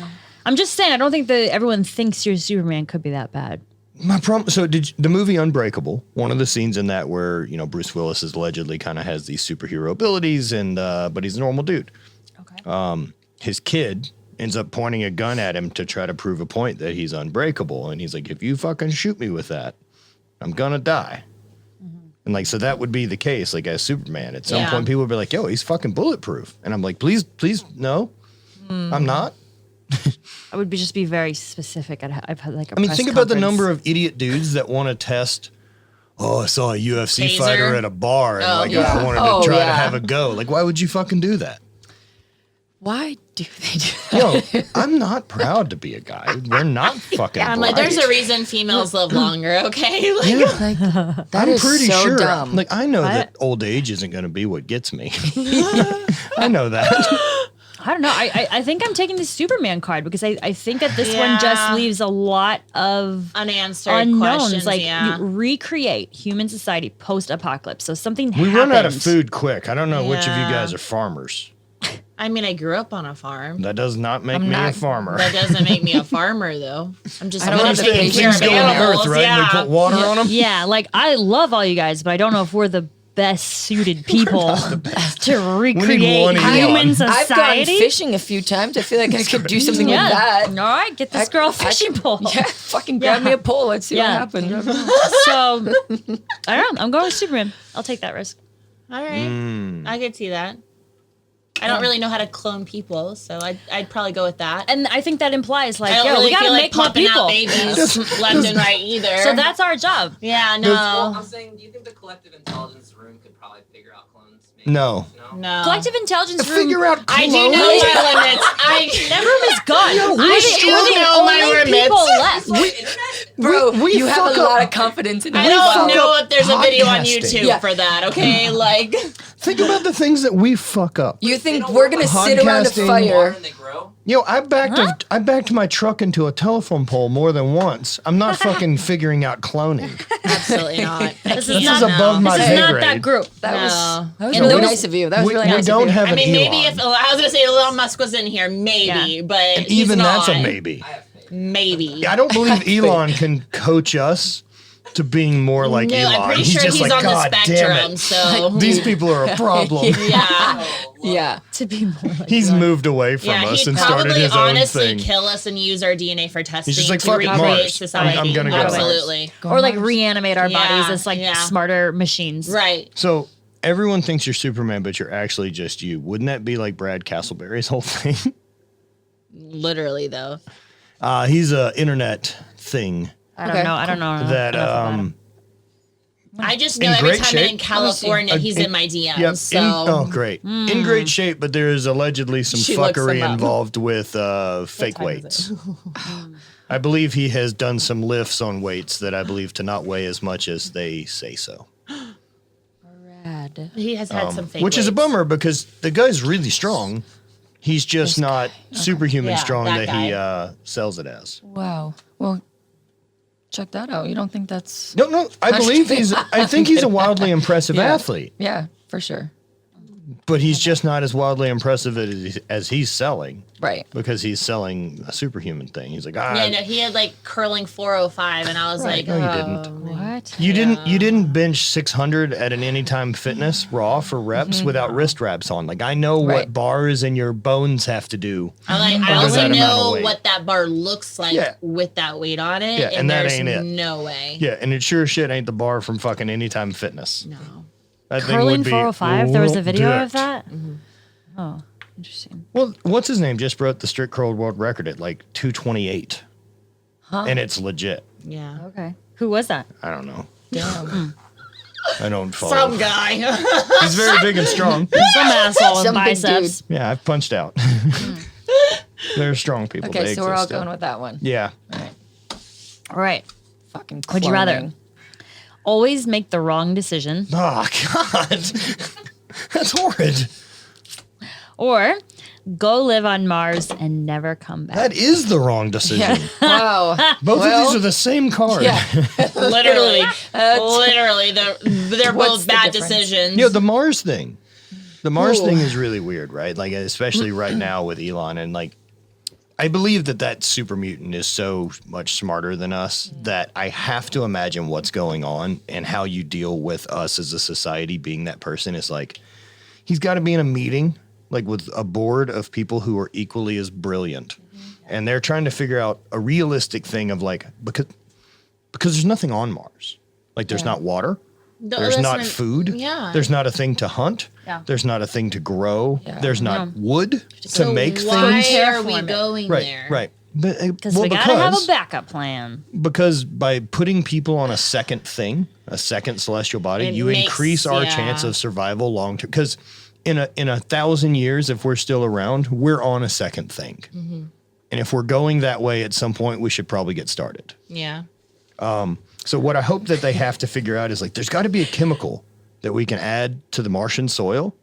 S4: I'm just saying. I don't think that everyone thinks your Superman could be that bad.
S1: my problem. So did the movie Unbreakable? One of the scenes in that where Bruce Willis is allegedly kind of has these superhero abilities, and but he's a normal dude.
S4: Okay.
S1: His kid ends up pointing a gun at him to try to prove a point that he's unbreakable, and he's like, "If you fucking shoot me with that, I'm gonna die." And like, so that would be the case, like as Superman. At some
S2: Yeah.
S1: point, people would be like, "Yo, he's fucking bulletproof," and I'm like, "Please, no, I'm not."
S4: I would just be very specific. I've had like a
S1: I mean,
S4: press
S1: think about the
S4: conference.
S1: number of idiot dudes that want to test. Oh, I saw a UFC
S2: Taser.
S1: fighter at a bar, and
S2: Oh,
S1: like
S2: yeah.
S1: I wanted
S3: Oh,
S1: to try to
S3: yeah.
S1: have a go. Like, why would you fucking do that?
S3: Why do they do that?
S1: Yo, I'm not proud to be a guy. We're not fucking.
S2: I'm like, there's
S1: bright.
S2: a reason females live longer. Okay. Like,
S1: Yeah.
S3: Like, that
S1: I'm
S3: is
S1: pretty
S3: so
S1: sure.
S3: dumb.
S1: Like, I know
S4: What?
S1: that old age isn't going to be what gets me. I know that.
S4: I don't know. I think I'm taking the Superman card because I think that this one just
S2: Yeah.
S4: leaves a lot of
S2: unanswered
S4: unknowns.
S2: questions.
S4: Like
S2: yeah.
S4: you recreate human society post apocalypse. So something
S1: We
S4: happens.
S1: run out of food quick. I don't know which of you
S2: Yeah.
S1: guys are farmers.
S2: I mean, I grew up on a farm.
S1: That does not make
S3: I'm
S1: me a
S3: not-
S1: farmer.
S2: That doesn't make me a farmer, though. I'm just
S3: I don't
S2: good at
S3: understand.
S2: taking
S1: Things
S2: care of
S1: go on the
S2: animals.
S1: earth, right? And we
S2: Yeah.
S1: put water on them.
S4: Yeah, like I love all you guys, but I don't know if we're the best suited people to recreate
S1: one Elon.
S4: human
S3: I've gone
S4: society.
S3: fishing a few times. I feel like I could do something
S4: Yeah.
S3: with that.
S4: All right, get this girl a fishing pole.
S3: Yeah, fucking grab me a pole. Let's see
S4: Yeah.
S3: what happens.
S4: So I don't know. I'm going with Superman. I'll take that risk.
S2: All right.
S1: Mm.
S2: I could see that. I don't really know how to clone people, so I'd probably go with that.
S4: And I think that implies like,
S2: I don't
S4: yo,
S2: really
S4: we gotta
S2: feel like
S4: make more
S2: popping
S4: people.
S2: out babies left and right either.
S4: So that's our job.
S2: yeah,
S5: Well,
S2: no,
S5: I'm saying, do you think the collective intelligence room could probably figure out clones? Maybe?
S1: No.
S2: no.
S4: Collective intelligence room.
S1: Figure out
S2: I do
S1: clones.
S2: know my limits.
S4: That room is gone.
S2: do know my
S4: only
S2: limits.
S4: people left.
S3: Bro,
S1: we
S3: you have
S1: fuck
S3: a lot
S1: up-
S3: of confidence in
S2: I
S3: yourself.
S2: don't know if there's a video on
S1: podcasting.
S2: YouTube
S3: Yeah.
S2: for that. Okay, like
S1: Think about the things that we fuck up.
S3: You
S5: They
S3: think
S5: don't
S3: we're
S5: work
S3: gonna
S5: on
S3: sit around a
S1: podcasting.
S3: fire?
S5: And they grow.
S1: Yo, I backed my truck into a telephone pole more than once. I'm not fucking figuring out cloning.
S2: absolutely not.
S4: This
S1: This
S4: not-
S1: is above my
S4: This
S1: pay
S4: is not
S1: grade.
S4: that group.
S3: That
S2: No.
S3: was
S2: And
S3: really
S2: those-
S3: nice of you. That was really
S1: we
S3: nice
S1: don't
S3: of you.
S1: have
S2: I
S1: an
S2: mean,
S1: Elon.
S2: maybe if I was gonna say Elon Musk was in here, maybe, but he's
S1: Even
S2: not.
S1: that's a maybe.
S5: I have faith.
S2: Maybe.
S1: I don't believe Elon can coach us to being more like
S2: No,
S1: Elon.
S2: I'm pretty sure
S1: just
S2: he's
S1: like,
S2: on the
S1: God damn
S2: spectrum.
S1: it.
S2: So
S1: These people are a problem.
S2: yeah,
S3: Yeah.
S4: To be more like
S1: He's moved away from
S2: yeah,
S1: us
S2: he'd
S1: and started
S2: probably
S1: his own
S2: honestly
S1: thing.
S2: kill us and use our DNA for testing
S1: just like,
S2: to
S1: "Fuck it,
S2: recreate
S1: Mars.
S2: society.
S1: I'm gonna go Mars."
S2: Absolutely.
S4: or like reanimate our
S2: Yeah,
S4: bodies as like
S2: yeah.
S4: smarter machines.
S2: Right.
S1: So everyone thinks you're Superman, but you're actually just you. Wouldn't that be like Brad Castleberry's whole thing?
S2: Literally though.
S1: He's a internet thing
S4: I don't
S3: Okay,
S4: know. I don't know
S1: that
S4: enough about him.
S2: I just
S1: In
S2: know every
S1: great
S2: time I'm in
S1: shape.
S2: California,
S1: Let me
S2: he's
S1: see.
S2: in my DMs.
S1: Yep.
S2: So
S1: Great. In great shape, but there is allegedly some
S2: She looks
S1: fuckery
S2: them up.
S1: involved with fake
S2: time is
S1: weights. I believe he has done some lifts on weights that I believe to not weigh as much as they say so.
S3: Rad.
S2: he has had some fake
S1: Which is a
S2: weights.
S1: bummer because the guy's really strong. He's just not superhuman
S2: Yeah,
S1: strong
S2: that
S1: that he sells it as.
S3: Wow. Well, check that out. You don't think that's
S1: No, I believe I think he's a wildly impressive
S3: Yeah.
S1: athlete,
S3: Yeah, for sure.
S1: but he's just not as wildly impressive as he's selling
S3: Right.
S1: because he's selling a superhuman thing. He's like,
S2: Yeah, no, he had like curling 405, and I was
S1: Right.
S2: like,
S1: No, you
S2: oh,
S1: didn't.
S2: man.
S3: What?
S1: You didn't bench 600 at an Anytime Fitness raw for reps without wrist wraps on. Like I know what
S3: Right.
S1: bars and your bones have to do.
S2: I
S1: Under
S2: also
S1: that amount of
S2: know
S1: weight.
S2: what that bar looks like
S1: Yeah.
S2: with that weight on it,
S1: Yeah, and that
S2: there's
S1: ain't it.
S2: no way.
S1: Yeah, and it sure as shit ain't the bar from fucking Anytime Fitness.
S2: No.
S1: That thing
S4: Curling
S1: would be
S4: 405. There was a video
S1: dick.
S4: of that. Oh, interesting.
S1: Well, what's his name just broke the strict curl world record at like 228. And it's legit.
S2: Yeah.
S4: Okay. Who was that?
S1: I don't know.
S3: Damn.
S1: I don't follow.
S2: Some guy.
S1: He's very big and strong.
S4: Some asshole with
S3: Some big
S4: biceps.
S1: Yeah, I've punched out. They're strong people.
S3: Okay,
S1: They
S3: so we're all
S1: exist still.
S3: going with that one.
S1: Yeah.
S4: All right.
S3: Fucking
S4: Would you rather
S3: cloning.
S4: always make the wrong decision
S1: Oh God, that's horrid.
S4: or go live on Mars and never come back?
S1: That is the wrong decision.
S3: Wow.
S1: Both
S3: Well,
S1: of these are the same card.
S3: Yeah.
S2: Literally. Literally. They're
S3: What's
S2: both
S3: the
S2: bad
S3: difference?
S2: decisions.
S1: You know, the Mars thing. The Mars
S3: Ooh.
S1: thing is really weird, right? Like, especially right now with Elon. And, like, I believe that super mutant is so much smarter than us that I have to imagine what's going on and how you deal with us as a society being that person is like, he's got to be in a meeting, like, with a board of people who are equally as brilliant. And they're trying to figure out a realistic thing of, like, because there's nothing on Mars. Like, there's not water. There's
S2: that's
S1: not
S2: when-
S1: food.
S2: Yeah.
S1: There's not a thing to hunt.
S4: Yeah.
S1: There's not a thing to grow.
S3: Yeah.
S1: There's not wood
S2: So
S1: to make
S2: why
S1: things.
S2: are we
S4: Terraform it.
S2: going
S1: Right,
S2: there?
S1: right.
S4: Because we gotta have a backup plan.
S1: because by putting people on a second thing, a second celestial body,
S2: It
S1: you
S2: makes-
S1: increase our
S2: yeah.
S1: chance of survival long term. Because in 1,000 years, if we're still around, we're on a second thing.
S2: Mm-hmm.
S1: And if we're going that way at some point, we should probably get started.
S2: Yeah.
S1: So what I hope that they have to figure out is like, there's got to be a chemical that we can add to the Martian soil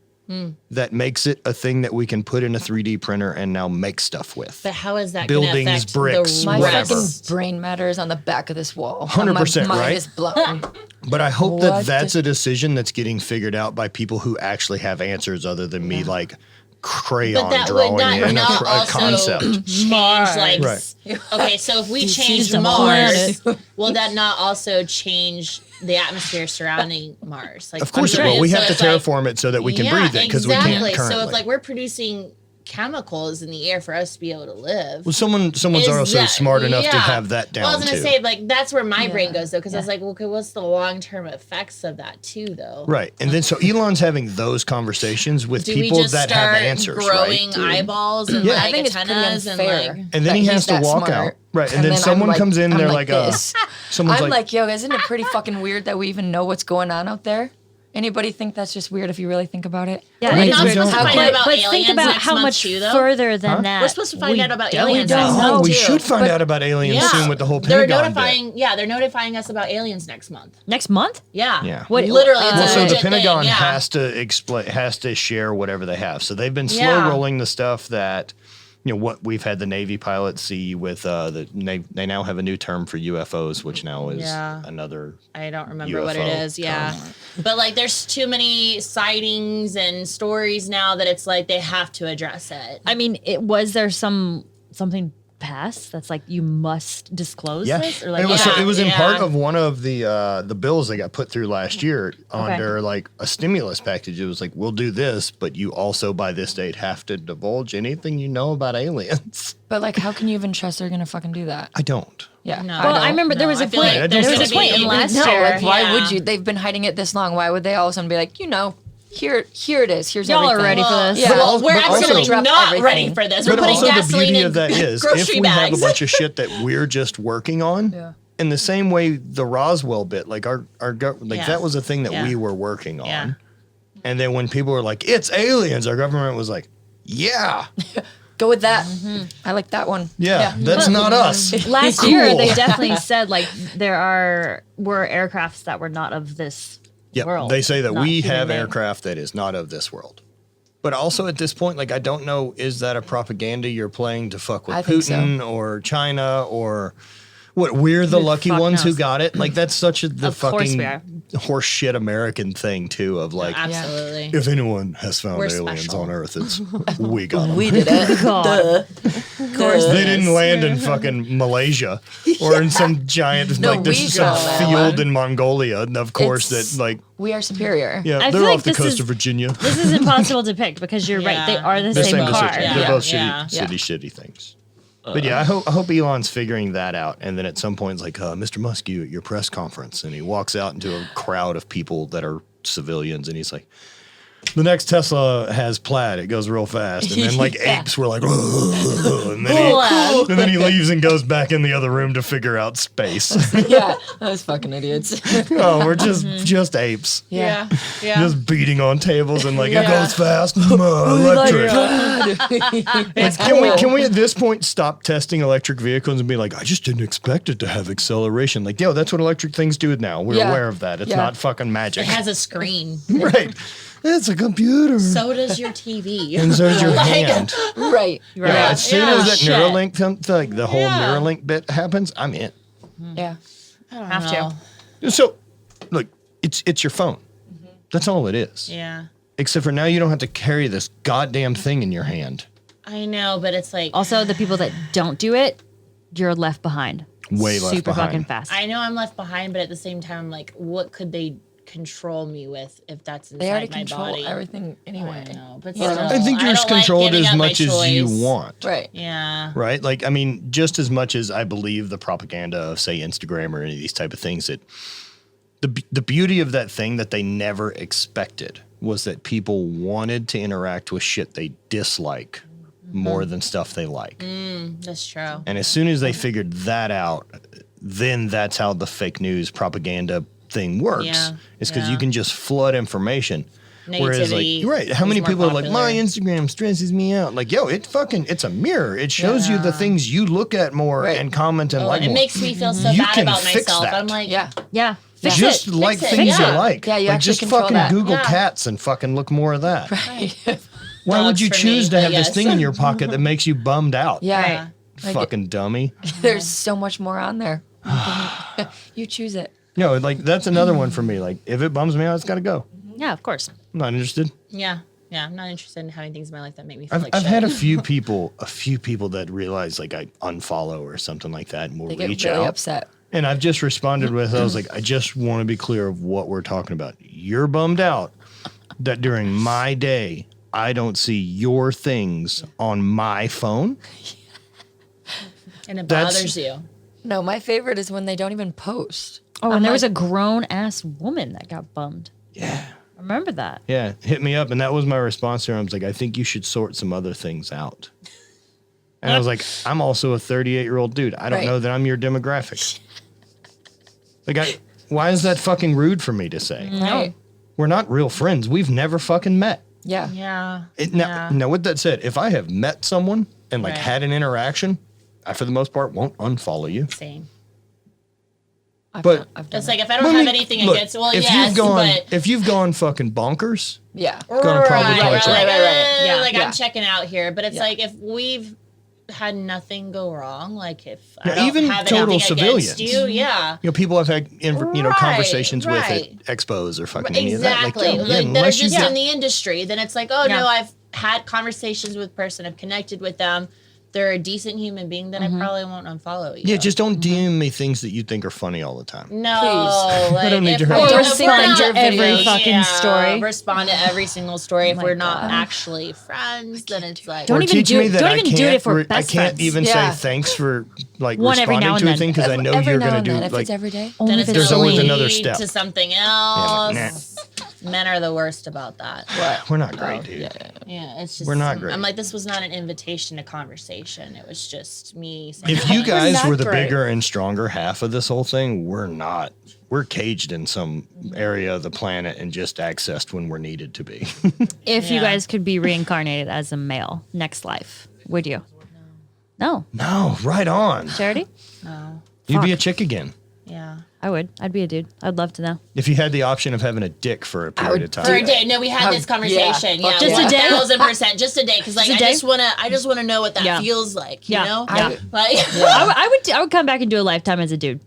S1: that makes it a thing that we can put in a 3D printer and now make stuff with.
S2: But how is that going to
S1: Buildings,
S2: affect
S1: bricks,
S2: the
S3: My
S1: whatever.
S2: rest?
S3: fucking brain matter is on the back of this wall.
S1: 100%,
S3: My mind
S1: right?
S3: is blown.
S1: But I hope that
S3: What?
S1: that's a decision that's getting figured out by people who actually have answers other than me, like crayon
S2: But that
S1: drawing
S2: would not,
S1: in
S2: not
S1: a
S2: also
S1: concept.
S2: change, like,
S1: Right.
S2: okay, so if we change
S4: the
S2: Mars, will that not also change the atmosphere surrounding Mars? Like,
S1: Of course it
S2: I'm
S1: will.
S2: sure-
S1: We
S2: so
S1: have to
S2: it's like-
S1: terraform it so that we can breathe it because we can't
S2: exactly.
S1: currently.
S2: So it's like we're producing chemicals in the air for us to be able to live.
S1: well, someone's
S2: Is
S1: also
S2: that-
S1: smart enough to
S2: yeah.
S1: have that down
S2: Well, I was gonna
S1: too.
S2: say, like, that's where my brain
S3: Yeah.
S2: goes though, because I was like, well, okay, what's the long term effects of that too, though?
S1: Right. And then so Elon's having those conversations with
S2: Do we
S1: people
S2: just
S1: that
S2: start
S1: have answers,
S2: growing
S1: right?
S2: eyeballs and
S1: Yeah.
S2: like
S3: I think it's pretty
S2: antennas and
S3: unfair.
S2: like?
S1: And then he
S3: that
S1: has
S3: he's
S1: to
S3: that
S1: walk
S3: smart.
S1: out. Right. And then
S3: I'm
S1: someone
S3: like-
S1: comes in,
S3: I'm
S1: they're
S3: like
S1: like,
S3: this.
S1: someone's
S3: I'm
S1: like,
S3: like, yo, isn't it pretty fucking weird that we even know what's going on out there? Anybody think that's just weird if you really think about it?
S4: Yeah,
S2: Are we
S4: it is
S2: not
S4: weird.
S2: supposed to
S1: don't
S2: find
S1: know.
S2: out about
S4: But
S2: aliens
S4: think about
S2: next
S4: how
S2: month
S4: much
S2: too, though?
S4: further than that.
S2: We're supposed to find
S4: we
S2: out about
S4: don't
S2: aliens
S4: know.
S2: next
S1: oh,
S2: month,
S1: we
S2: too.
S1: should find out about aliens soon with the whole
S2: They're
S1: Pentagon bit.
S2: notifying. Yeah, they're notifying us about aliens next month.
S4: Next month?
S2: Yeah.
S1: Yeah.
S4: What-
S2: Literally, it's
S1: Well,
S2: a
S1: so the
S2: legit
S1: Pentagon
S2: thing, yeah.
S1: has to share whatever they have. So they've been slow
S2: Yeah.
S1: rolling the stuff that, you know, what we've had the Navy pilots see with they now have a new term for UFOs, which now is
S2: Yeah.
S1: another.
S2: I don't remember what it
S1: UFO
S2: is. Yeah. But like, there's too many sightings and stories now that it's like they have to address it.
S4: I mean, was there something passed that's like you must disclose
S1: Yeah,
S4: this? Or like,
S1: it was.
S2: yeah,
S1: It was in
S2: yeah.
S1: part of one of the bills that got put through last year under like a stimulus package. It was like, we'll do this, but you also by this date have to divulge anything you know about aliens.
S3: But like, how can you even trust they're gonna fucking do that?
S1: I don't.
S3: Yeah.
S2: No.
S4: Well, I remember there was
S2: I
S4: a
S2: feel
S4: point.
S2: like
S1: I don't
S4: There
S1: think
S4: was a
S1: so.
S4: point in last
S3: No,
S4: year.
S3: like, why
S2: Yeah.
S3: would you? They've been hiding it this long. Why would they all of a sudden be like, you know, here it is. Here's
S4: Y'all are
S3: everything.
S4: ready for this.
S3: Yeah.
S2: Well, we're
S1: but also-
S2: absolutely
S3: Drop
S2: not
S3: everything.
S2: ready for this. We're
S1: But
S2: putting
S1: also the
S2: gasoline
S1: beauty
S2: in
S1: of that is
S2: grocery
S1: if we
S2: bags.
S1: have a bunch of shit that we're just working on,
S3: Yeah.
S1: in the same way the Roswell bit, like
S2: Yeah.
S1: that was a thing that
S2: Yeah.
S1: we were working on.
S2: Yeah.
S1: And then when people were like, it's aliens, our government was like, yeah,
S3: Go with that. I like that one.
S1: yeah, that's not us.
S4: Last
S1: Cool.
S4: year, they definitely said like were aircrafts that were not of this
S1: Yep,
S4: world.
S1: they say that
S4: not
S1: we have
S4: human-made.
S1: aircraft that is not of this world. But also at this point, like, I don't know, is that a propaganda you're playing to fuck with
S3: I think so.
S1: Putin or China or what? We're the
S4: Who the
S1: lucky
S4: fuck
S1: ones who
S4: knows?
S1: got it. Like, that's such the
S4: Of course
S1: fucking
S4: we are.
S1: horseshit American thing too. Of like,
S2: Absolutely.
S1: if anyone has found
S2: We're
S1: aliens
S2: special.
S1: on Earth, it's we got them.
S3: We did it.
S4: God.
S3: Of course.
S1: They didn't land in fucking Malaysia or in some giant
S3: No,
S1: like this
S3: we
S1: is some
S3: got that
S1: field
S3: one.
S1: in Mongolia. And of course,
S3: It's-
S1: that like
S3: We are superior.
S1: yeah,
S4: I
S1: they're
S4: feel
S1: off
S4: like
S1: the
S4: this
S1: coast
S4: is-
S1: of Virginia.
S4: This is impossible to pick because you're right. They
S2: Yeah.
S4: are the
S1: The
S4: same
S1: decision.
S4: car.
S1: They're
S2: Yeah.
S1: both
S2: Yeah.
S1: shitty things. But yeah, I hope Elon's figuring that out. And then at some point, it's like, Mr. Musk, you at your press conference. And he walks out into a crowd of people that are civilians. And he's like, The next Tesla has plaid. It goes real fast. And then like apes were like, and then he leaves and goes back in the other room to figure out space.
S3: Yeah, those fucking idiots.
S1: Oh, we're just apes.
S2: Yeah.
S1: Just beating on tables and like, it goes fast. Electric. Like, can we at this point stop testing electric vehicles and be like, I just didn't expect it to have acceleration. Like, yo, that's what electric things do now. We're aware of that. It's not fucking magic.
S2: It has a screen.
S1: Right. It's a computer.
S2: So does your TV.
S1: And so does your hand.
S3: Right.
S1: Yeah, as soon as that
S2: Shit.
S1: Neuralink, like the whole Neuralink bit happens, I'm in.
S3: Yeah.
S2: I don't
S4: Have
S2: know.
S4: to.
S1: So, look, it's your phone. That's all it is.
S2: Yeah.
S1: Except for now you don't have to carry this goddamn thing in your hand.
S2: I know, but it's like
S4: Also, the people that don't do it, you're left behind.
S1: Way left
S4: Super
S1: behind.
S4: fucking fast.
S2: I know I'm left behind, but at the same time, I'm like, what could they control me with if that's
S3: They already
S2: inside my
S3: control
S2: body?
S3: everything anyway.
S2: I know, but
S3: Yeah.
S2: still,
S1: I think you're
S2: I
S1: just
S2: don't like
S1: controlled
S2: giving
S1: as
S2: up my
S1: much as you
S2: choice.
S1: want.
S3: Right.
S2: Yeah.
S1: Right? Like, I mean, just as much as I believe the propaganda of, say, Instagram or any of these type of things, that the beauty of that thing that they never expected was that people wanted to interact with shit they dislike more than stuff they like.
S2: That's true.
S1: And as soon as they figured that out, then that's how the fake news propaganda thing works.
S2: Yeah,
S1: It's because
S2: yeah.
S1: you can just flood information. Whereas, like,
S2: Negativity
S1: you're right. How
S2: is
S1: many
S2: more
S1: people are like, my
S2: popular.
S1: Instagram stresses me out? Like, yo, it's a mirror. It shows you the
S2: Yeah.
S1: things you look at more
S3: Right.
S1: and comment and
S2: Oh,
S1: like
S2: it
S1: more.
S2: makes me feel so
S1: You
S2: bad
S1: can
S2: about
S1: fix
S2: myself.
S1: that.
S2: I'm like,
S3: Yeah.
S4: Yeah. Fix
S1: just
S4: it.
S1: like
S2: Fix it,
S1: things you
S2: yeah.
S1: like.
S3: Yeah, you
S1: like
S3: actually
S1: just
S3: control
S1: fucking
S3: that.
S1: Google
S2: Yeah.
S1: cats and fucking look more of that.
S3: Right.
S1: Why would
S2: Dogs
S1: you
S2: for
S1: choose
S2: me,
S1: to
S2: I
S1: have this
S2: guess.
S1: thing in your pocket that makes you bummed out?
S3: Yeah. Like,
S1: Fucking dummy.
S3: there's so much more on there. You choose it.
S1: No, like that's another one for me. Like if it bums me out, it's got to go.
S4: Yeah, of course.
S1: I'm not interested.
S2: yeah. I'm not interested in having things in my life that make me feel
S1: I've,
S2: like
S1: I've
S2: shit.
S1: had a few people that realize like I unfollow or something like that and will
S3: They get
S1: reach
S3: really
S1: out.
S3: upset.
S1: And I've just responded with, I was like, I just want to be clear of what we're talking about. You're bummed out that during my day, I don't see your things on my phone.
S2: and it
S1: That's-
S2: bothers you.
S3: No, my favorite is when they don't even post.
S4: Oh,
S3: I'm
S4: and there was a
S3: like-
S4: grown ass woman that got bummed.
S1: Yeah.
S4: I remember that.
S1: Yeah. Hit me up. And that was my response to her. I was like, I think you should sort some other things out. And I was like, I'm also a 38-year-old dude. I don't
S3: Right.
S1: know that I'm your demographic. Like, why is that fucking rude for me to say?
S3: Right.
S1: We're not real friends. We've never fucking met.
S3: Yeah.
S2: Yeah.
S1: Now, with that said, if I have met someone and like
S2: Right.
S1: had an interaction, I for the most part won't unfollow you.
S2: Same.
S3: I've
S1: But-
S3: done, I've done
S2: It's
S3: that.
S2: like if I don't
S1: Well, I
S2: have
S1: mean,
S2: anything
S1: look,
S2: against, well,
S1: if
S2: yes,
S1: you've gone,
S2: but
S1: if you've gone fucking bonkers,
S3: Yeah.
S1: gonna probably
S2: right,
S1: punch
S2: like,
S1: out.
S3: Yeah.
S2: like
S3: Yeah.
S2: I'm checking out here, but it's
S3: Yeah.
S2: like if we've had nothing go wrong, like if
S1: Yeah,
S2: I don't
S1: even
S2: have
S1: total
S2: anything
S1: civilians.
S2: against you, yeah.
S1: you know, people have had
S2: Right,
S1: conversations with
S2: right.
S1: at expos or fucking any of that.
S2: Exactly.
S1: Like, yo,
S2: Like,
S1: yeah,
S2: that are
S1: unless you
S2: just
S1: get-
S2: in the industry. Then it's like, oh
S4: Yeah.
S2: no, I've had conversations with person, I've connected with them. They're a decent human being, then I probably won't unfollow you.
S1: yeah, just don't DM me things that you think are funny all the time.
S2: no.
S3: Please.
S2: Like,
S1: I don't need
S2: if
S1: your
S2: we're-
S1: help.
S4: Or
S2: if we're
S4: respond
S2: not-
S4: to every
S3: videos.
S4: fucking story.
S2: Respond to every single story. If
S4: my
S2: we're not
S4: God.
S2: actually friends, then it's like
S4: Don't
S1: Or
S4: even
S1: teach
S4: do
S1: me
S4: it-
S1: that
S4: don't
S1: I
S4: even do
S1: can't
S4: it if we're
S1: I
S4: best
S1: can't
S4: friends.
S1: even
S3: Yeah.
S1: say thanks for like
S4: One every
S1: responding
S4: now and
S1: to a
S4: then.
S1: thing because I know
S3: Every
S1: you're
S3: now
S1: gonna
S3: and
S1: do
S3: then, if
S1: like
S3: it's every day.
S2: then it's
S1: There's
S2: gonna
S1: always
S2: lead
S1: another step.
S2: to something
S1: Yeah,
S2: else. Men are the worst about that.
S1: we're not great, dude.
S2: Yeah, it's just
S1: We're not great.
S2: I'm like, this was not an invitation to conversation. It was just me saying,
S1: If you guys
S3: not
S1: were the
S3: great.
S1: bigger and stronger half of this whole thing, we're not. We're caged in some area of the planet and just accessed when we're needed to be.
S4: If you
S2: Yeah.
S4: guys could be reincarnated as a male next life, would you? No.
S1: No, right on.
S4: Charity?
S2: no,
S1: You'd be a
S4: Fuck.
S1: chick again.
S2: yeah.
S4: I would. I'd be a dude. I'd love to know.
S1: If you had the option of having a dick for a period
S3: would
S1: of time.
S2: For a day. No, we had this conversation.
S3: yeah,
S2: Yeah,
S3: just a
S4: day?
S2: 1,000%. Just a day. Because like
S4: Just a
S2: I
S4: day?
S2: just wanna know what that
S4: Yeah.
S2: feels like. You
S4: Yeah.
S2: know?
S4: Yeah.
S2: Like
S4: I would come back and do a lifetime as a dude.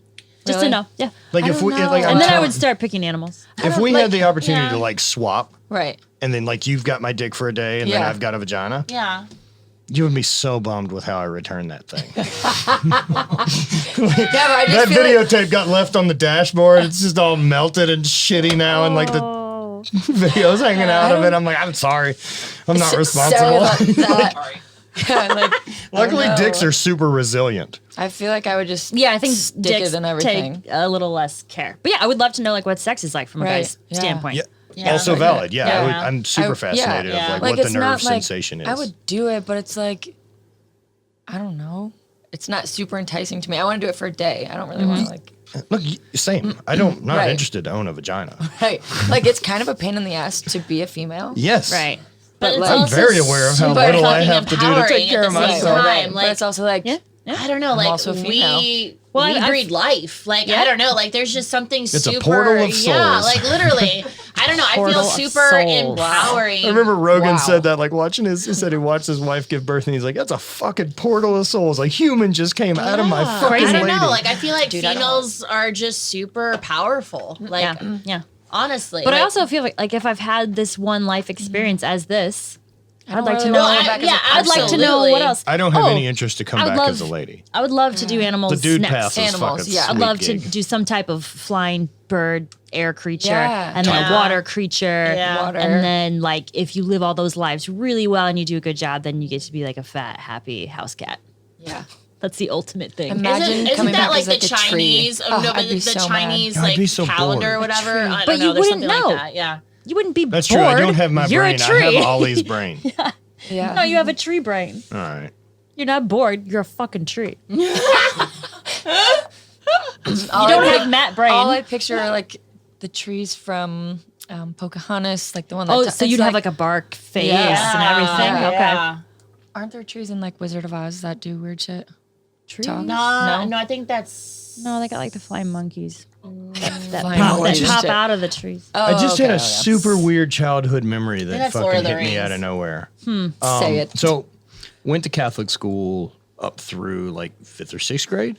S4: Just
S3: Really?
S4: to know. Yeah.
S1: Like
S3: I
S1: if
S3: don't
S1: we
S3: know.
S1: like I'm
S4: And then I
S1: telling-
S4: would start picking animals.
S1: if we had the opportunity to like swap
S3: Right.
S1: and then like you've got my dick for a day and then
S3: Yeah.
S1: I've got a vagina,
S2: yeah.
S1: you would be so bummed with how I return that thing.
S3: Yeah, but I just
S1: That
S3: feel like,
S1: videotape got left on the dashboard. It's just all melted and shitty now, and like the
S4: Oh.
S1: videos hanging out of it. I'm like, I'm sorry, I'm not responsible.
S3: Sorry about that.
S5: Sorry.
S3: Yeah, like,
S1: Luckily,
S3: I don't know.
S1: dicks are super resilient.
S3: I feel like I would just
S4: Yeah, I think
S3: stick
S4: dicks
S3: it in everything.
S4: take a little less care. But yeah, I would love to know like what sex is like from a
S3: Right,
S4: guy's
S3: yeah.
S4: standpoint.
S1: Yeah, Also valid. Yeah,
S2: Yeah.
S1: I'm super fascinated
S2: Yeah.
S1: of like what the
S3: it's
S1: nerve
S3: not
S1: sensation is.
S3: I would do it, but it's like, I don't know. It's not super enticing to me. I want to do it for a day. I don't really want to like.
S1: Look, same. Not
S3: Right.
S1: interested to own a vagina.
S3: Right. Like it's kind of a pain in the ass to be a female.
S1: Yes.
S4: Right.
S2: But it's
S3: like-
S1: I'm
S2: also
S1: very aware of how
S2: super
S1: little I
S2: fucking
S1: have to do to
S2: empowering
S1: take care
S2: at
S1: of
S2: the same
S1: myself.
S2: time.
S3: But
S2: Like,
S3: it's also like,
S2: I don't know,
S3: I'm
S2: like
S3: also female.
S2: we
S4: Well,
S2: breed life. Like I don't know, like there's just something
S1: a
S2: super
S1: portal of
S2: yeah,
S1: souls.
S2: like literally. I don't know. I feel
S4: Portal of
S2: super
S4: souls.
S2: empowering.
S1: I remember Rogan
S3: Wow.
S1: said that, like watching he said he watched his wife give birth and he's like, that's a fucking portal of souls. Like human just came out of my fucking
S2: I don't
S1: lady.
S2: know. Like I feel like
S3: Dude, I don't
S2: females are just super powerful. Like
S4: Yeah.
S2: honestly.
S4: But I
S2: like,
S4: also feel like if I've had this one life experience as this, I'd
S3: don't
S4: like to
S3: really
S4: know.
S3: wanna go back as a
S4: I'd like to know
S2: absolutely.
S4: what else.
S1: I don't have
S4: Oh,
S1: any interest to come
S4: I would
S1: back
S4: love-
S1: as a lady.
S4: I would love to do
S1: The
S4: animals
S1: dude
S4: next.
S1: path is
S3: Animals,
S1: fucking
S3: yeah.
S1: sweet
S4: I'd love to
S1: gig.
S4: do some type of flying bird, air creature,
S3: Yeah.
S4: and then
S2: Yeah.
S4: a water creature.
S2: Yeah.
S3: Water.
S4: And then, like, if you live all those lives really well and you do a good job, then you get to be like a fat, happy house cat.
S3: yeah.
S4: That's the ultimate thing.
S3: Imagine
S2: Isn't
S3: coming
S2: that
S3: back
S2: like
S3: as like
S2: the
S3: a tree.
S2: Chinese?
S3: Oh,
S2: no,
S3: I'd
S2: but
S3: be
S2: the
S3: so
S2: Chinese
S1: mad. I'd be
S2: like
S1: so
S2: calendar or
S1: bored.
S2: whatever. I
S4: But
S2: don't know.
S4: you
S2: There's
S4: wouldn't
S2: something
S4: know.
S2: like that. Yeah.
S4: You wouldn't be
S1: That's
S4: bored.
S1: true. I don't have my
S4: You're
S1: brain.
S4: a tree.
S1: I have Ollie's brain.
S3: Yeah.
S4: No, you have a tree brain.
S1: All right.
S4: You're not bored. You're a fucking tree. You
S3: All
S4: don't
S3: I-
S4: have Matt brain.
S3: All I picture are like the trees from Pocahontas, like the one that.
S4: Oh, so
S3: it's
S4: you'd have like a bark face
S3: Yeah.
S4: and everything.
S2: Yeah,
S4: Okay.
S2: yeah.
S3: Aren't there trees in like Wizard of Oz that do weird shit?
S4: Trees?
S3: Talk?
S2: No,
S3: No.
S2: I think that's
S4: No, they got like the flying monkeys that
S3: Flying
S4: pop, that
S3: monkeys.
S4: pop out of the trees.
S3: Oh,
S1: I just had a
S3: okay.
S1: super weird childhood memory that
S2: that's Lord
S1: fucking
S2: of the
S1: hit me
S2: Rings.
S1: out of nowhere.
S3: Say it.
S1: So, went to Catholic school up through like 5th or 6th grade.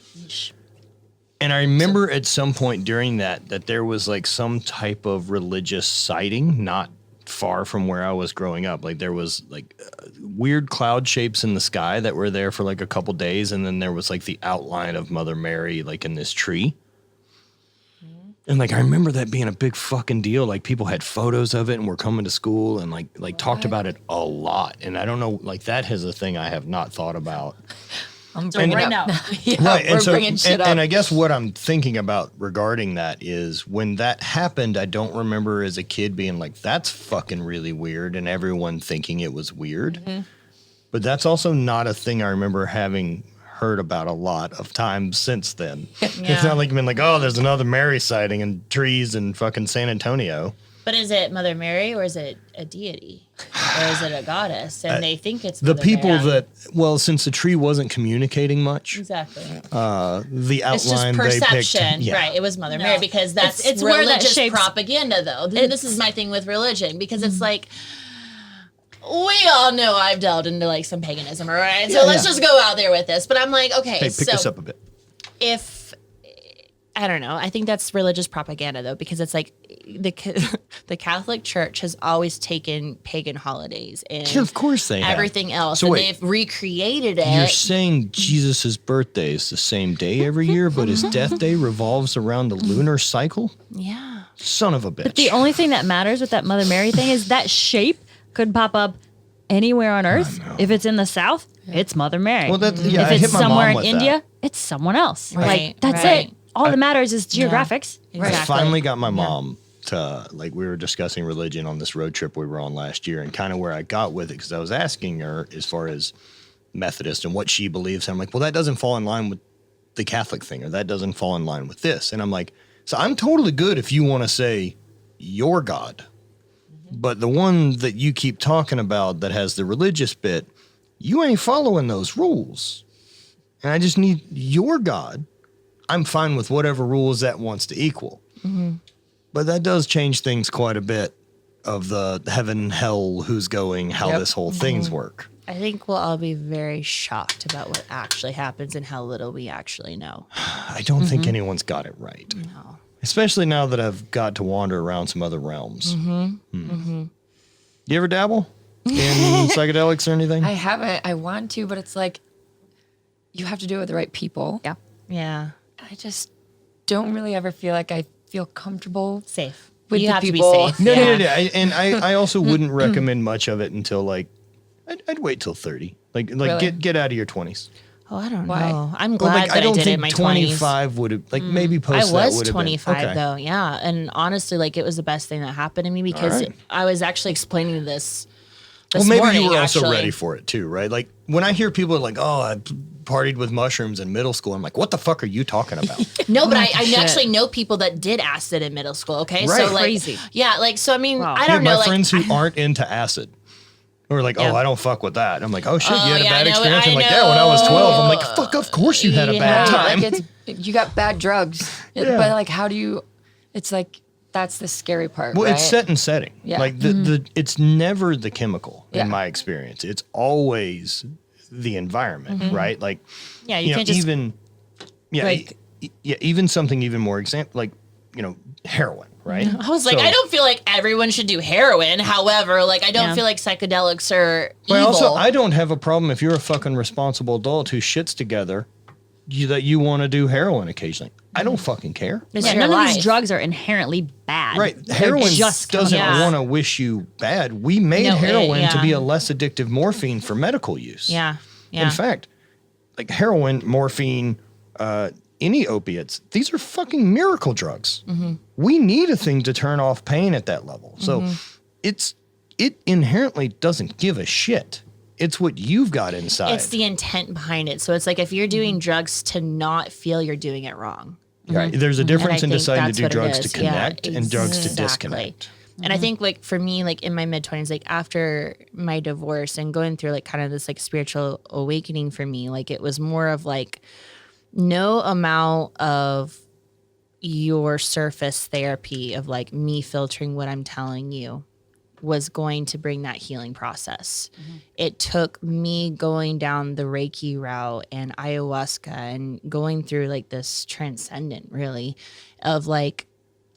S1: And I remember at some point during that there was like some type of religious sighting not far from where I was growing up. Like there was like weird cloud shapes in the sky that were there for like a couple days. And then there was like the outline of Mother Mary like in this tree. And like I remember that being a big fucking deal. Like people had photos of it and were coming to school and like talked about it a lot. And I don't know, like that is a thing I have not thought about.
S3: I'm bringing
S2: right
S3: up-
S2: now.
S3: yeah,
S1: Right,
S3: we're bringing shit up.
S1: and I guess what I'm thinking about regarding that is when that happened, I don't remember as a kid being like, "That's fucking really weird," and everyone thinking it was weird.
S3: Mm-hmm.
S1: But that's also not a thing I remember having heard about a lot of times since then. It's not like being like, "Oh, there's another Mary sighting in trees in fucking San Antonio."
S2: But is it Mother Mary or is it a deity? Or is it a goddess? And they think it's
S1: The
S2: Mother
S1: people
S2: Mary.
S1: that, well, since the tree wasn't communicating much,
S2: Exactly.
S1: the
S2: It's just
S1: outline they
S2: perception,
S1: picked, yeah.
S2: right? It was Mother Mary because that's
S4: It's where that
S2: religious
S4: shapes-
S2: propaganda, though. This is my thing with religion because it's like we all know I've delved into like some paganism, all right? So let's just go out there with this. But I'm like, okay,
S1: Hey, pick
S2: so
S1: this up a bit.
S2: if I don't know, I think that's religious propaganda though because it's like the Catholic Church has always taken pagan holidays and
S1: Yeah, of course they have.
S2: everything else,
S1: So
S2: and
S1: wait,
S2: they've recreated
S1: You're
S2: it.
S1: saying Jesus' birthday is the same day every year, but his death day revolves around the lunar cycle?
S2: Yeah.
S1: Son of a bitch.
S4: But the only thing that matters with that Mother Mary thing is that shape could pop up anywhere on Earth. If it's in the South, it's Mother Mary.
S1: Well, that's, yeah,
S4: if
S1: I
S4: it's
S1: hit my
S4: somewhere
S1: mom
S4: in
S1: with
S4: India,
S1: that.
S4: it's someone else.
S2: Right,
S4: Like that's
S2: right.
S4: it. All that matters is geographics.
S2: Exactly.
S1: I finally got my mom to, like, we were discussing religion on this road trip we were on last year, and kind of where I got with it, because I was asking her as far as Methodist and what she believes. And I'm like, well, that doesn't fall in line with the Catholic thing, or that doesn't fall in line with this. And I'm like, so I'm totally good if you want to say your God. But the one that you keep talking about that has the religious bit, you ain't following those rules. And I just need your God. I'm fine with whatever rules that wants to equal. But that does change things quite a bit of the heaven, hell, who's going, how this whole things work.
S2: I think we'll all be very shocked about what actually happens and how little we actually know.
S1: I don't think anyone's got it right.
S2: No.
S1: Especially now that I've got to wander around some other realms. You ever dabble in psychedelics or anything?
S3: I haven't. I want to, but it's like you have to do it with the right people.
S4: Yeah.
S2: Yeah.
S3: I just don't really ever feel like I feel comfortable.
S2: Safe.
S3: With
S2: you
S3: the
S2: have
S3: people.
S2: to be safe.
S1: No,
S2: yeah.
S1: no. And I also wouldn't recommend much of it until like, I'd wait till 30. Like
S3: Really?
S1: get out of your 20s.
S2: Oh, I don't
S3: Why?
S2: know. I'm
S1: Well,
S2: glad that
S1: I don't
S2: did it in
S1: think
S2: my
S1: 25 would have, like maybe post
S2: I
S1: that
S2: was
S1: would have
S2: 25
S1: been. Okay.
S2: though, yeah. And honestly, like it was the best thing that happened to me because
S1: right.
S2: I was actually explaining this
S1: Well, maybe
S2: morning,
S1: you were also
S2: actually.
S1: ready for it too, right? Like when I hear people like, "Oh, I partied with mushrooms in middle school," I'm like, "What the fuck are you talking about?"
S2: No, but I
S4: shit.
S2: actually know people that did acid in middle school. Okay,
S1: Right.
S2: so like,
S4: Crazy.
S2: yeah, like so. I mean,
S4: Wow.
S2: I
S1: I
S2: don't
S1: have
S2: know,
S1: my
S2: like
S1: friends who aren't into acid. Who are like, "Oh,
S4: Yeah.
S1: I don't fuck with that." And I'm like, "Oh shit, you
S2: Oh,
S1: had a
S2: yeah,
S1: bad
S2: I know,
S1: experience." I'm
S2: I
S1: like, "Yeah, when I was 12." I'm like,
S2: know.
S1: "Fuck, of course you had a bad
S2: Yeah.
S1: time."
S3: Like you got bad drugs,
S1: Yeah.
S3: but like, how do you? It's like that's the scary part.
S1: Well,
S3: right?
S1: it's set and setting.
S3: Yeah.
S1: Like the it's never the chemical
S3: Yeah.
S1: in my experience. It's always the environment, right? Like
S4: Yeah, you can't just
S1: even
S2: Like-
S1: even something even more like, heroin, right?
S2: I was like,
S1: So-
S2: I don't feel like everyone should do heroin. However, like I don't
S4: Yeah.
S2: feel like psychedelics are
S1: But
S2: evil.
S1: also, I don't have a problem if you're a fucking responsible adult who shits together that you want to do heroin occasionally. I don't fucking care.
S2: It's
S4: Yeah,
S2: your
S4: none of
S2: life.
S4: these drugs are inherently bad.
S1: Right.
S4: They're
S1: Heroin
S4: just
S1: doesn't
S2: Yeah.
S1: want to wish you bad. We made
S2: No,
S1: heroin to
S2: yeah.
S1: be a less addictive morphine for medical use.
S2: Yeah, yeah.
S1: In fact, like heroin, morphine, any opiates, these are fucking miracle drugs.
S2: Mm-hmm.
S1: We need a thing to turn off pain at that level. So it inherently doesn't give a shit. It's what you've got inside.
S2: It's the intent behind it. So it's like if you're doing drugs to not feel you're doing it wrong.
S1: Right. There's a difference in
S2: And I think
S1: deciding to
S2: that's
S1: do
S2: what it
S1: drugs to
S2: is. Yeah,
S1: connect and drugs to
S2: exactly.
S1: disconnect.
S2: And I think like for me, like in my mid 20s, like after my divorce and going through like kind of this like spiritual awakening for me, like it was more of like no amount of your surface therapy of like me filtering what I'm telling you was going to bring that healing process. It took me going down the Reiki route and ayahuasca and going through like this transcendent really of like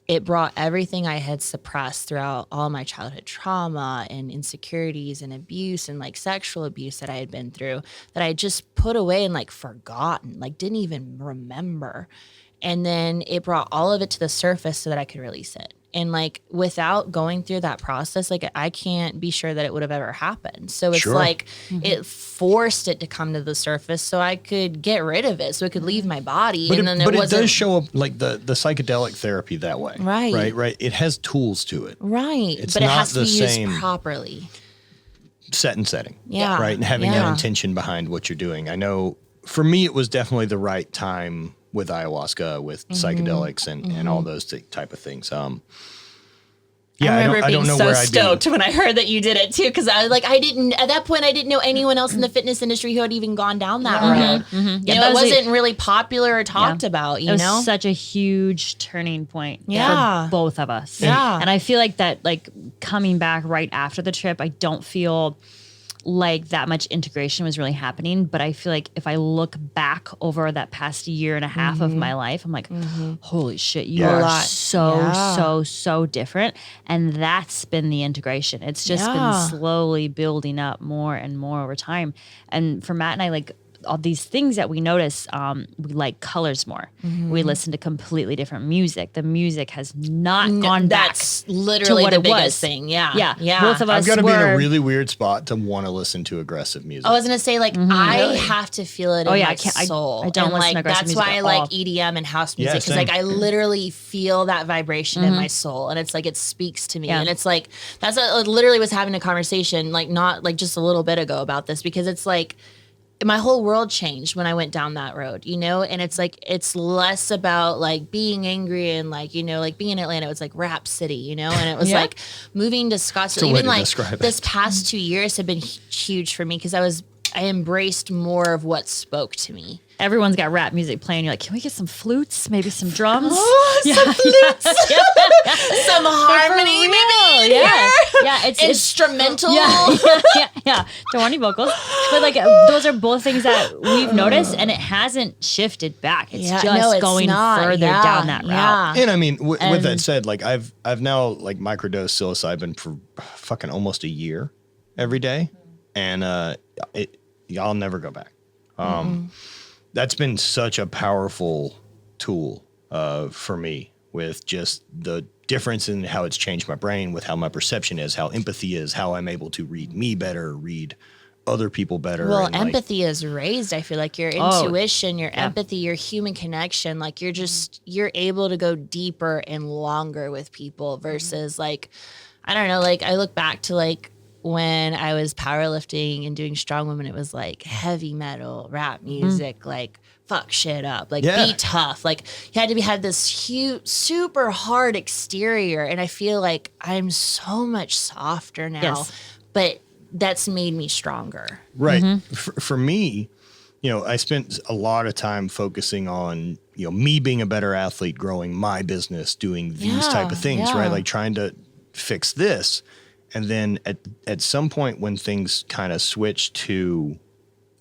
S2: it brought everything I had suppressed throughout all my childhood trauma and insecurities and abuse and like sexual abuse that I had been through that I just put away and like forgotten, like didn't even remember. And then it brought all of it to the surface so that I could release it. And like without going through that process, like I can't be sure that it would have ever happened. So it's
S1: Sure.
S2: like it forced it to come to the surface so I could get rid of it, so it could leave my body.
S1: But,
S2: and then
S1: it
S2: wasn't
S1: does show up like the psychedelic therapy that way.
S2: Right.
S1: Right. It has tools to it.
S2: right,
S1: It's
S2: but it
S1: not
S2: has to
S1: the
S2: be used
S1: same-
S2: properly.
S1: Set and setting.
S2: Yeah.
S1: Right. And having that
S2: Yeah.
S1: intention behind what you're doing. I know for me, it was definitely the right time with ayahuasca, with
S2: Mm-hmm.
S1: psychedelics and all those type of things. Yeah,
S2: I remember
S1: I
S2: being
S1: don't know
S2: so
S1: where I'd
S2: stoked
S1: be.
S2: when I heard that you did it too, because I was like, at that point, I didn't know anyone else in the fitness industry who had even gone down that road. You know,
S4: that
S2: it
S4: was
S2: wasn't really popular or talked about.
S4: It
S2: You
S4: was
S2: know,
S4: such a huge turning point
S2: Yeah.
S4: for both of us.
S2: Yeah.
S4: And I feel like that, like coming back right after the trip, I don't feel like that much integration was really happening. But I feel like if I look back over that past year and a half of my life, I'm like, holy shit, you
S1: Yeah.
S4: are
S1: A lot.
S4: so different. And that's been the integration. It's just
S2: Yeah.
S4: been slowly building up more and more over time. And for Matt and I, like, all these things that we notice, we like colors more. We listen to completely different music. The music has not gone back.
S2: that's literally
S4: what
S2: the
S4: it
S2: biggest
S4: was.
S2: thing. Yeah,
S4: Yeah.
S2: yeah.
S4: Both of us
S1: I've got to be in a
S4: were-
S1: really weird spot to want to listen to aggressive music.
S2: I was gonna say like I have to feel it in
S4: yeah,
S2: my
S4: I can't- I
S2: soul.
S4: don't
S2: and
S4: listen to
S2: like
S4: aggressive
S2: that's
S4: music
S2: why I
S4: at
S2: like
S4: all.
S2: EDM and house
S1: Yeah,
S2: music because like
S1: same.
S2: I literally feel that vibration in my soul, and it's like it speaks to me,
S4: Yeah.
S2: and it's like that's I literally was having a conversation like not like just a little bit ago about this because it's like. My whole world changed when I went down that road, you know? And it's like, it's less about like being angry and like, you know, like being in Atlanta, it was like rap city, you know? And it was
S4: Yeah.
S2: like moving to Scottsdale,
S1: a way
S2: even
S1: to
S2: like
S1: describe it.
S2: this past 2 years have been huge for me because I embraced more of what spoke to me.
S4: Everyone's got rap music playing. You're like, can we get some flutes? Maybe some drums?
S2: Some flutes, some harmony, maybe.
S4: Yeah, it's
S2: Instrumental.
S4: yeah. Don't want any vocals. But like those are both things that we've noticed and it hasn't shifted back. It's
S2: Yeah,
S4: just
S2: no, it's
S4: going
S2: not.
S4: further
S2: Yeah,
S4: down that route.
S2: yeah.
S1: And I mean, with that said, like I've now like microdosed psilocybin for fucking almost a year every day, and I'll never go back. That's been such a powerful tool for me with just the difference in how it's changed my brain, with how my perception is, how empathy is, how I'm able to read me better, read other people better.
S2: Well,
S1: and,
S2: empathy is raised. I feel like your intuition, your empathy, your human connection, like you're able to go deeper and longer with people versus like, I don't know, like I look back to like when I was powerlifting and doing strong women, it was like heavy metal, rap music, like fuck shit up, like be tough. Like you had to have this huge, super hard exterior. And I feel like I'm so much softer now, but that's made me stronger.
S1: Right. For me, you know, I spent a lot of time focusing on, you know, me being a better athlete, growing my business, doing these type of things, right? Like trying to fix this. And then at some point when things kind of switched to,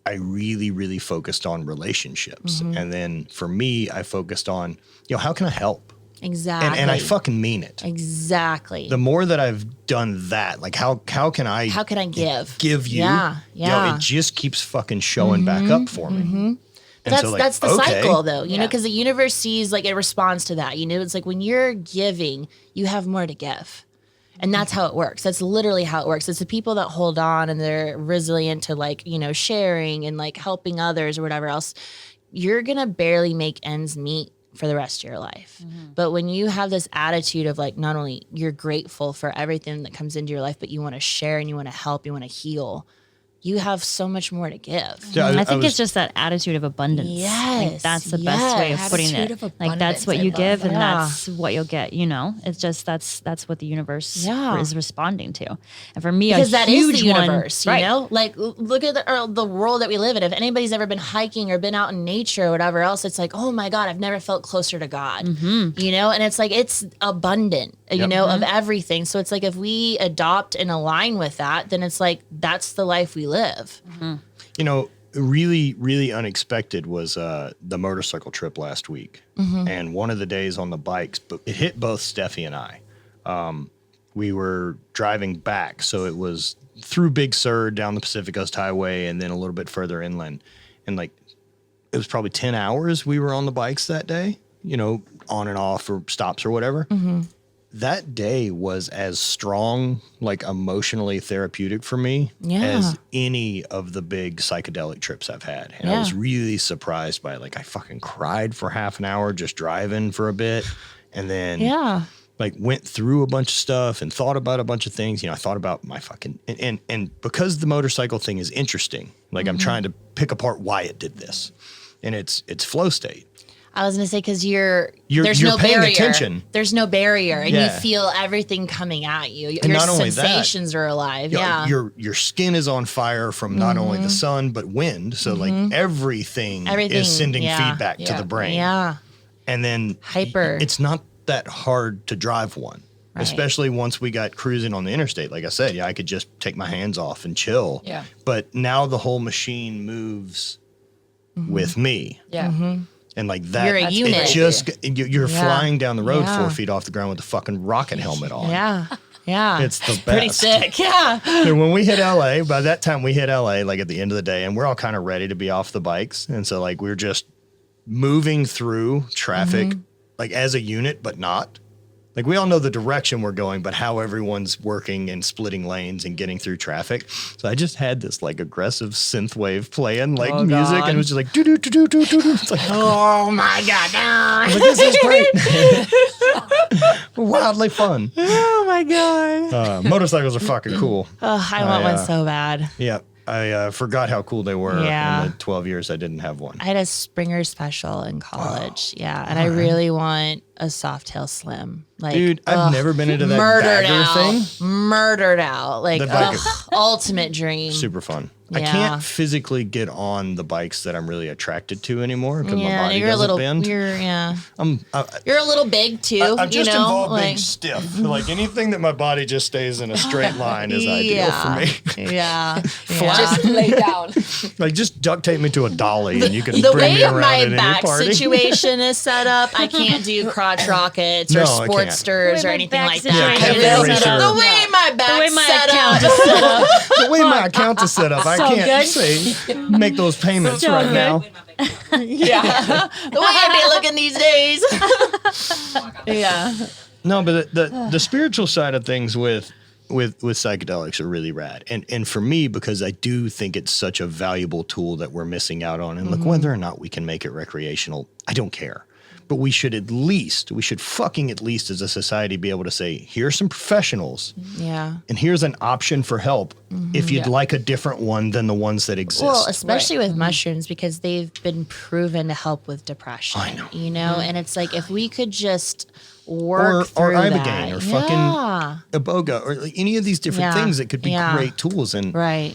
S1: I really, really focused on relationships. And then for me, I focused on, you know, how can I help?
S2: Exactly.
S1: And I fucking mean it.
S2: Exactly.
S1: The more that I've done that, like how can I give you?
S2: Yeah.
S1: You know, it just keeps fucking showing back up for me. And
S2: That's the cycle though, you know, because the universe sees like it responds to that. You know, it's like when you're giving, you have more to give. And that's how it works. That's literally how it works. It's the people that hold on and they're resilient to like, you know, sharing and like helping others or whatever else. You're going to barely make ends meet for the rest of your life. But when you have this attitude of like, not only you're grateful for everything that comes into your life, but you want to share and you want to help, you want to heal, you have so much more to give.
S1: Yeah,
S4: I think it's just that attitude of abundance.
S2: Yes.
S4: Like, that's the best way of putting
S3: Attitude
S4: it.
S3: of
S4: Like that's what you
S3: abundance.
S4: give and that's what you'll get, you know? It's just that's what the universe is responding to. And for me,
S2: Because
S4: a
S2: that is
S4: huge
S2: the universe,
S4: one,
S2: you know? Like, look at the world that we live in. If anybody's ever been hiking or been out in nature or whatever else, it's like, oh my God, I've never felt closer to God, you know? And it's like, it's abundant, you know, of everything. So it's like, if we adopt and align with that, then it's like, that's the life we live.
S1: You know, really, really unexpected was the motorcycle trip last week. And one of the days on the bikes, but it hit both Steffi and I. We were driving back. So it was through Big Sur, down the Pacific Coast Highway, and then a little bit further inland. And like, it was probably 10 hours we were on the bikes that day, you know, on and off or stops or whatever. That day was as strong, like emotionally therapeutic for me as any of the big psychedelic trips I've had. And I was really surprised by it. Like I fucking cried for half an hour just driving for a bit. And then like went through a bunch of stuff and thought about a bunch of things. You know, I thought about my fucking, and because the motorcycle thing is interesting, like I'm trying to pick apart why it did this. And it's flow state.
S2: I was gonna say because there's
S1: you're
S2: no
S1: paying
S2: barrier.
S1: attention.
S2: There's no barrier, and you feel everything coming at you. Your
S1: not only that,
S2: sensations are alive.
S1: Your skin is on fire from not only the sun but wind. So like everything is sending feedback to the brain.
S2: Yeah.
S1: And then
S2: Hyper.
S1: It's not that hard to drive one. Right. Especially once we got cruising on the interstate. Like I said, I could just take my hands off and chill.
S3: Yeah.
S1: But now the whole machine moves with me.
S3: Yeah.
S1: And like that,
S2: You're a unit.
S1: it just you're flying down the road 4 feet off the ground with a fucking rocket helmet on.
S2: Yeah.
S1: It's the best.
S2: Pretty sick. Yeah.
S1: And when we hit LA, by that time we hit LA, like at the end of the day, and we're all kind of ready to be off the bikes. And so like we're just moving through traffic like as a unit, but not. Like we all know the direction we're going, but how everyone's working and splitting lanes and getting through traffic. So I just had this like aggressive synth wave playing like music, and it was just like do do do do do do. It's like
S2: Oh my God.
S1: like, this is great. Wildly fun.
S2: Oh my God.
S1: Motorcycles are fucking cool.
S2: Oh, I want one so bad.
S1: Yeah. I forgot how cool they were
S2: Yeah.
S1: in the 12 years I didn't have one.
S2: I had a Springer special in college. Yeah. And I really want a Softail Slim. Like,
S1: Dude, I've never been into that
S2: murdered
S1: bagger
S2: out.
S1: thing.
S2: Murdered out. Like,
S1: The bagger.
S2: ultimate dream.
S1: Super fun. I
S2: Yeah.
S1: can't physically get on the bikes that I'm really attracted to anymore because my
S2: Yeah,
S1: body
S2: you're a
S1: doesn't
S2: little.
S1: bend.
S2: You're a little big too.
S1: I'm just
S2: you know?
S1: involved being
S2: like,
S1: stiff. Like anything that my body just stays in a straight line is ideal for me.
S2: Yeah.
S3: Just lay down.
S1: Like just duct tape me to a dolly and you can
S2: The
S1: bring me
S2: way
S1: around
S2: my
S1: at any
S2: back
S1: party.
S2: situation is set up, I can't do crotch rockets or
S1: No, I can't.
S2: sportsters
S4: The
S2: or
S4: way my
S2: anything
S4: back
S2: like
S4: situation
S2: that.
S1: is
S2: You know?
S1: set up.
S2: The way my back's
S4: my
S2: set
S4: account
S2: up.
S4: is set up.
S1: The way my account is set up, I
S4: So
S1: can't
S4: good.
S1: say make those payments
S4: So
S1: right
S4: good.
S1: now.
S2: Yeah. The way I be looking these days. Yeah.
S1: No, but the spiritual side of things with with psychedelics are really rad. And for me, because I do think it's such a valuable tool that we're missing out on. And look, whether or not we can make it recreational, I don't care. But we should fucking at least as a society be able to say, here's some professionals.
S2: Yeah.
S1: And here's an option for help if you'd like a different one than the ones that exist.
S2: Well, especially with mushrooms, because they've been proven to help with depression.
S1: I know.
S2: You know, and it's like if we could just work through
S1: or
S2: that.
S1: Ibogaine or fucking Iboga or like any of these different things that could be great tools. And
S2: right.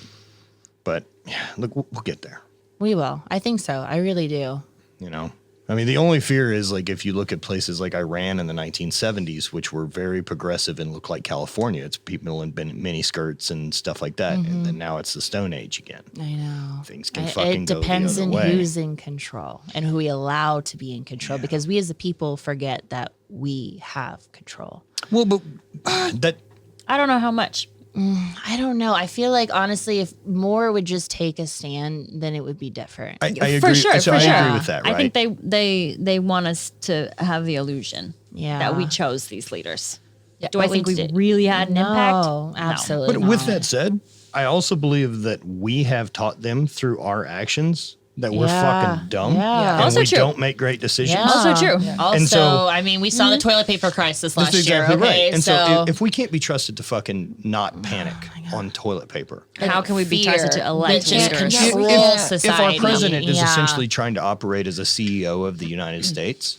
S1: But yeah, look, we'll get there.
S2: We will. I think so. I really do.
S1: You know, I mean, the only fear is like if you look at places like Iran in the 1970s, which were very progressive and look like California, it's people in mini skirts and stuff like that. And then now it's the Stone Age again.
S2: I know.
S1: Things can fucking go the other way.
S2: It depends on who's in control and who we allow to be in control because we as the people forget that we have control.
S1: Well, but that...
S4: I don't know how much.
S2: I don't know. I feel like honestly, if more would just take a stand, then it would be different.
S1: I agree.
S4: For sure,
S1: So
S4: for
S1: I
S4: sure.
S1: agree with that, right?
S4: I think they want us to have the illusion that we chose these leaders.
S3: Yeah,
S4: Do I
S2: but
S4: think
S2: we
S4: we
S2: did-
S4: really had an impact?
S2: No, absolutely.
S1: But with that said, I also believe that we have taught them through our actions that we're fucking dumb
S2: Yeah.
S1: and
S4: Also
S1: we
S4: true.
S1: don't make great decisions.
S2: Yeah.
S4: Also true.
S2: Also,
S1: And so-
S2: I mean, we saw the toilet paper crisis last
S1: That's exactly
S2: year. Okay,
S1: right. And so
S2: so
S1: if we can't be trusted to fucking not panic on toilet paper,
S4: How can we be
S2: fear
S4: trusted to
S2: that
S4: elect
S2: just
S4: leaders?
S2: control
S1: if our
S2: society.
S1: president is
S2: Yeah.
S1: essentially trying to operate as a CEO of the United States,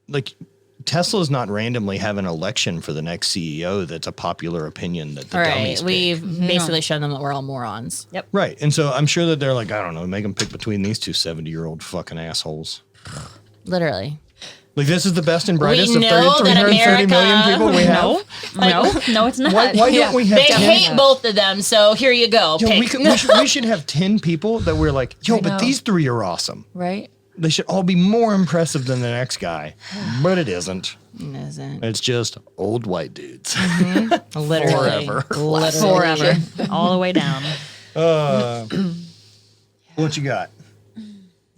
S1: like Tesla's not randomly have an election for the next CEO that's a popular opinion that the
S2: All
S1: dummies
S2: right,
S1: pick.
S2: we've basically shown them that we're all morons.
S4: Yep.
S1: Right. And so I'm sure that they're like, I don't know, make them pick between these two 70-year-old fucking assholes.
S2: Literally.
S1: Like, this is the best and brightest
S2: We
S1: of
S2: know that
S1: 330 million
S2: America-
S1: people we have.
S4: No, it's not.
S1: Why don't we have
S2: They
S1: 10?
S2: hate both of them, so here you go.
S1: Yo,
S2: Pick.
S1: we should have 10 people that we're like, yo, but
S3: know.
S1: these three are awesome.
S3: Right?
S1: They should all be more impressive than the next guy. But it isn't.
S2: It isn't.
S1: It's just old white dudes.
S2: Literally.
S1: Forever.
S2: Literally.
S4: Forever. All the way down.
S1: What you got?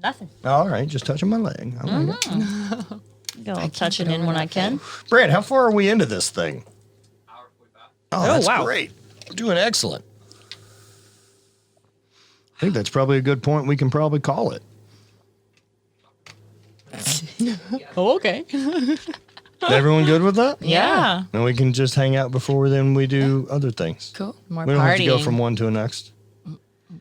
S4: Nothing.
S1: All right, just touching my leg. I like it.
S4: I'll touch it in when I can.
S1: Brad, how far are we into this thing?
S5: Hour 45.
S1: Oh, that's
S4: wow.
S1: great. We're doing excellent. I think that's probably a good point. We can probably call it.
S2: Oh, okay.
S1: Is everyone good with that?
S2: Yeah.
S1: And we can just hang out before then we do other things.
S3: Cool.
S2: More
S1: We don't have to go
S2: partying.
S1: from one to the next.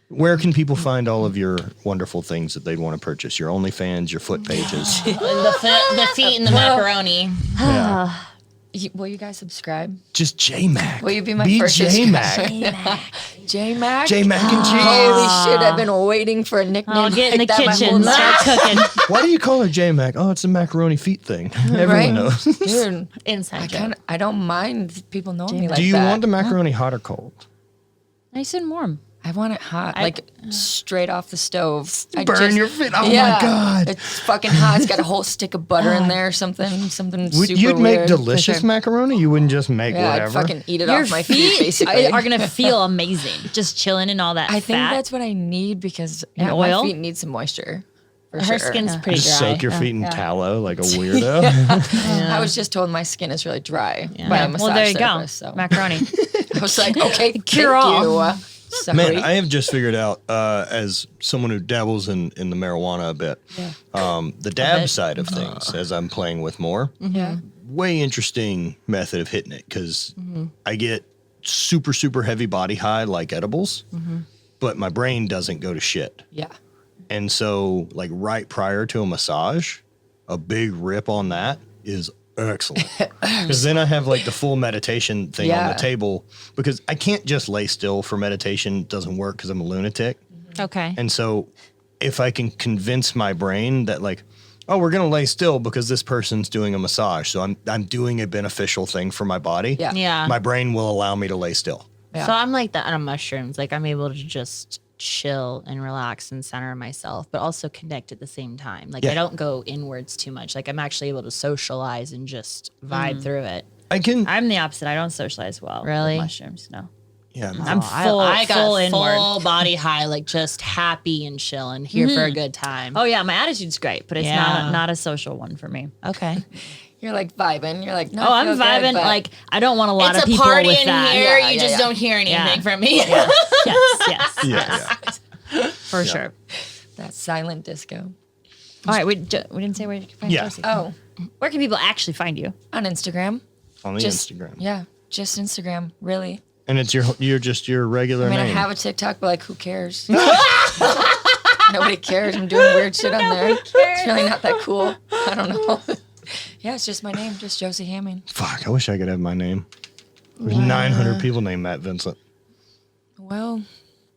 S1: Where can people find all of your wonderful things that they'd want to purchase? Your OnlyFans, your foot pages.
S2: the feet and the macaroni.
S1: Yeah.
S3: Will you guys subscribe?
S1: Just J-Mac.
S3: Will you be my
S1: Be
S3: first
S1: J-Mac.
S3: J-Mac?
S1: J-Mac and cheese.
S3: Holy shit, I've been waiting for a nickname
S4: I'll get in the
S3: like that my
S4: kitchen,
S3: whole
S4: start
S3: life.
S4: cooking.
S1: Why do you call her J-Mac? Oh, it's a macaroni feet thing. Everyone
S3: Right?
S1: knows.
S3: Dude,
S2: Inside joke.
S3: I don't mind people knowing me like
S1: Do you
S3: that.
S1: want the macaroni hot or cold?
S4: Nice and warm.
S3: I want it hot, like straight off the stove.
S1: Burn your feet. Oh
S3: yeah,
S1: my God.
S3: it's fucking hot. It's got a whole stick of butter in there, something super
S1: You'd make
S3: weird.
S1: delicious
S3: For sure.
S1: macaroni? You wouldn't just make
S3: Yeah,
S1: whatever?
S3: I'd fucking eat it
S4: Your
S3: off my feet, basically.
S4: are gonna feel amazing, just chilling in all that
S3: I think
S4: fat.
S3: that's what I need because
S4: And
S3: my
S4: oil?
S3: feet need some moisture. For
S2: Her
S3: sure.
S2: skin's pretty
S1: Just
S2: dry.
S1: soak your feet in tallow like a weirdo.
S3: I was just told my skin is really dry by a
S4: Yeah,
S3: massage
S4: well, there you
S3: therapist.
S4: go.
S3: So
S4: Macaroni.
S3: I was like, okay,
S4: Cure
S3: thank
S4: all.
S3: you. Sorry.
S1: Man, I have just figured out, as someone who dabbles in the marijuana a bit, the dab side of things as I'm playing with more,
S3: yeah.
S1: way interesting method of hitting it because I get super, super heavy body high like edibles, but my brain doesn't go to shit.
S3: Yeah.
S1: And so, like, right prior to a massage, a big rip on that is excellent. Because then I have, like, the full meditation thing on the
S3: Yeah.
S1: table. Because I can't just lay still for meditation. It doesn't work because I'm a lunatic.
S2: Okay.
S1: And so, if I can convince my brain that, like, oh, we're going to lay still because this person's doing a massage. So I'm doing a beneficial thing for my body.
S3: Yeah.
S2: Yeah.
S1: My brain will allow me to lay still.
S3: Yeah.
S2: So I'm like that on mushrooms. Like I'm able to just chill and relax and center myself, but also connect at the same time. Like
S1: Yeah.
S2: I don't go inwards too much. Like I'm actually able to socialize and just vibe through it.
S1: I can,
S4: I'm the opposite. I don't socialize well.
S2: Really?
S4: With mushrooms, no.
S1: yeah.
S4: I'm full.
S2: I got
S4: full
S2: full
S4: inward.
S2: body high, like just happy and chilling, here for a good time.
S4: Oh yeah, my attitude's great, but it's
S2: Yeah.
S4: not a social one for me.
S2: Okay.
S3: You're like vibing. You're like, no,
S4: Oh,
S3: I
S4: I'm
S3: feel good,
S4: vibing.
S3: but-
S4: Like, I don't want a lot
S2: It's
S4: of
S2: a
S4: people
S2: party
S4: with
S2: in
S4: that.
S2: here.
S3: Yeah,
S2: You
S3: yeah,
S2: just
S3: yeah.
S2: don't hear anything
S4: Yeah.
S2: from me.
S4: Yes.
S1: Yeah.
S4: For sure.
S3: That silent disco.
S4: All right, we didn't say where you can find
S1: Yeah.
S4: Josie.
S3: Oh,
S4: Where can people actually find you?
S3: on Instagram.
S1: On the
S3: Just
S1: Instagram.
S3: Yeah, just Instagram. Really.
S1: And it's you're just your regular
S3: I mean,
S1: name.
S3: I have a TikTok, but like, who cares? Nobody cares. I'm doing weird shit on there. It's really not that cool. I don't know. Yeah, it's just my name, just Josie Hamming.
S1: Fuck, I wish I could have my name. There's 900 people named Matt Vincent.
S3: Well,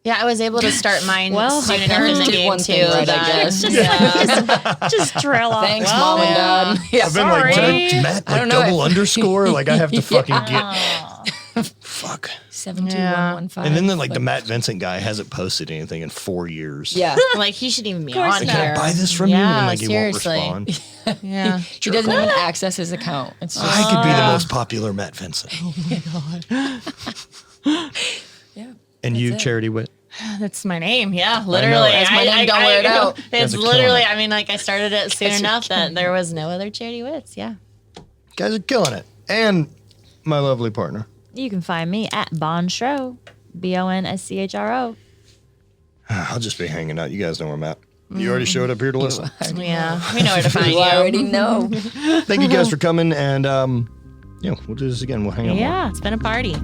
S2: Yeah, I was able to start mine
S4: Well,
S2: soon
S3: my
S2: enough in
S3: parents
S2: the
S3: did
S2: game
S3: one
S2: too.
S3: thing right, I
S2: that-
S3: guess.
S2: Yeah.
S4: Just trail off.
S3: thanks,
S4: Well,
S3: mom and dad. Yeah,
S1: I've been like, did I Matt
S3: I don't
S1: like
S3: know
S1: double
S3: if-
S1: underscore? Like I have to fucking get fuck.
S3: 72115.
S1: And then like the Matt Vincent guy hasn't posted anything in 4 years.
S3: Yeah.
S2: Like he shouldn't even be
S4: course
S2: on
S1: Like,
S4: not.
S2: here.
S1: can I buy this from you?
S2: Yeah,
S1: And like he won't
S2: seriously.
S1: respond.
S2: Yeah.
S3: He doesn't even access his account. It's just,
S1: I could be the most popular Matt Vincent.
S3: yeah.
S1: And you,
S3: it.
S1: Charity Witt.
S2: That's my name. Yeah, literally.
S3: That's my name, don't wear it out.
S2: It's
S1: Guys are killing
S2: literally,
S1: it.
S2: I mean, like I started it soon enough that there was no other Charity Wits. Yeah.
S1: Guys are killing it. And my lovely partner.
S4: You can find me at Bonschro, BONSCHRO.
S1: I'll just be hanging out. You guys know where I'm at. You already showed up here to listen.
S2: Yeah. We know where to find
S3: You
S2: you.
S3: already know.
S1: Thank you guys for coming. And, we'll do this again. We'll hang out more.
S2: Yeah, it's been a party.